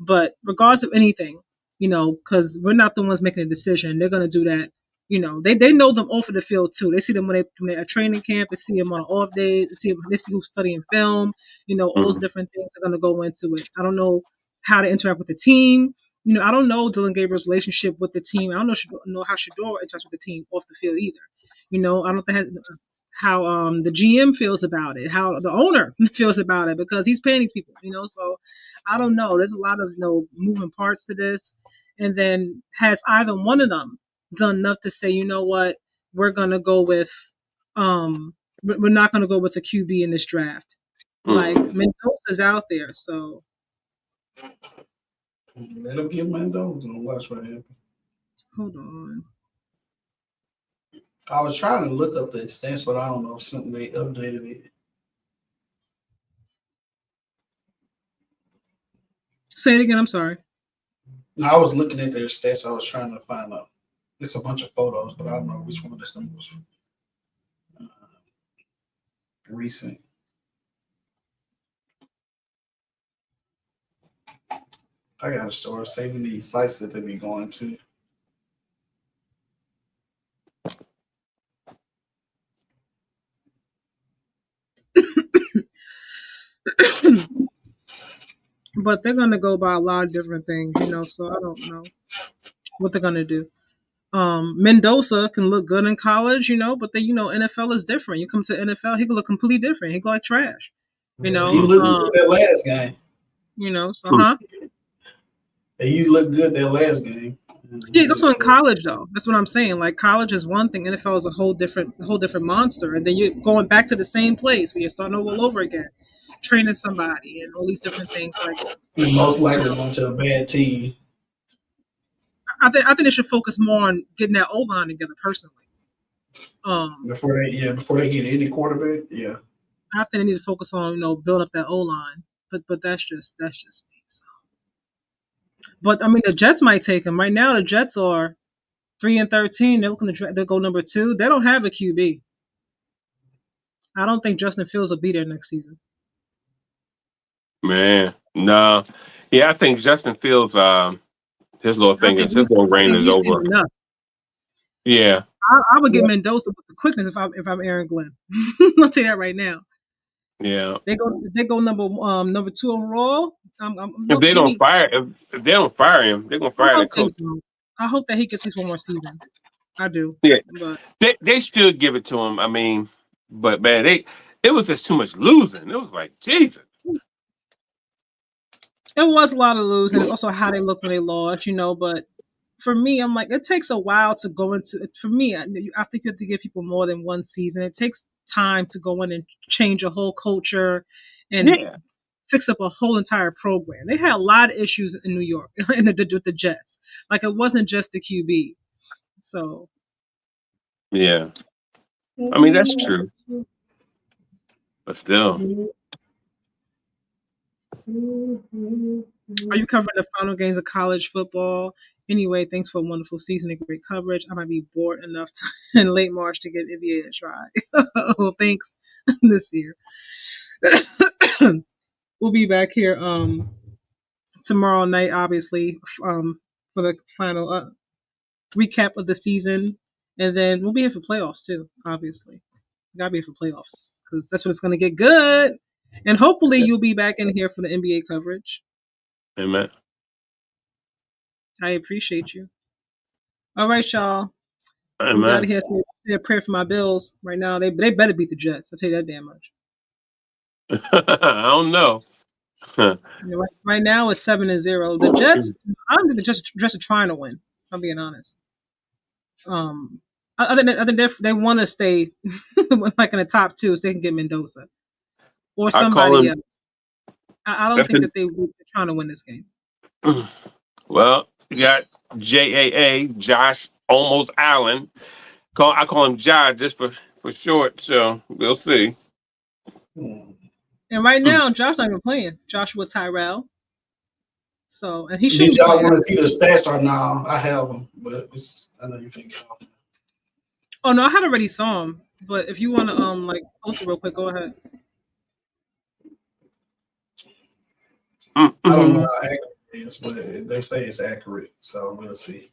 B: But regardless of anything, because we're not the ones making a decision, they're going to do that. They know them off of the field too. They see them when they're at training camp. They see them on off days. They see who's studying film. All those different things are going to go into it. I don't know how to interact with the team. I don't know Dylan Gabriel's relationship with the team. I don't know how Shador interacts with the team off the field either. I don't think how the GM feels about it, how the owner feels about it, because he's paying these people, so I don't know. There's a lot of moving parts to this. And then has either one of them done enough to say, you know what, we're gonna go with we're not gonna go with a QB in this draft. Like Mendoza's out there, so
D: let him get Mendoza and watch what happens.
B: Hold on.
D: I was trying to look up the stats, but I don't know if something they updated it.
B: Say it again. I'm sorry.
D: No, I was looking at their stats. I was trying to find out. It's a bunch of photos, but I don't know which one is the most recent. I got to start saving these sites that they be going to.
B: But they're gonna go by a lot of different things, so I don't know what they're gonna do. Mendoza can look good in college, but then NFL is different. You come to NFL, he can look completely different. He can look like trash.
D: He looked good that last game. He looked good that last game.
B: Yeah, he's also in college though. That's what I'm saying. Like college is one thing, NFL is a whole different monster. And then you're going back to the same place where you're starting all over again, training somebody and all these different things like that.
D: He's most likely going to a bad team.
B: I think they should focus more on getting that O-line together personally.
D: Before they get any quarterback, yeah.
B: I think they need to focus on building up that O-line. But that's just me. So. But I mean, the Jets might take him right now. The Jets are 3-13. They're looking to go number 2. They don't have a QB. I don't think Justin Fields will be there next season.
C: Man, no. Yeah, I think Justin Fields. His little thing is his little reign is over. Yeah,
B: I would get Mendoza with the quickness if I'm Aaron Glenn. I'll tell you that right now.
C: Yeah,
B: they go number 2 overall.
C: If they don't fire him, they're gonna fire the coach.
B: So. I hope that he gets at least one more season. I do.
C: Yeah,
B: but
C: they should give it to him. I mean, but man, it was just too much losing. It was like Jesus.
B: It was a lot of losing, and also how they look when they lost, But for me, I'm like, it takes a while to go into. For me, I think you have to give people more than one season. It takes time to go in and change a whole culture and fix up a whole entire program. They had a lot of issues in New York with the Jets. Like it wasn't just the QB. So.
C: Yeah, I mean that's true, but still.
B: Are you covering the final games of college football? Anyway, thanks for a wonderful season and great coverage. I might be bored enough in late March to get NBA to try. Well, thanks this year. We'll be back here tomorrow night, obviously, for the final recap of the season. And then we'll be here for playoffs, too, obviously. We got to be here for playoffs because that's when it's going to get good. And hopefully you'll be back in here for the NBA coverage.
C: Amen.
B: I appreciate you. All right, y'all.
C: Amen.
B: I'm glad to hear say a prayer for my Bills right now. They better beat the Jets. I'll tell you that damn much.
C: I don't know.
B: Right now it's 7-0. The Jets, I don't think the Jets are trying to win. I'm being honest. I think they want to stay like in the top 2 so they can get Mendoza or somebody else. I don't think that they're trying to win this game.
C: Well, you got JAA, Josh Almost Allen. I call him Josh just for short, so we'll see.
B: And right now, Josh not even playing. Joshua Tyrell. So, and he
D: Did
B: shouldn't
D: y'all
B: play.
D: want to see the stats or no? I have them, but I know you think.
B: Oh no, I had already saw him. But if you want to like post it real quick, go ahead.
D: I don't know
C: Mm-hmm.
D: how accurate it is, but they say it's accurate, so we'll see.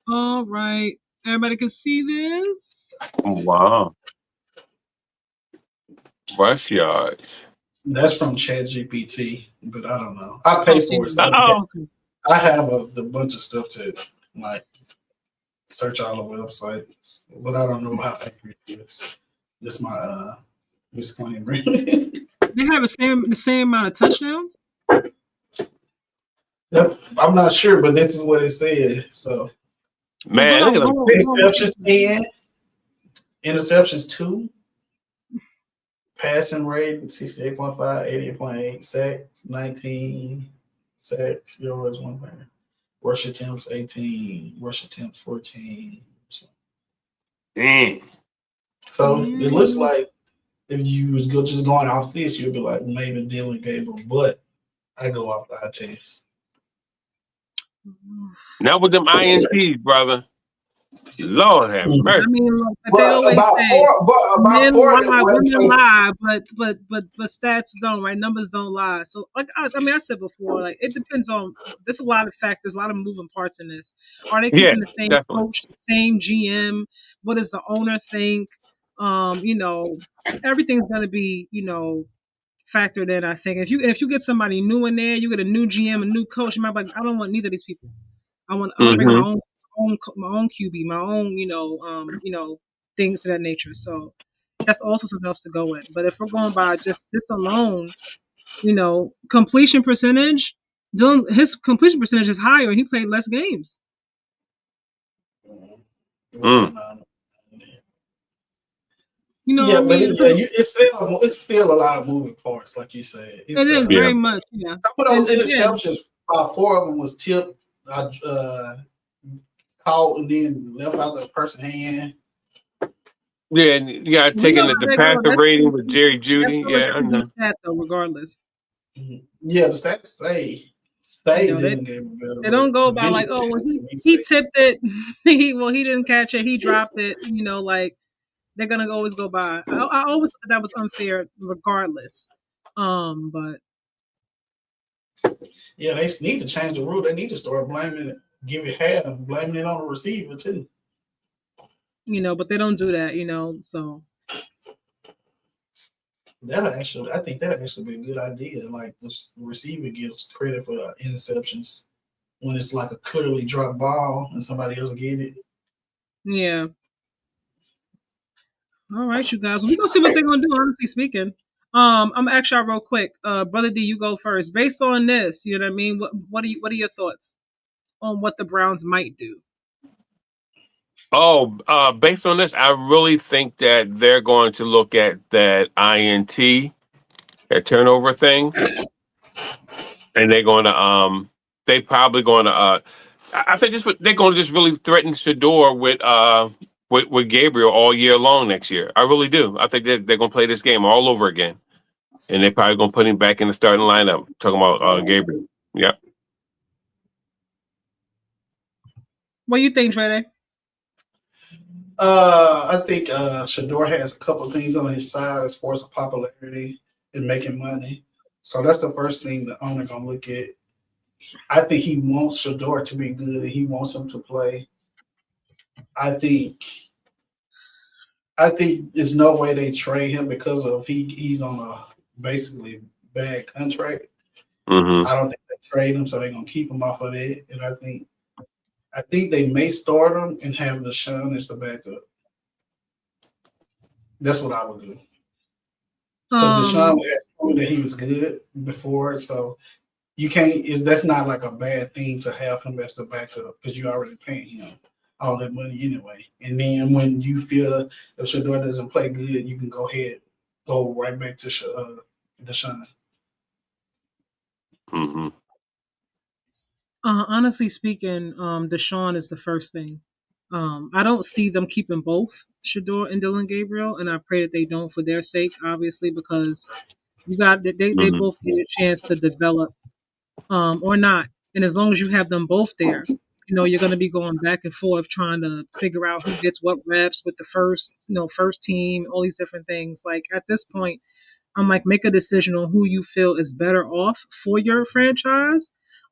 B: All right, everybody can see this.
C: Wow. Rush yards.
D: That's from ChatGPT, but I don't know. I
B: Oh,
D: pay
B: see,
D: for it, so
C: Oh.
D: I have the bunch of stuff to like search all the websites, but I don't know how accurate it is. Just my disclaimer.
B: they have the same amount of touchdowns.
D: Yep, I'm not sure, but this is what it said. So
C: Man, look at them picks.
D: interceptions 10, interceptions 2, passing rate 68.5, 88.8, sacks 19, sacks, yards 1 thing. Rush attempts 18, rush attempts 14.
C: Dang.
D: So it looks like if you was just going off this, you'd be like maybe Dylan Gabriel, but I go off the eye test.
C: Not with them INTs, brother. Lord have mercy.
B: I mean, look, they always say men lie, women lie, but stats don't, right? Numbers don't lie. So, like I said before, like it depends on. There's a lot of factors, a lot of moving parts in this. Are they keeping the same
C: definitely.
B: coach, the same GM? What does the owner think? Everything's gonna be, factored in. I think if you get somebody new in there, you get a new GM, a new coach. You might be like, I don't want neither of these people. I want to bring my own QB, my own, things of that nature. So that's also something else to go with. But if we're going by just this alone, completion percentage, his completion percentage is higher and he played less games.
D: Yeah, but it's still a lot of moving parts, like you said.
B: It is very much, yeah.
D: Some of those interceptions, 4 of them was tipped, caught, and then left out the person's hand.
C: Yeah, taking the passer rating with Jerry Judy. Yeah, I know.
B: That though, regardless.
D: Yeah, the stats say they
B: don't go by like, oh, well, he tipped it. he didn't catch it. He dropped it. Like they're gonna always go by. I always thought that was unfair, regardless. But
D: yeah, they need to change the rule. They need to start blaming it, blaming it on the receiver too.
B: But they don't do that. So
D: I think that'll actually be a good idea. Like the receiver gets credit for interceptions when it's like a clearly dropped ball and somebody else get it.
B: Yeah. All right, you guys. We're gonna see what they're gonna do, honestly speaking. I'm gonna ask y'all real quick. Brother D, you go first. Based on this, you know what I mean? What are your thoughts on what the Browns might do?
C: Oh, based on this, I really think that they're going to look at that INT, that turnover thing, and they're going to they probably going to I think they're going to just really threaten Shador with Gabriel all year long next year. I really do. I think they're going to play this game all over again, and they're probably going to put him back in the starting lineup. Talking about Gabriel. Yeah.
B: What do you think, Trey?
D: I think Shador has a couple of things on his side as far as popularity and making money. So that's the first thing the owner gonna look at. I think he wants Shador to be good and he wants him to play. I think there's no way they trade him because of he's on a basically bad contract.
C: Mm-hmm.
D: I don't think they trade him, so they're gonna keep him off of that. And I think they may start him and have Deshaun as the backup. That's what I would do. Because Deshaun had proven that he was good before, so you can't. That's not like a bad thing to have him as the backup because you already paying him all that money anyway. And then when you feel if Shador doesn't play good, you can go go right back to Deshaun.
C: Mm-hmm.
B: Honestly speaking, Deshaun is the first thing. I don't see them keeping both Shador and Dylan Gabriel, and I pray that they don't for their sake, obviously, because they
C: Mm-hmm.
B: both get a chance to develop, or not. And as long as you have them both there, you're going to be going back and forth trying to figure out who gets what reps with the first team, all these different things. Like at this point, I'm like, make a decision on who you feel is better off for your franchise,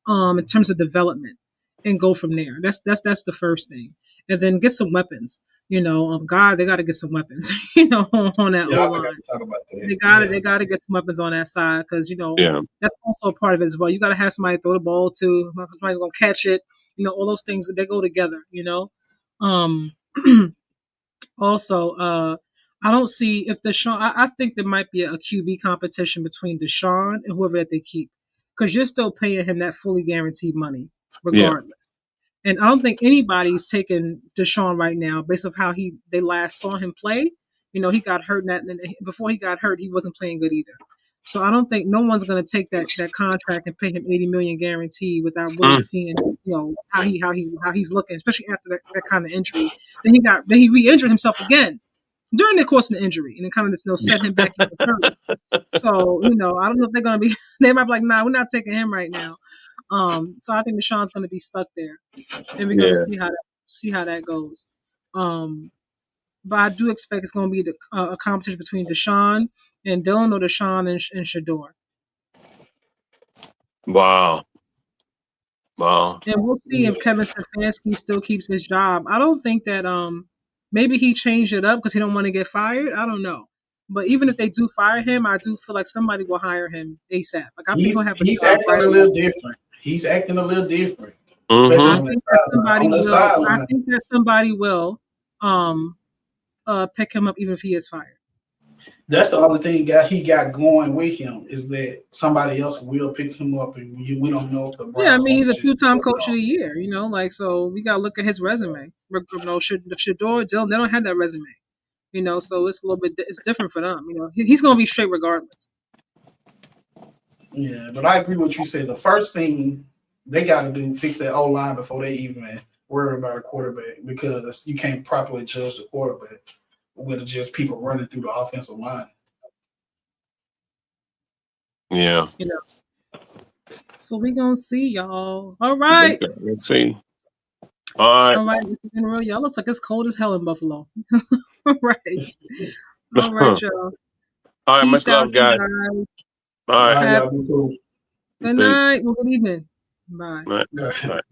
B: in terms of development, and go from there. That's the first thing, and then get some weapons. God, they got to get some weapons. On that
D: Yeah,
B: O
D: I forgot
B: line.
D: to talk about that.
B: They got to get some weapons on that side because
C: Yeah.
B: that's also a part of it as well. You got to have somebody throw the ball to, somebody's gonna catch it. All those things, they go together. Um, Also, I don't see if Deshaun. I think there might be a QB competition between Deshaun and whoever that they keep, because you're still paying him that fully guaranteed money
C: Yeah.
B: regardless. And I don't think anybody's taking Deshaun right now based on how they last saw him play. He got hurt, and before he got hurt, he wasn't playing good either. So I don't think no one's going to take that contract and pay him $80 million guaranteed without really
C: Mm.
B: seeing how he's looking, especially after that kind of injury. Then he re-injured himself again during the course of the injury, and it kind of set him back even further. So I don't know if they're going to be. They might be like, nah, we're not taking him right now. So I think Deshaun's going to be stuck there, and we're going to
C: Yeah.
B: see how that goes. But I do expect it's going to be a competition between Deshaun and Dylan, or Deshaun and Shador.
C: Wow. Wow.
B: And we'll see if Kevin Stefanski still keeps his job. I don't think that maybe he changed it up because he don't want to get fired. I don't know. But even if they do fire him, I do feel like somebody will hire him ASAP. Like I think he'll have a
D: He's
B: job
D: acting
B: right
D: a little
B: away.
D: different. He's acting a little different.
C: Mm-hmm.
B: I
D: Especially
B: think that somebody
D: on the
B: will.
D: sideline.
B: I think that somebody will pick him up even if he is fired.
D: That's the only thing he got going with him is that somebody else will pick him up, and we don't know if the Browns.
B: Yeah, I mean he's a
D: just
B: 2-time coach of the year. So we gotta look at his resume. Shador, Dylan, they don't have that resume. So it's a little bit. It's different for them. He's gonna be straight regardless.
D: Yeah, but I agree with what you said. The first thing they got to do fix that O line before they even worry about a quarterback, because you can't properly judge the quarterback with just people running through the offensive line.
C: Yeah.
B: So we gonna see, y'all. All right.
C: Let's see. All right.
B: It's been real. Y'all looks like it's cold as hell in Buffalo. All right. All right, y'all.
C: All right.
B: Peace
C: Much
B: out,
C: love, guys.
B: guys.
C: All right.
D: Y'all be cool.
B: Good
C: Peace.
B: night. Well, good evening. Bye.
C: All right.
D: Good.
C: All right.